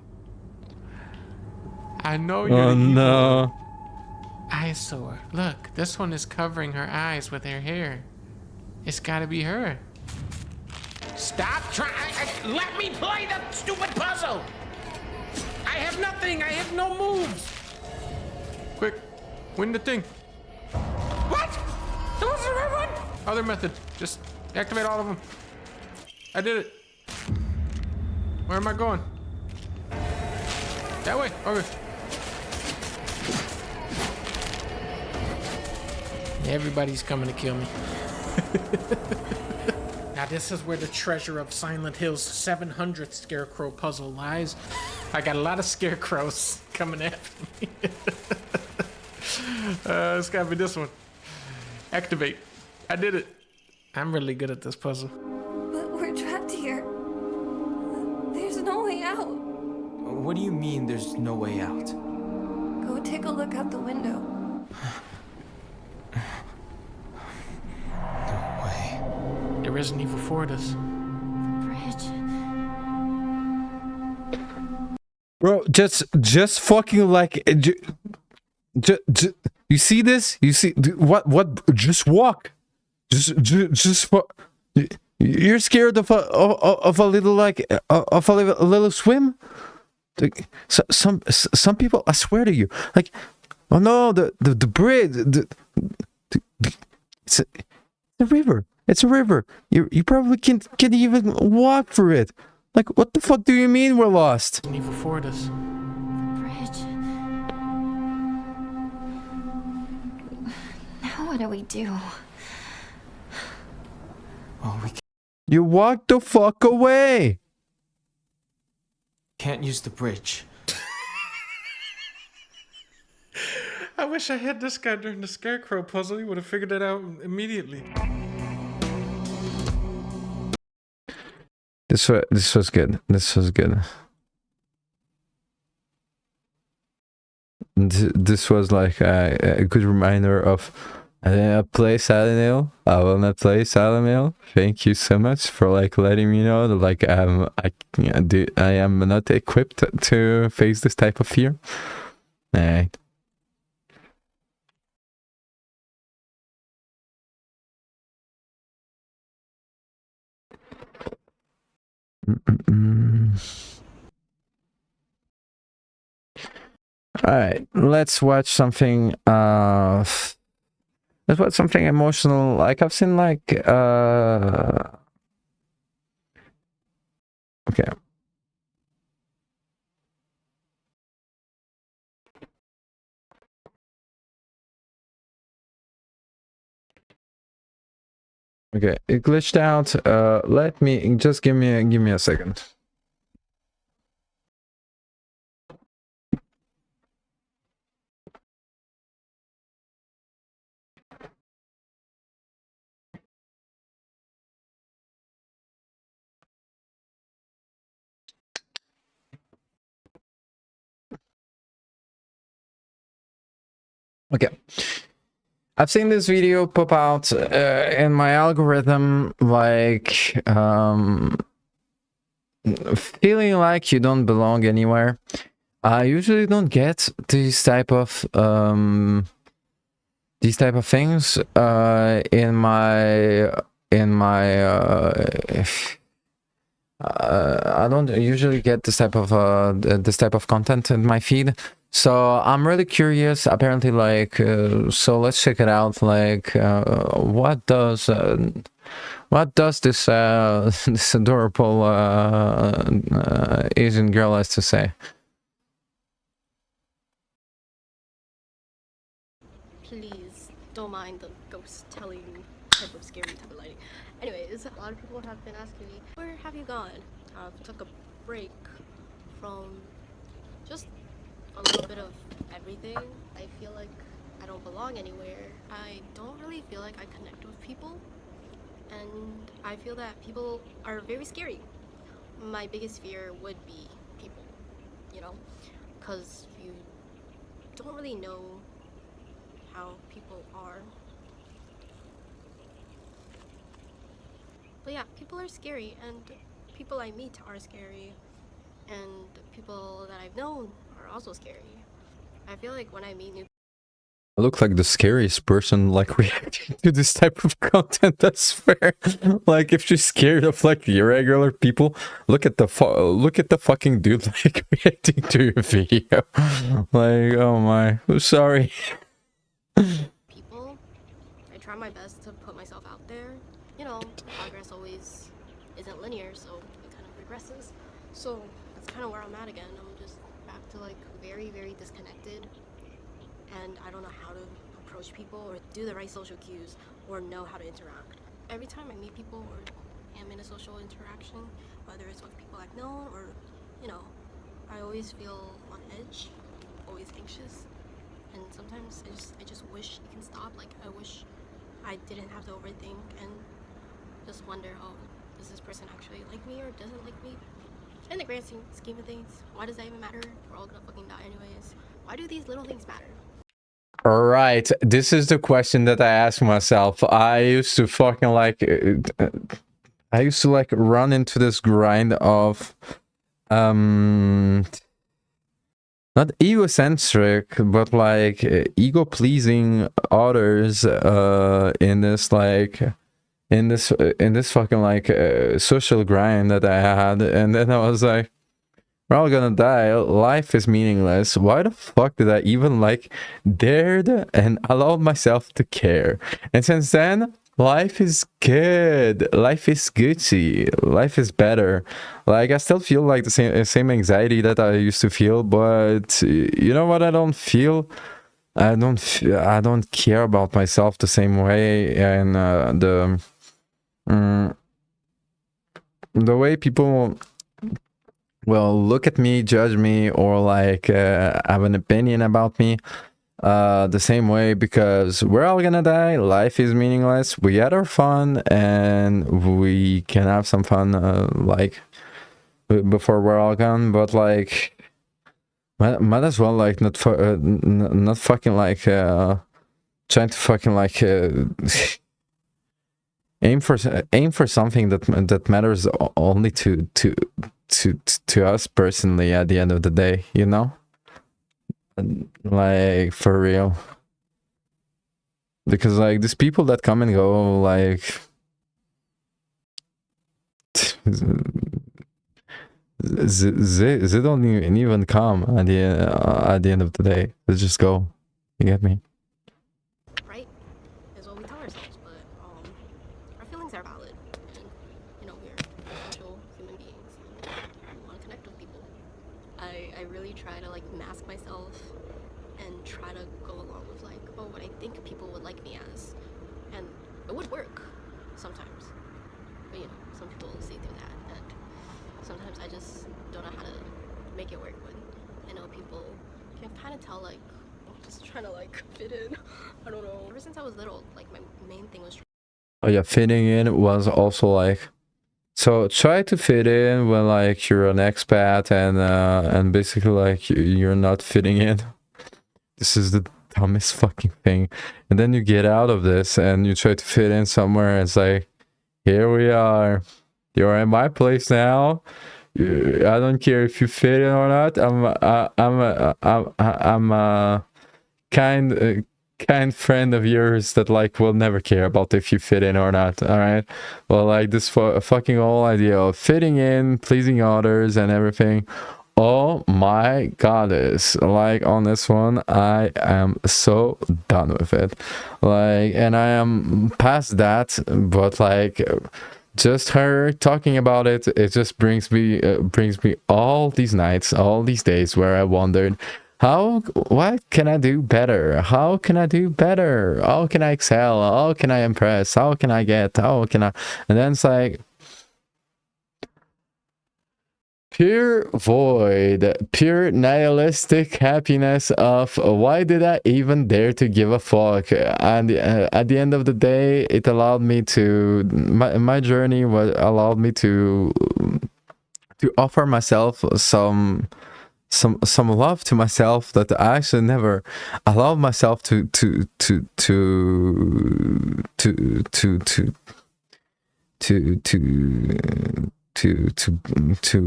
I know you're the evil. No. Eyesore. Look, this one is covering her eyes with her hair. It's gotta be her. Stop trying. Let me play the stupid puzzle. I have nothing. I have no moves. Quick, win the thing. What? That was the right one? Other method. Just activate all of them. I did it. Where am I going? That way. Okay. Everybody's coming to kill me. Now this is where the treasure of Silent Hill's 700th scarecrow puzzle lies. I got a lot of scarecrows coming after me. It's gotta be this one. Activate. I did it. I'm really good at this puzzle. But we're trapped here. There's no way out. What do you mean there's no way out? Go take a look out the window. No way. There isn't even for us. Bridge. Bro, just fucking like, you see this? You see what? Just walk. Just you're scared of a little like of a little swim. Some people, I swear to you, like, oh no, the bridge, it's a river. It's a river. You probably can't even walk for it. Like, what the fuck do you mean we're lost? Doesn't even afford us. Bridge. Now what do we do? Well, we You walk the fuck away. can't use the bridge. I wish I had this guy during the scarecrow puzzle. He would have figured it out immediately. This was good. This was good. This was like a good reminder of I did not play Silent Hill. I will not play Silent Hill. Thank you so much for like letting me know that like I am not equipped to face this type of fear. Alright. Alright, let's watch something let's watch something emotional. Like I've seen like okay. Okay, it glitched out. Let me just give me a second. Okay. I've seen this video pop out in my algorithm, like feeling like you don't belong anywhere. I usually don't get these type of things in my I don't usually get this type of content in my feed, so I'm really curious. Apparently, like, so let's check it out. Like, what does this this adorable Asian girl has to say? Please don't mind the ghost telling type of scary type of lighting. Anyways, a lot of people have been asking me, where have you gone? Took a break from just a little bit of everything. I feel like I don't belong anywhere. I don't really feel like I connect with people, and I feel that people are very scary. My biggest fear would be people, you know, because you don't really know how people are. But yeah, people are scary, and people I meet are scary, and people that I've known are also scary. I feel like when I meet new I look like the scariest person, like, reacting to this type of content, I swear. Like, if she's scared of, like, irregular people, look at the fucking dude, like, reacting to your video. Like, oh my, I'm sorry. people, I try my best to put myself out there. You know, progress always isn't linear, so it kind of regresses. So that's kind of where I'm at again. I'm just back to, like, very, very disconnected. And I don't know how to approach people or do the right social cues or know how to interact. Every time I meet people or am in a social interaction, whether it's with people I've known or, you know, I always feel on edge, always anxious. And sometimes I just wish it can stop. Like, I wish I didn't have to overthink and just wonder, oh, does this person actually like me or doesn't like me? In the grand scheme of things, why does that even matter? We're all gonna fucking die anyways. Why do these little things matter? Right, this is the question that I ask myself. I used to fucking like run into this grind of not egocentric, but like ego pleasing others in this fucking like social grind that I had, and then I was like, we're all gonna die. Life is meaningless. Why the fuck did I even like dared and allowed myself to care? And since then, life is good. Life is Gucci. Life is better. Like, I still feel like the same anxiety that I used to feel, but you know what? I don't feel. I don't care about myself the same way, and the way people will look at me, judge me, or like have an opinion about me the same way, because we're all gonna die. Life is meaningless. We had our fun, and we can have some fun like before we're all gone, but like might as well like not fucking like trying to fucking like aim for something that matters only to us personally at the end of the day, you know? Like, for real. Because like these people that come and go, like they don't even come at the end of the day. They just go. You get me? Right? Is what we tell ourselves, but our feelings are valid, and you know, we're social human beings and we want to connect with people. I really try to like mask myself and try to go along with like, oh, what I think people would like me as, and it would work sometimes. people see through that, and sometimes I just don't know how to make it work when I know people can kind of tell like I'm just trying to like fit in. I don't know. Ever since I was little, like my main thing was. Oh yeah, fitting in was also like, so try to fit in when like you're an expat and basically like you're not fitting in. This is the dumbest fucking thing. And then you get out of this and you try to fit in somewhere. And it's like, here we are. You're at my place now. I don't care if you fit in or not. I'm a kind friend of yours that like will never care about if you fit in or not. All right. Well, like this fucking whole idea of fitting in, pleasing others, and everything. Oh my goddess, like on this one I am so done with it, like, and I am past that, but like just her talking about it, it just brings me all these nights, all these days where I wondered what can I do better, how can I do better, how can I excel, how can I impress, how can I get, how can I, and then it's like pure void, pure nihilistic happiness of why did I even dare to give a fuck? And at the end of the day, it allowed me to, my journey was allowed me to offer myself some love to myself that I actually never allowed myself to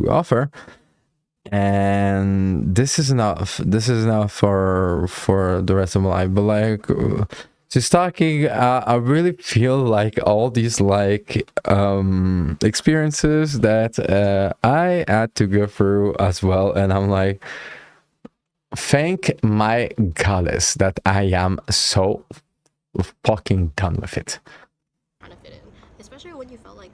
offer. And this is enough for the rest of my life. But like just talking, I really feel like all these like experiences that I had to go through as well, and I'm like, thank my goddess that I am so fucking done with it. Trying to fit in, especially when you felt like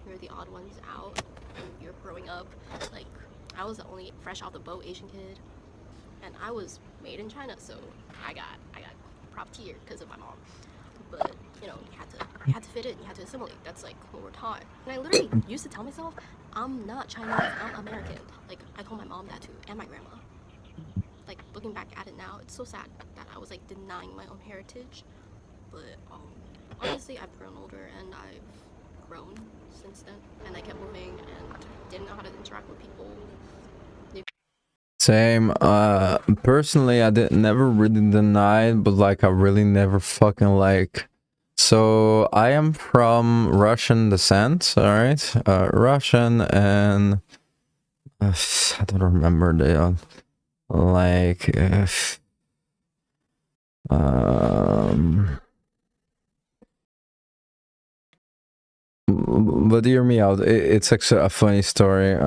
you're the odd ones out and you're growing up. Like I was the only fresh off the boat Asian kid, and I was made in China, so I got prop tier because of my mom. But you know, you had to fit in, you had to assimilate. That's like what we're taught. And I literally used to tell myself, I'm not Chinese, I'm American. Like I told my mom that too, and my grandma. Like looking back at it now, it's so sad that I was like denying my own heritage. But honestly, I've grown older and I've grown since then, and I kept moving and didn't know how to interact with people. Same. Personally, I never really denied, but like I really never fucking like. So I am from Russian descent, all right, Russian, and I don't remember the like. But hear me out. It's actually a funny story.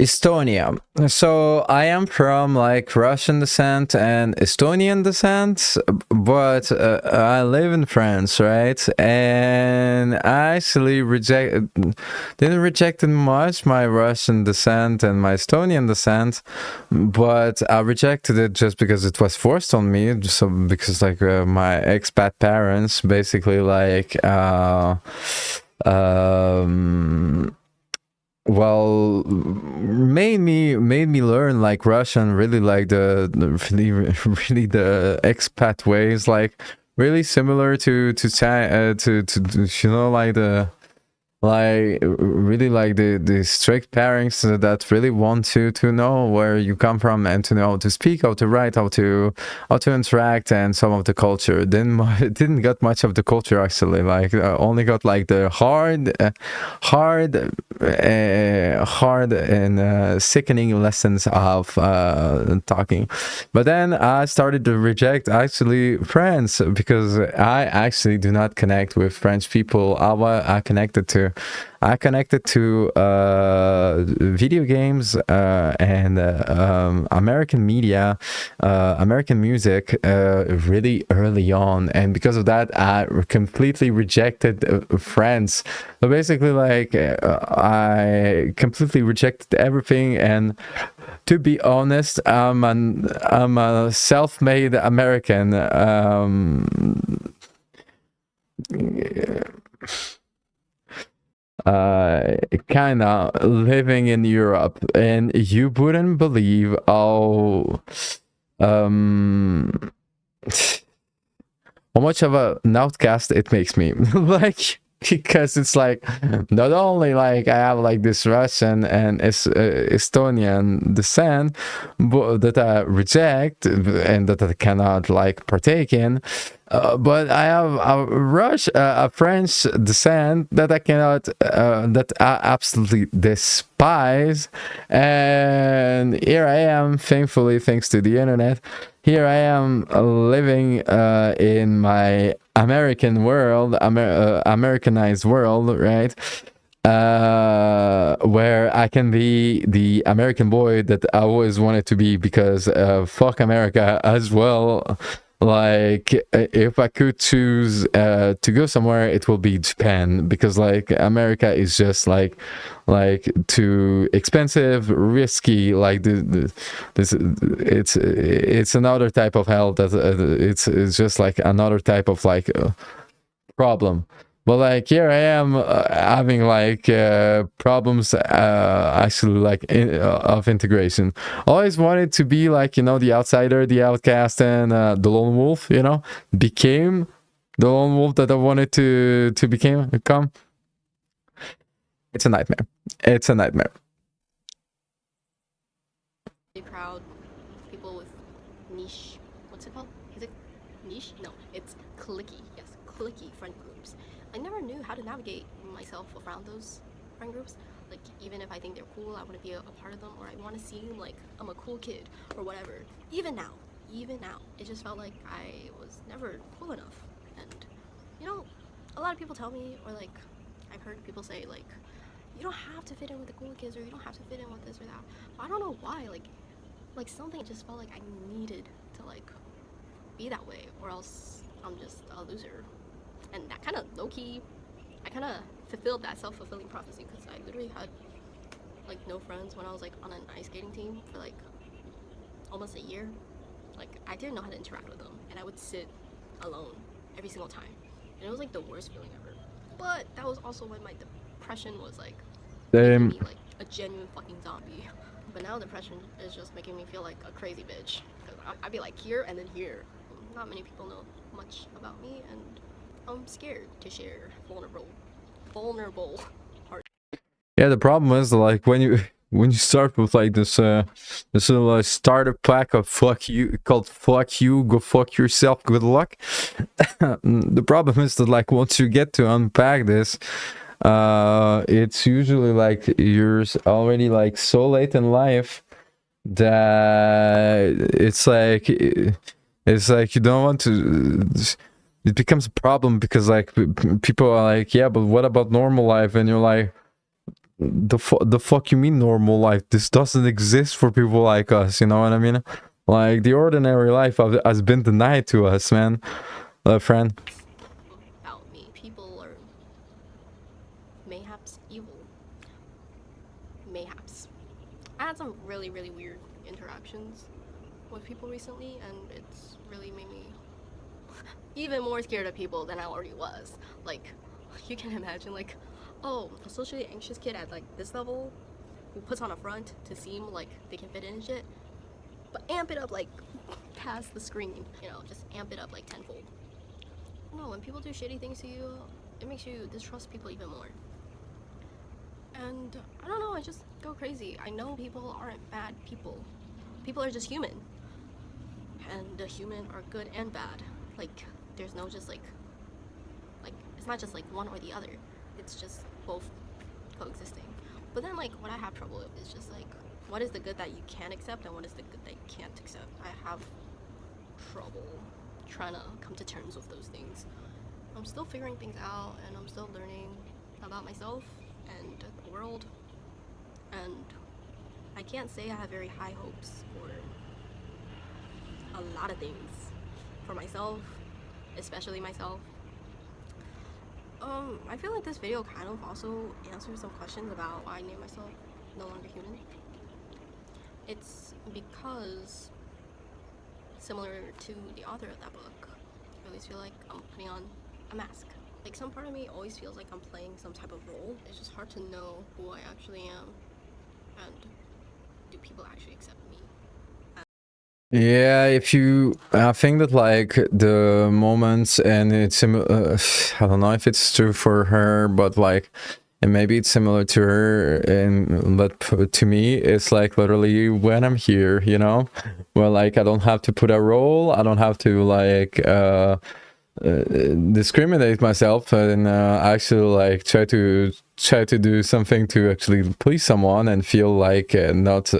Estonia. So I am from like Russian descent and Estonian descent, but I live in France, right? And I actually didn't reject much my Russian descent and my Estonian descent, but I rejected it just because it was forced on me. So because like my expat parents basically like well, made me learn like Russian, really like the really the expat ways, like really similar to you know, like the really like the strict parents that really want to know where you come from and to know how to speak, how to write, how to interact, and some of the culture. Didn't got much of the culture actually, like only got like the hard and sickening lessons of talking. But then I started to reject actually France because I actually do not connect with French people. I connected to to video games and American media, American music really early on, and because of that I completely rejected friends. So basically, like, I completely rejected everything, and to be honest, I'm a self-made American. Kind of living in Europe, and you wouldn't believe how much of an outcast it makes me. Like, because it's like, not only like I have like this Russian and Estonian descent, but that I reject and that I cannot like partake in, but I have a French descent that I cannot, that I absolutely despise. And here I am, thankfully, thanks to the internet, here I am living in my American world, Americanized world, right? Where I can be the American boy that I always wanted to be, because fuck America as well. Like, if I could choose to go somewhere, it will be Japan, because like America is just like too expensive, risky. Like it's another type of hell. That it's just like another type of like problem. But like, here I am having like problems actually like of integration. Always wanted to be like, you know, the outsider, the outcast, and the lone wolf, you know, became the lone wolf that I wanted to become. It's a nightmare. It's a nightmare. Proud people with niche, what's it called? Is it niche? No, it's clicky. Yes, clicky friend groups. I never knew how to navigate myself around those friend groups. Like, even if I think they're cool, I want to be a part of them, or I want to seem like I'm a cool kid or whatever. Even now, it just felt like I was never cool enough. And, you know, a lot of people tell me, or like, I've heard people say, like, you don't have to fit in with the cool kids, or you don't have to fit in with this or that. But I don't know why, like something just felt like I needed to like be that way, or else I'm just a loser. And that kind of low-key, I kind of fulfilled that self-fulfilling prophecy, because I literally had like no friends when I was like on an ice skating team for like almost a year. Like, I didn't know how to interact with them, and I would sit alone every single time, and it was like the worst feeling ever. But that was also when my depression was like making me like a genuine fucking zombie. But now depression is just making me feel like a crazy bitch, because I'd be like here and then here. Not many people know much about me, and I'm scared to share vulnerable part. Yeah, the problem is like when you start with like this little starter pack of fuck you, called fuck you, go fuck yourself, good luck. The problem is that like once you get to unpack this, it's usually like you're already like so late in life that it's like you don't want to. It becomes a problem, because like people are like, yeah, but what about normal life? And you're like, the fuck you mean normal life? This doesn't exist for people like us, you know what I mean? Like, the ordinary life has been denied to us, man. Friend. About me, people are mayhaps evil. Mayhaps. I had some really weird interactions with people recently, and it's really made me even more scared of people than I already was. Like, you can imagine, like, oh, a socially anxious kid at like this level who puts on a front to seem like they can fit in and shit, but amp it up like past the screen, you know, just amp it up like tenfold. No, when people do shitty things to you, it makes you distrust people even more. And I don't know, I just go crazy. I know people aren't bad people. People are just human. And the human are good and bad. Like, there's no just like it's not just like one or the other. It's just both coexisting. But then like what I have trouble with is just like, what is the good that you can accept and what is the good that you can't accept? I have trouble trying to come to terms with those things. I'm still figuring things out, and I'm still learning about myself and the world, and I can't say I have very high hopes for a lot of things for myself, especially myself. I feel like this video kind of also answers some questions about why I named myself No Longer Human. It's because, similar to the author of that book, I always feel like I'm putting on a mask. Like, some part of me always feels like I'm playing some type of role. It's just hard to know who I actually am, and do people actually accept me. Yeah, if you, I think that like the moments, and it's I don't know if it's true for her, but like, and maybe it's similar to her, and but to me, it's like literally when I'm here, you know, well, like I don't have to put a role, I don't have to like discriminate myself, and actually like try to do something to actually please someone and feel like not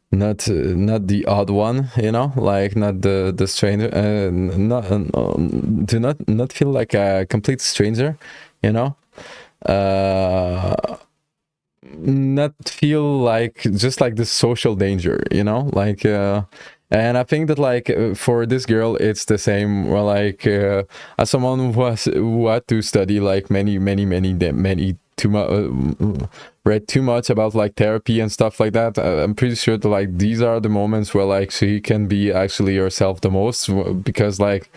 not the odd one, you know, like not the stranger, do not feel like a complete stranger, you know, not feel like just like the social danger, you know, like and I think that like for this girl it's the same. Well, like as someone who had to study like many too much, read too much about like therapy and stuff like that, I'm pretty sure that like these are the moments where like she can be actually herself the most, because like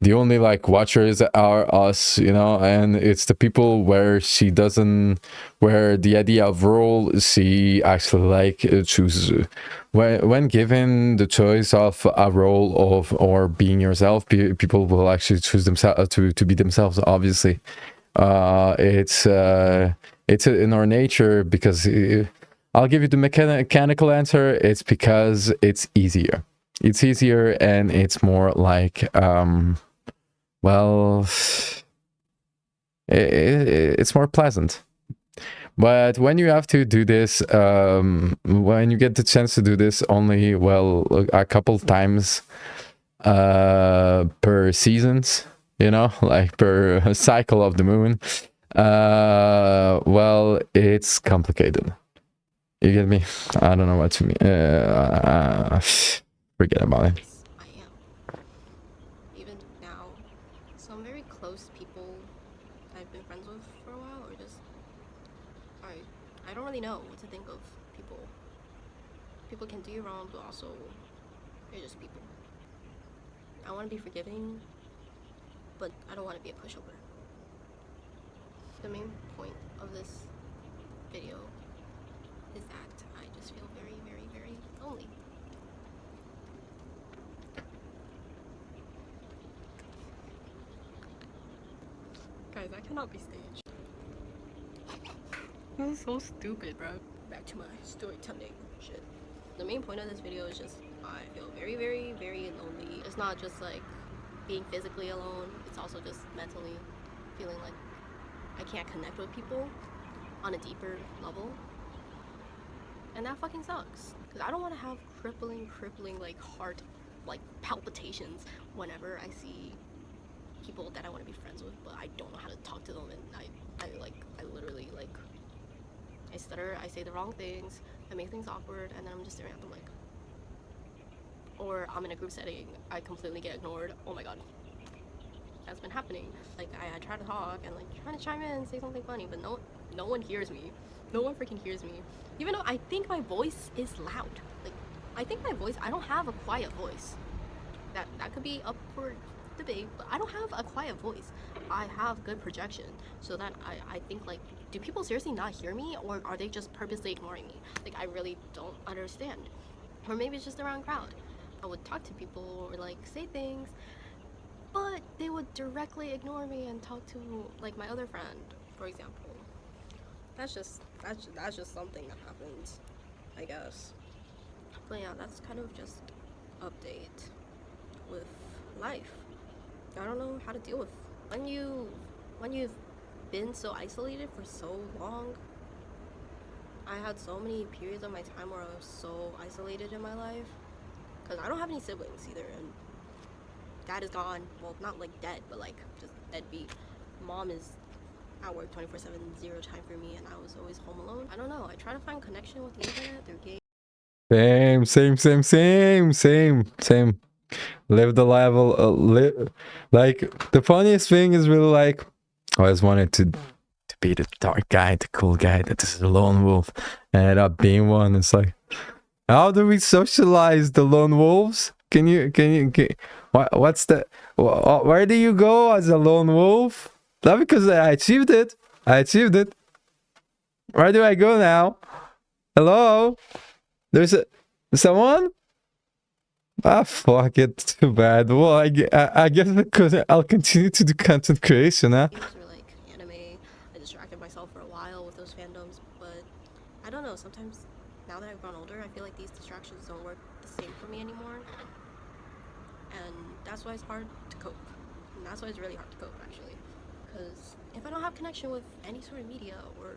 the only like watchers are us, you know, and it's the people where she doesn't, where the idea of role she actually like chooses. When given the choice of a role of or being yourself, people will actually choose themselves to be themselves, obviously. It's in our nature, because I'll give you the mechanical answer. It's because it's easier. It's easier, and it's more like well, it's more pleasant. But when you have to do this, when you get the chance to do this only, well, a couple times per seasons, you know, like per cycle of the moon, well, it's complicated. You get me? I don't know what you mean. Forget about it. Even now, some very close people I've been friends with for a while, or just I don't really know what to think of people. People can do you wrong, but also they're just people. I want to be forgiving, but I don't want to be a pushover. The main point of this video is that I just feel very, very, very lonely. Guys, I cannot be staged. This is so stupid, bro. Back to my storytelling shit. The main point of this video is just I feel very, very, very lonely. It's not just like being physically alone, it's also just mentally feeling like I can't connect with people on a deeper level. And that fucking sucks. Because I don't want to have crippling, like heart, like palpitations whenever I see people that I want to be friends with, but I don't know how to talk to them, and I literally like, I stutter, I say the wrong things, I make things awkward, and then I'm just staring at them like, or I'm in a group setting, I completely get ignored. Oh my god. That's been happening. Like, I try to talk and like trying to chime in, say something funny, but no one hears me. No one freaking hears me. Even though I think my voice is loud. Like, I think my voice, I don't have a quiet voice. That could be up for debate, but I don't have a quiet voice. I have good projection, so that I think like, do people seriously not hear me, or are they just purposely ignoring me? Like, I really don't understand. Or maybe it's just the wrong crowd. I would talk to people or like say things, but they would directly ignore me and talk to like my other friend, for example. That's just something that happens, I guess. But yeah, that's kind of just update with life. I don't know how to deal with when you've been so isolated for so long. I had so many periods of my time where I was so isolated in my life, because I don't have any siblings either, and Dad is gone. Well, not like dead, but like just deadbeat. Mom is at work 24/7, zero time for me, and I was always home alone. I don't know. I try to find connection with the internet through games. Same. Live the level. Like the funniest thing is really like I always wanted to be the dark guy, the cool guy that is a lone wolf. Ended up being one. It's like, how do we socialize the lone wolves? What's the where do you go as a lone wolf? Not because I achieved it. Where do I go now? Hello? There's someone? Ah, fuck it. Too bad. Well, I guess because I'll continue to do content creation, huh? Or like anime. I distracted myself for a while with those fandoms, but I don't know. Sometimes now that I've grown older, I feel like these distractions don't work the same for me anymore, and that's why it's hard to cope. And that's why it's really hard to cope, actually, because if I don't have connection with any sort of media or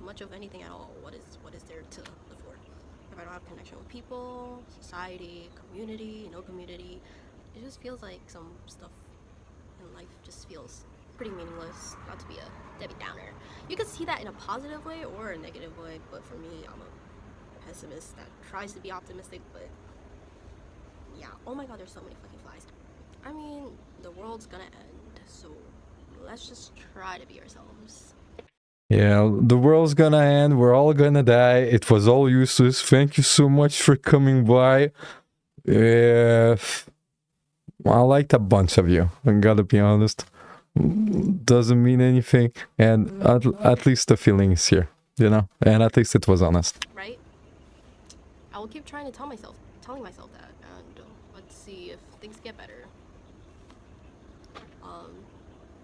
much of anything at all, what is there to live for? If I don't have connection with people, society, community, no community, it just feels like some stuff in life just feels pretty meaningless. Not to be a Debbie Downer. You can see that in a positive way or a negative way, but for me, I'm a pessimist that tries to be optimistic, but yeah. Oh my god, there's so many fucking flies. I mean, the world's gonna end, so let's just try to be ourselves. Yeah, the world's gonna end. We're all gonna die. It was all useless. Thank you so much for coming by. I liked a bunch of you. I gotta be honest. Doesn't mean anything, and at least the feeling is here, you know. And at least it was honest. Right? I will keep trying to telling myself that, and let's see if things get better.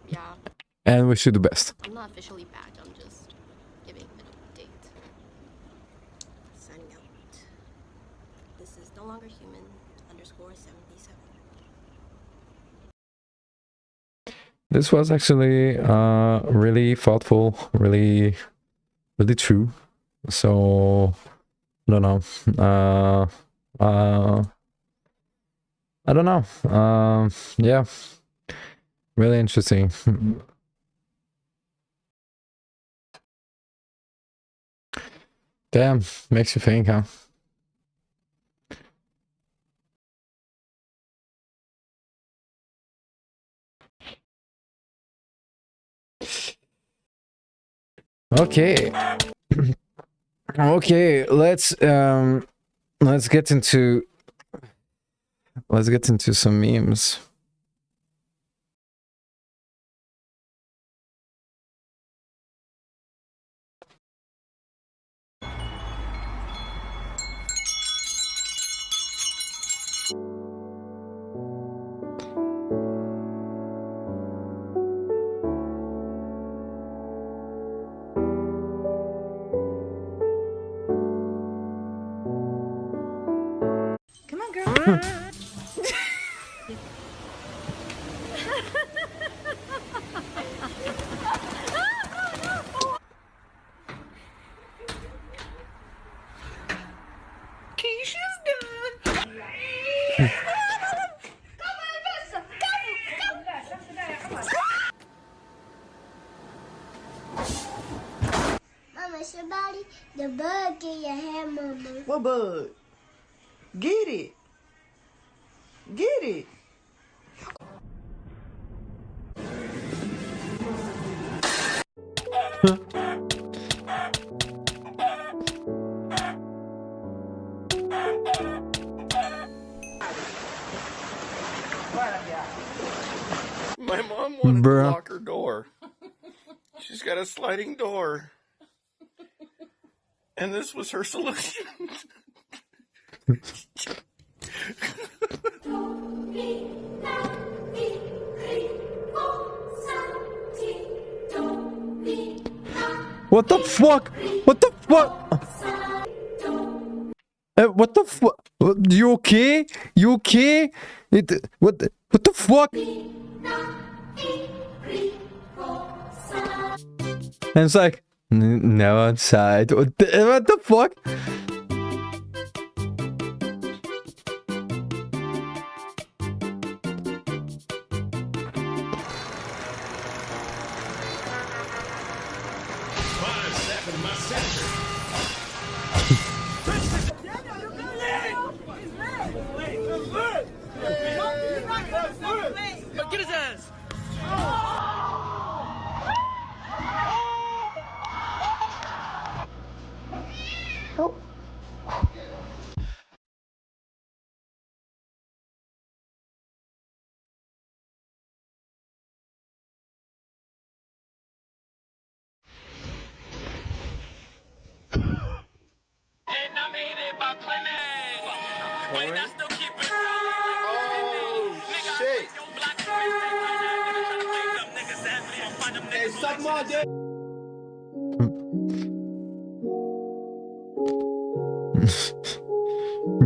Yeah. And wish you the best. I'm not officially back. I'm just giving an update. Signing out. This is no longer human _77. This was actually really thoughtful, really true. So I don't know. I don't know. Yeah, really interesting. Damn, makes you think, huh? Okay. Okay, let's get into some memes. Come on, girl. Keisha's done. Mama, somebody, the bug in your hair, Mama. What bug? Get it. Get it. My mom wanted Bruh. to lock her door. She's got a sliding door. And this was her solution. What the fuck? What the fuck? What the fuck? You okay? You okay? What the fuck? And it's like, no outside. What the fuck? Get his ass!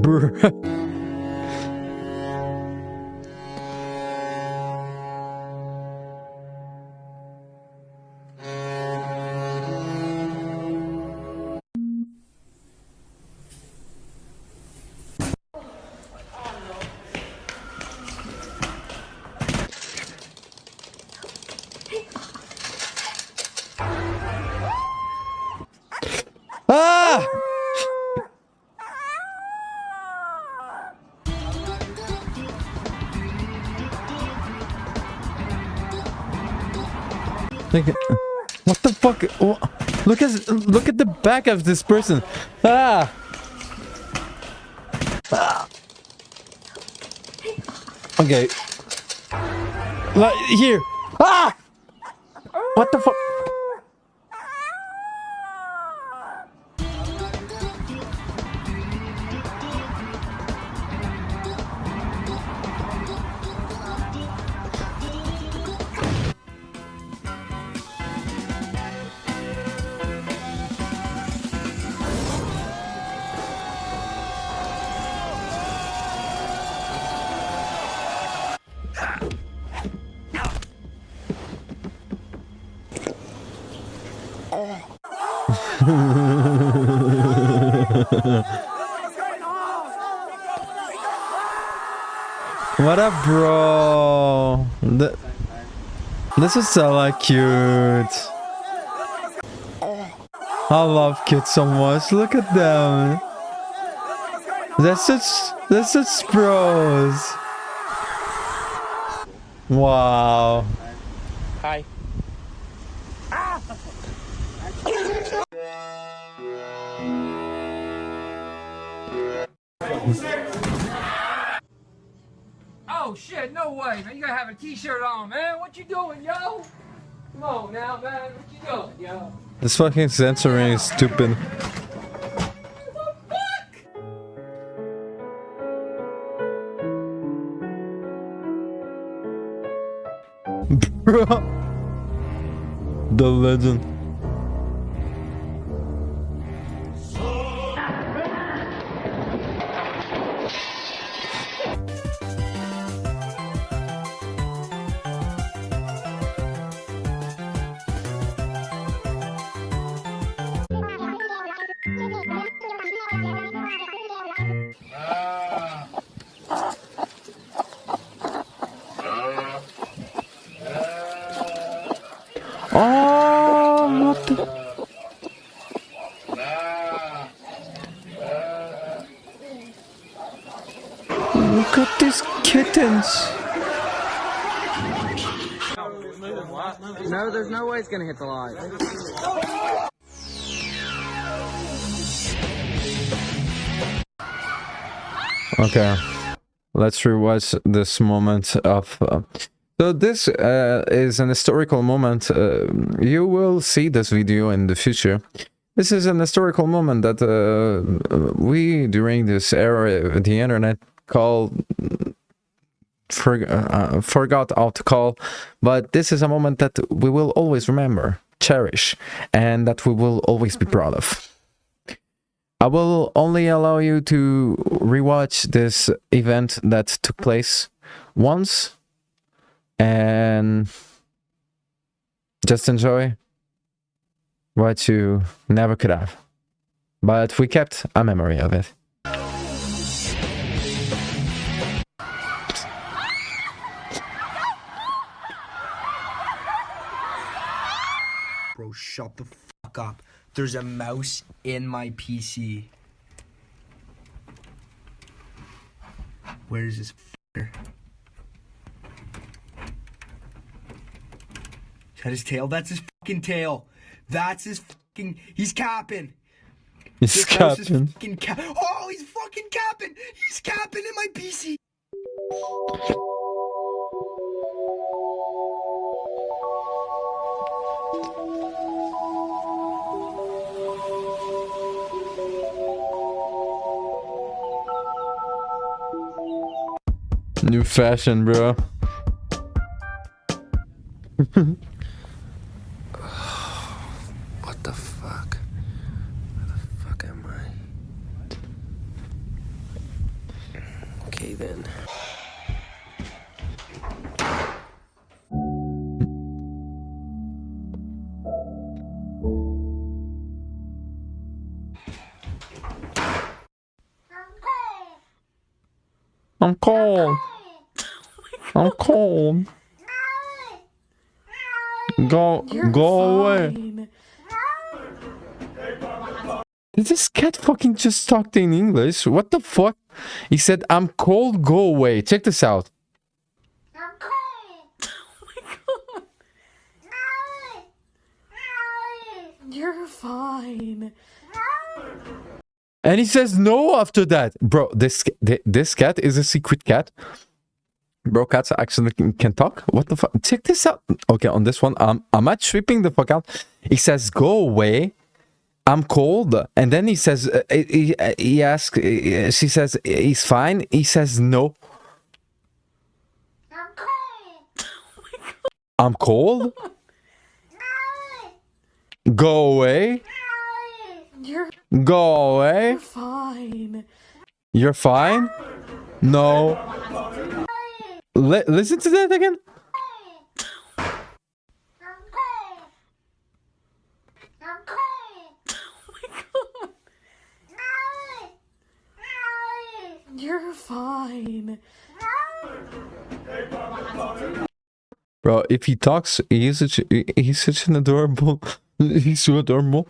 Bruh. Ah! What the fuck? Look at the back of this person. Ah! Ah. Okay. Like here. Ah! What the fuck? What up, bro? This is so like cute. I love kids so much. Look at them. They're such bros. Wow. Hi. Oh shit, no way, man. You gotta have a t-shirt on, man. What you doing, yo? Come on now, man. What you doing, yo? This fucking censoring is stupid. Bro. The legend. Oh, what the? Look at these kittens. No, there's no way it's gonna hit the light. Okay, let's rewatch this moment of. So this is an historical moment. You will see this video in the future. This is an historical moment that we, during this era of the internet, forgot how to call. But this is a moment that we will always remember, cherish, and that we will always be proud of. I will only allow you to rewatch this event that took place once. And just enjoy what you never could have. But we kept a memory of it. Bro, shut the fuck fuck up. There's a mouse in my PC. Where is this f***er? Is that his tail? That's his fucking tail. That's his fucking... He's capping. He's capping. Oh, he's fucking capping. He's capping in my PC. New fashion, bro. What the fuck? Where the fuck am I? Okay then. I'm cold. I'm cold. Go away. Did this cat fucking just talk in English? What the fuck? He said, I'm cold, go away. Check this out. You're fine. And he says no after that. Bro, this cat is a secret cat. Bro, cats actually can talk? What the fuck? Check this out. Okay, on this one, I'm not tripping the fuck out. He says, go away. I'm cold. And then he says, he asks, she says, he's fine. He says, no. I'm cold. Go away. Go away. You're fine. You're fine? No. Listen to that again. You're fine. Bro, if he talks, he's such an adorable. He's so adorable.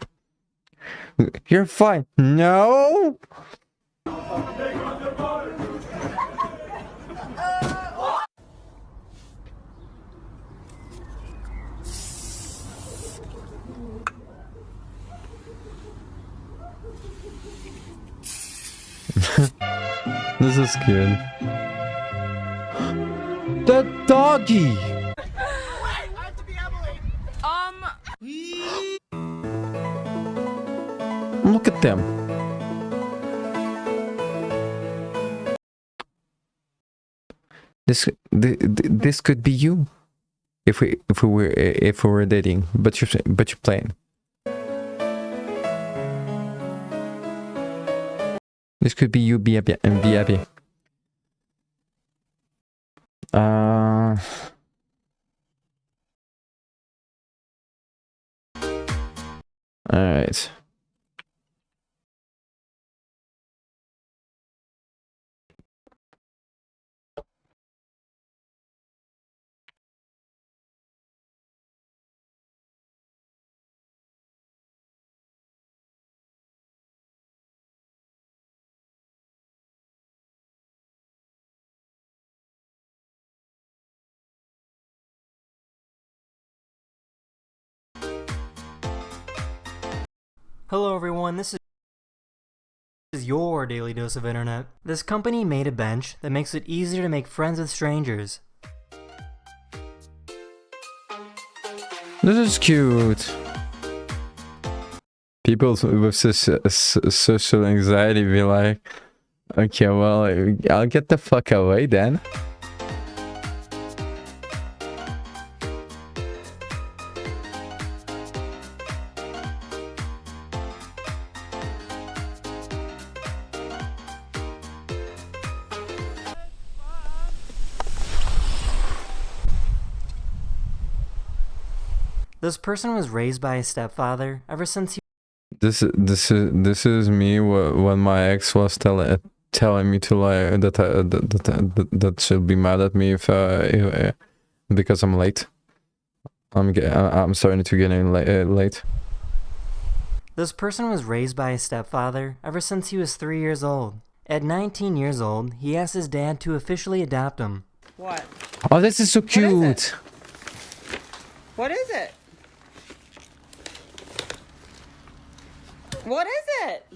You're fine. No. This is cute. The doggy. Look at them. This could be you, if we were dating, but you're playing. This could be you, be happy. Alright. Hello everyone, this is your daily dose of internet. This company made a bench that makes it easier to make friends with strangers. This is cute. People with social anxiety be like, okay, well, I'll get the fuck away then. This person was raised by a stepfather ever since he... This is me when my ex was telling me to lie, that she'll be mad at me if because I'm late. I'm starting to get in late. This person was raised by his stepfather ever since he was 3 years old. At 19 years old, he asked his dad to officially adopt him. What? Oh, this is so cute. What is it? What is it?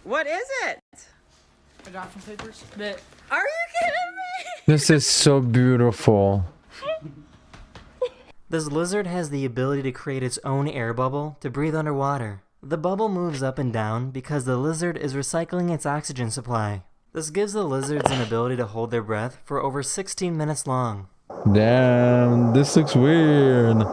What is it? Adoption papers? Are you kidding me? This is so beautiful. This lizard has the ability to create its own air bubble to breathe underwater. The bubble moves up and down because the lizard is recycling its oxygen supply. This gives the lizards an ability to hold their breath for over 16 minutes long. Damn, this looks weird.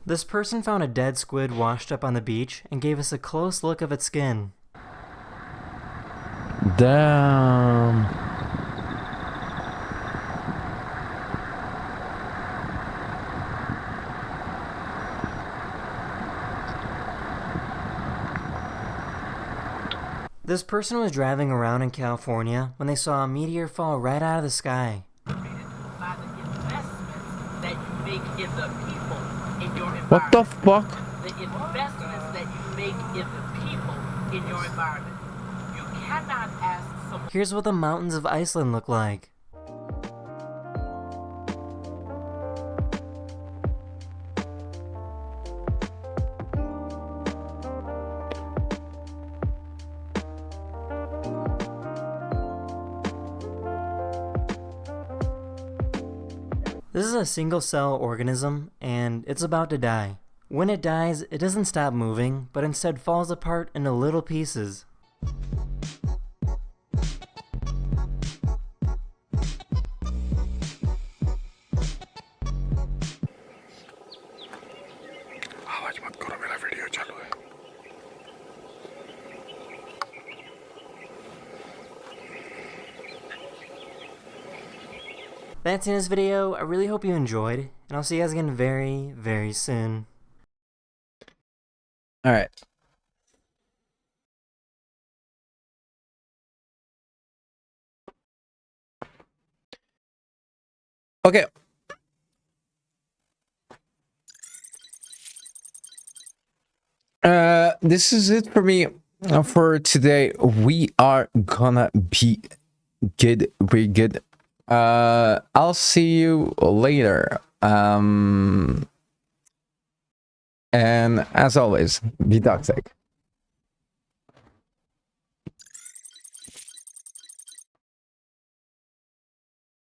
This person found a dead squid washed up on the beach and gave us a close look of its skin. Damn. This person was driving around in California when they saw a meteor fall right out of the sky. What the fuck? The investments that you make in the people in your environment. You cannot ask someone. Here's what the mountains of Iceland look like. This is a single-cell organism, and it's about to die. When it dies, it doesn't stop moving, but instead falls apart into little pieces. आवाज मत करो, मेरा video चालू है. That's in this video. I really hope you enjoyed, and I'll see you guys again very, very soon. All right. Okay. This is it for me for today. We are gonna be good. We're good. I'll see you later. And as always, be toxic.